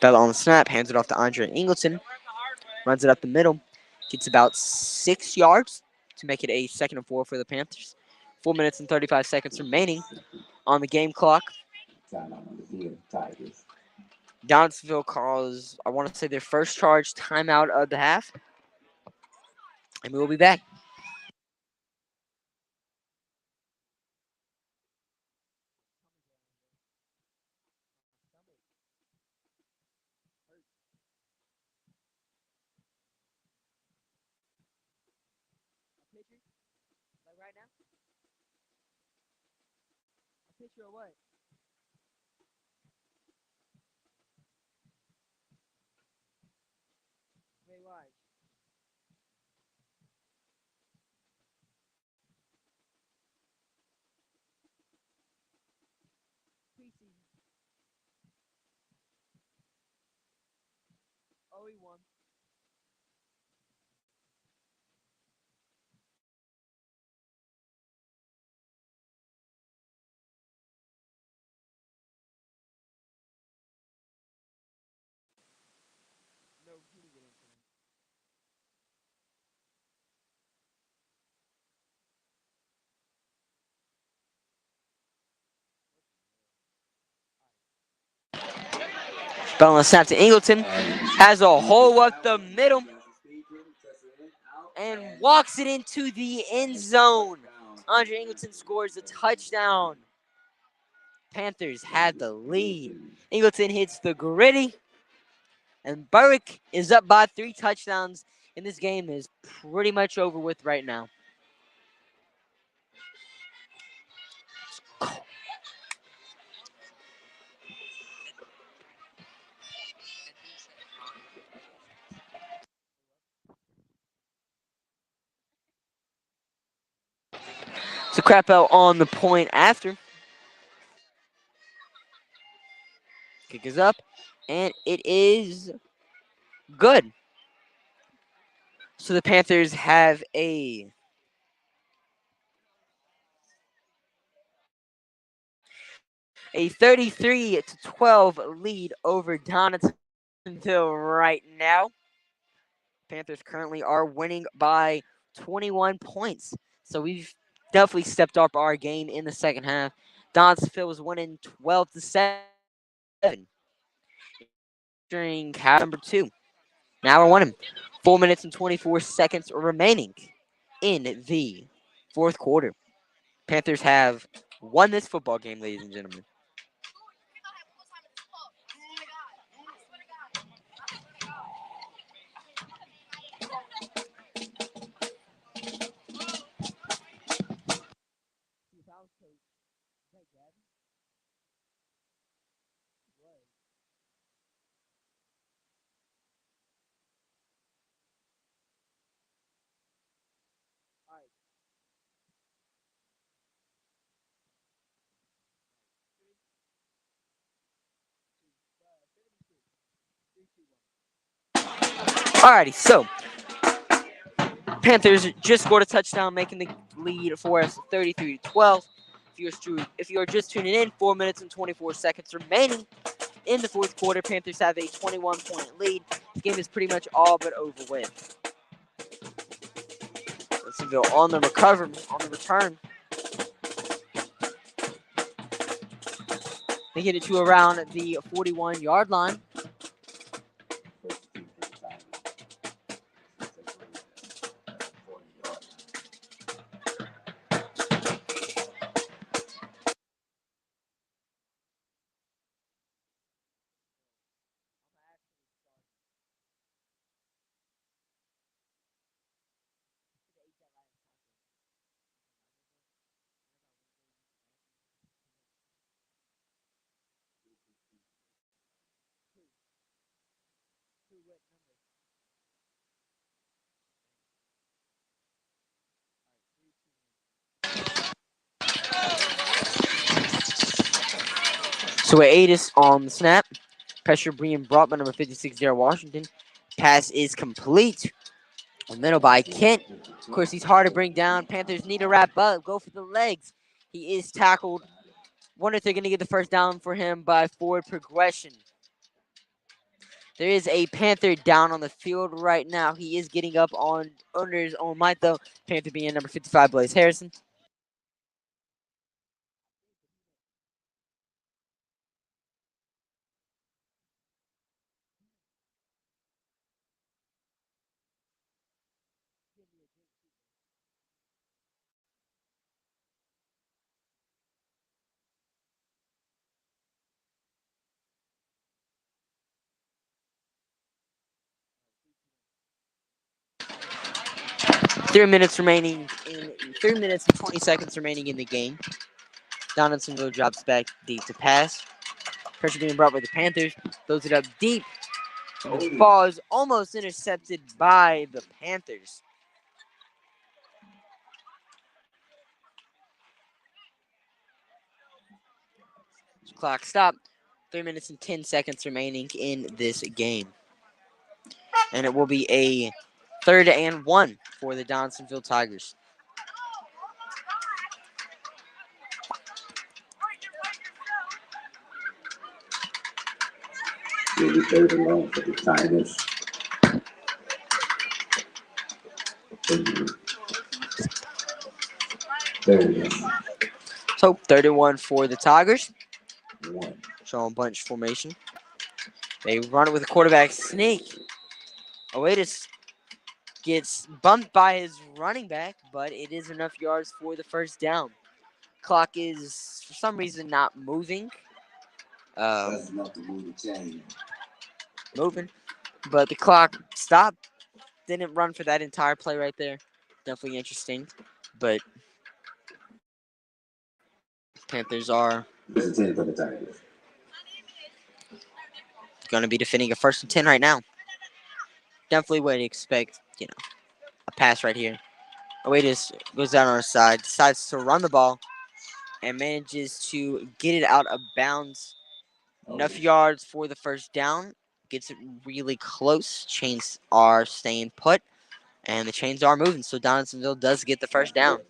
Bella on the snap, hands it off to Andre Ingleton, runs it up the middle, gets about 6 yards to make it a 2nd and 4 for the Panthers. 4 minutes and 35 seconds remaining on the game clock. Donaldsonville calls, I want to say, their first charge timeout of the half, and we will be back. Like right now? A picture of what? Wait, watch. Preseason. Oh, he won. No, who did get into it? Bell on the snap to Ingleton. Has a hole up the middle and walks it into the end zone. Andre Ingleton scores a touchdown. Panthers had the lead. Ingleton hits the gritty, and Berwick is up by 3 touchdowns, and this game is pretty much over with right now. So crap out on the point after. Kick is up, and it is good. So the Panthers have a 33-12 lead over Donaldsonville right now. Panthers currently are winning by 21 points. So we've definitely stepped up our game in the second half. Donaldsonville was winning 12-7 during half number 2. Now we're winning. 4 minutes and 24 seconds remaining in the fourth quarter. Panthers have won this football game, ladies and gentlemen. Alrighty, so Panthers just scored a touchdown, making the lead for us 33-12. If you're just tuning in, 4 minutes and 24 seconds remaining in the fourth quarter. Panthers have a 21-point lead. The game is pretty much all but over with. Donaldsonville on the return. They get it to around the 41-yard line. So it is on the snap. Pressure being brought by number 56, Jared Washington. Pass is complete. Middle by Kent. Of course, he's hard to bring down. Panthers need to wrap up. Go for the legs. He is tackled. Wonder if they're going to get the first down for him by forward progression. There is a Panther down on the field right now. He is getting up on under his own might, though. Panther being number 55, Blaze Harrison. Three minutes remaining in 3 minutes and 20 seconds remaining in the game. Donaldsonville drops back deep to pass. Pressure being brought by the Panthers. Throws it up deep. And the ball is almost intercepted by the Panthers. Clock stop. 3 minutes and 10 seconds remaining in this game. And it will be a 3rd and 1 for the Donaldsonville Tigers. Maybe 3rd and 1 for the Tigers. So 31 for the Tigers. 1. Showing bunch formation. They run it with a quarterback sneak. Oatis gets bumped by his running back, but it is enough yards for the first down. Clock is, for some reason, not moving. That's enough to move the chain. Moving. But the clock stopped. Didn't run for that entire play right there. Definitely interesting. But Panthers are This is 10 for the Tigers. going to be defending a 1st and 10 right now. Definitely would expect, a pass right here. Oatis goes down on his side, decides to run the ball, and manages to get it out of bounds. Enough yards for the first down. Gets it really close. Chains are staying put, and the chains are moving. So Donaldsonville does get the first down.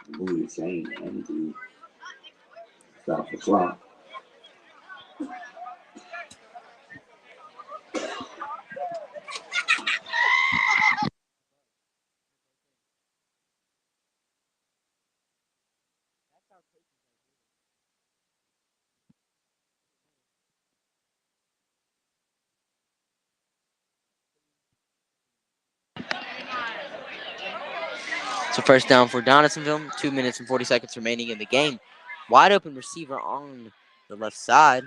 Move the chain and to stop the clock. So first down for Donaldsonville. 2 minutes and 40 seconds remaining in the game. Wide open receiver on the left side.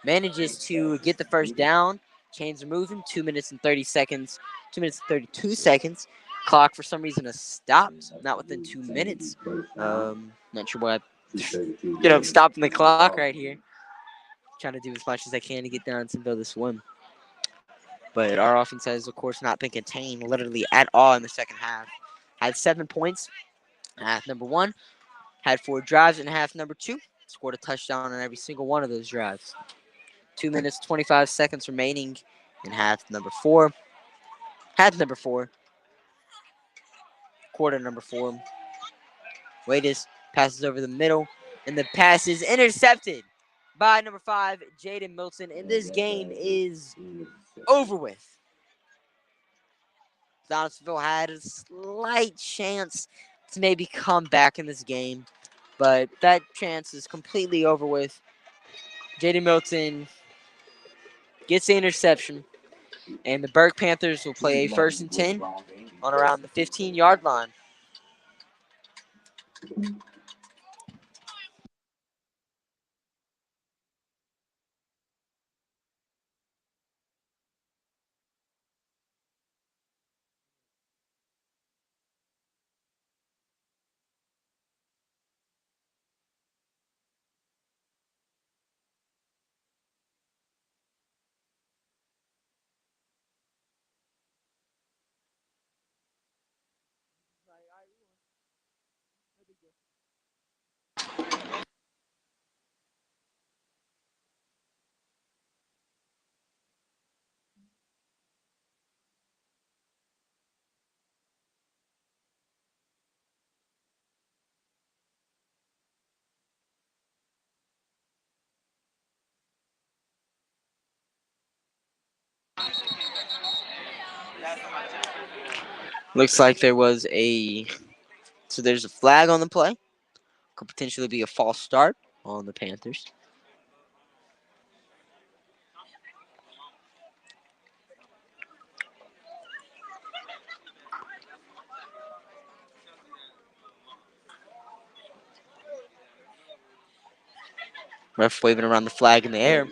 Manages to get the first down. Chains are moving. 2 minutes and 30 seconds. 2 minutes and 32 seconds. Clock for some reason has stopped. Not within 2 minutes. Not sure why. Stopping the clock right here. Trying to do as much as I can to get Donaldsonville this win. But our offense has, of course, not been contained literally at all in the second half. Had 7 points in half number 1. Had 4 drives in half number 2. Scored a touchdown on every single one of those drives. 2 minutes, 25 seconds remaining in half number 4. Half number 4. Quarter number 4. Waiters passes over the middle, and the pass is intercepted by number 5, Jaden Milton. And this game is over with. Donaldsonville had a slight chance to maybe come back in this game, but that chance is completely over with. Jaden Milton gets the interception, and the Berwick Panthers will play a 1st and 10 on around the 15-yard line. Looks like there's a flag on the play. Could potentially be a false start on the Panthers. Ref waving around the flag in the air.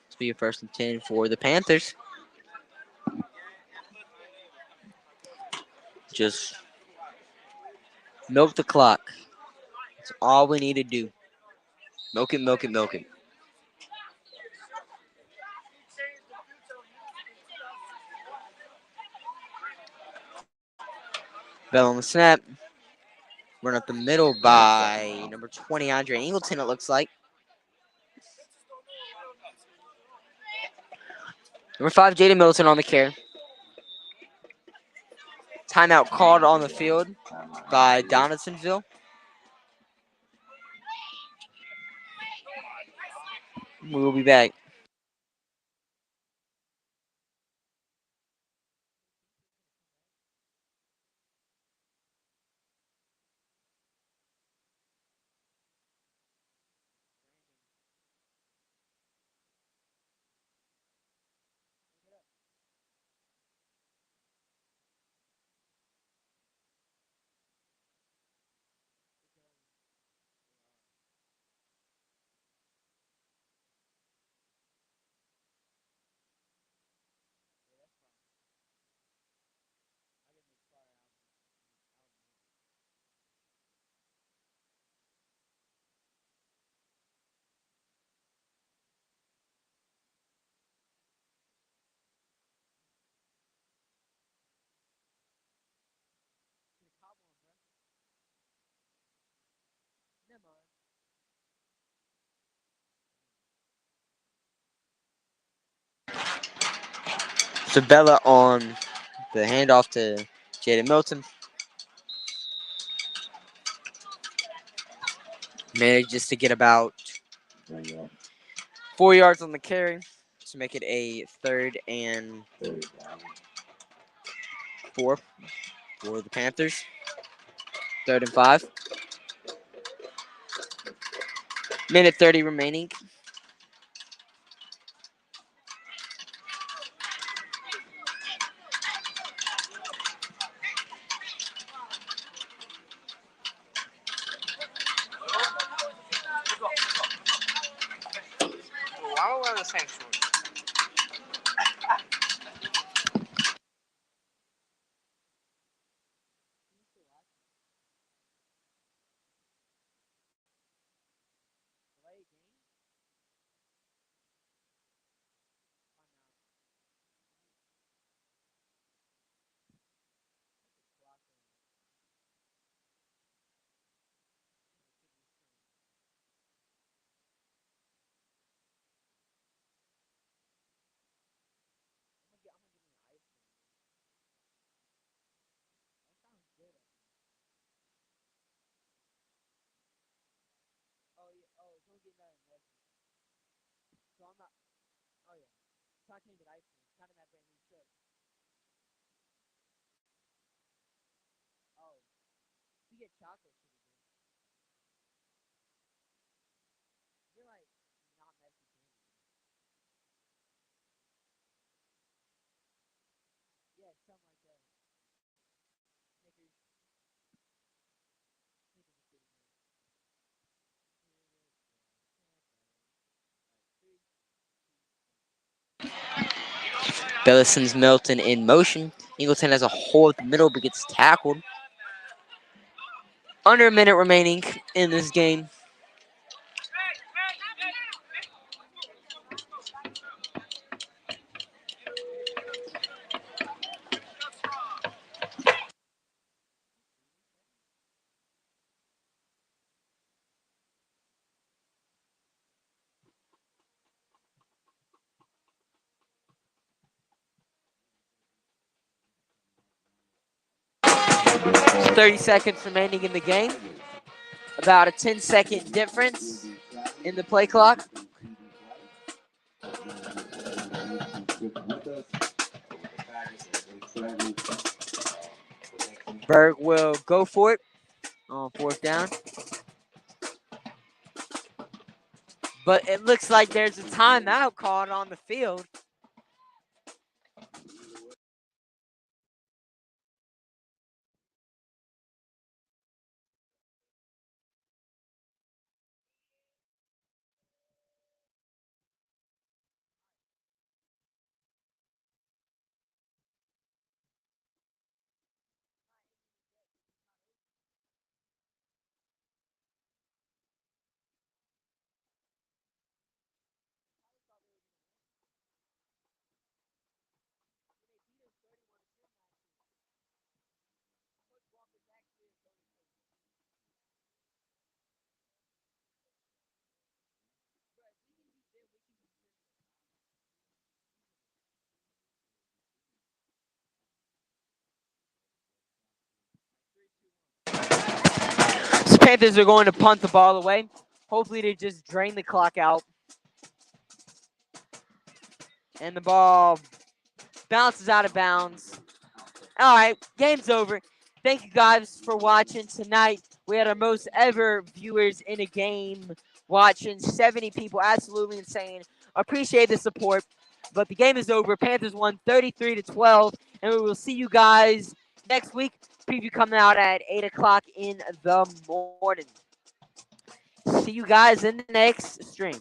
It's be a 1st and 10 for the Panthers. Just milk the clock. That's all we need to do. Milk it, milk it, milk it. Bell on the snap. Run up the middle by number 20, Andre Ingleton, it looks like. Number 5, Jaden Milton on the carry. Timeout called on the field by Donaldsonville. We will be back. Sabella on the handoff to Jaden Milton. Manages to get about 4 yards on the carry to make it a 3rd and 4 for the Panthers. 3rd and 5. Minute 30 remaining. Why am I wearing the same shorts? Bella sends Milton in motion. Ingleton has a hole at the middle but gets tackled. Under a minute remaining in this game. There's 30 seconds remaining in the game. About a 10-second difference in the play clock. Berg will go for it on fourth down. But it looks like there's a timeout called on the field. So Panthers are going to punt the ball away. Hopefully they just drain the clock out. And the ball bounces out of bounds. All right, game's over. Thank you guys for watching tonight. We had our most ever viewers in a game watching. 70 people, absolutely insane. Appreciate the support. But the game is over. Panthers won 33-12, and we will see you guys next week. Preview coming out at 8 o'clock in the morning. See you guys in the next stream.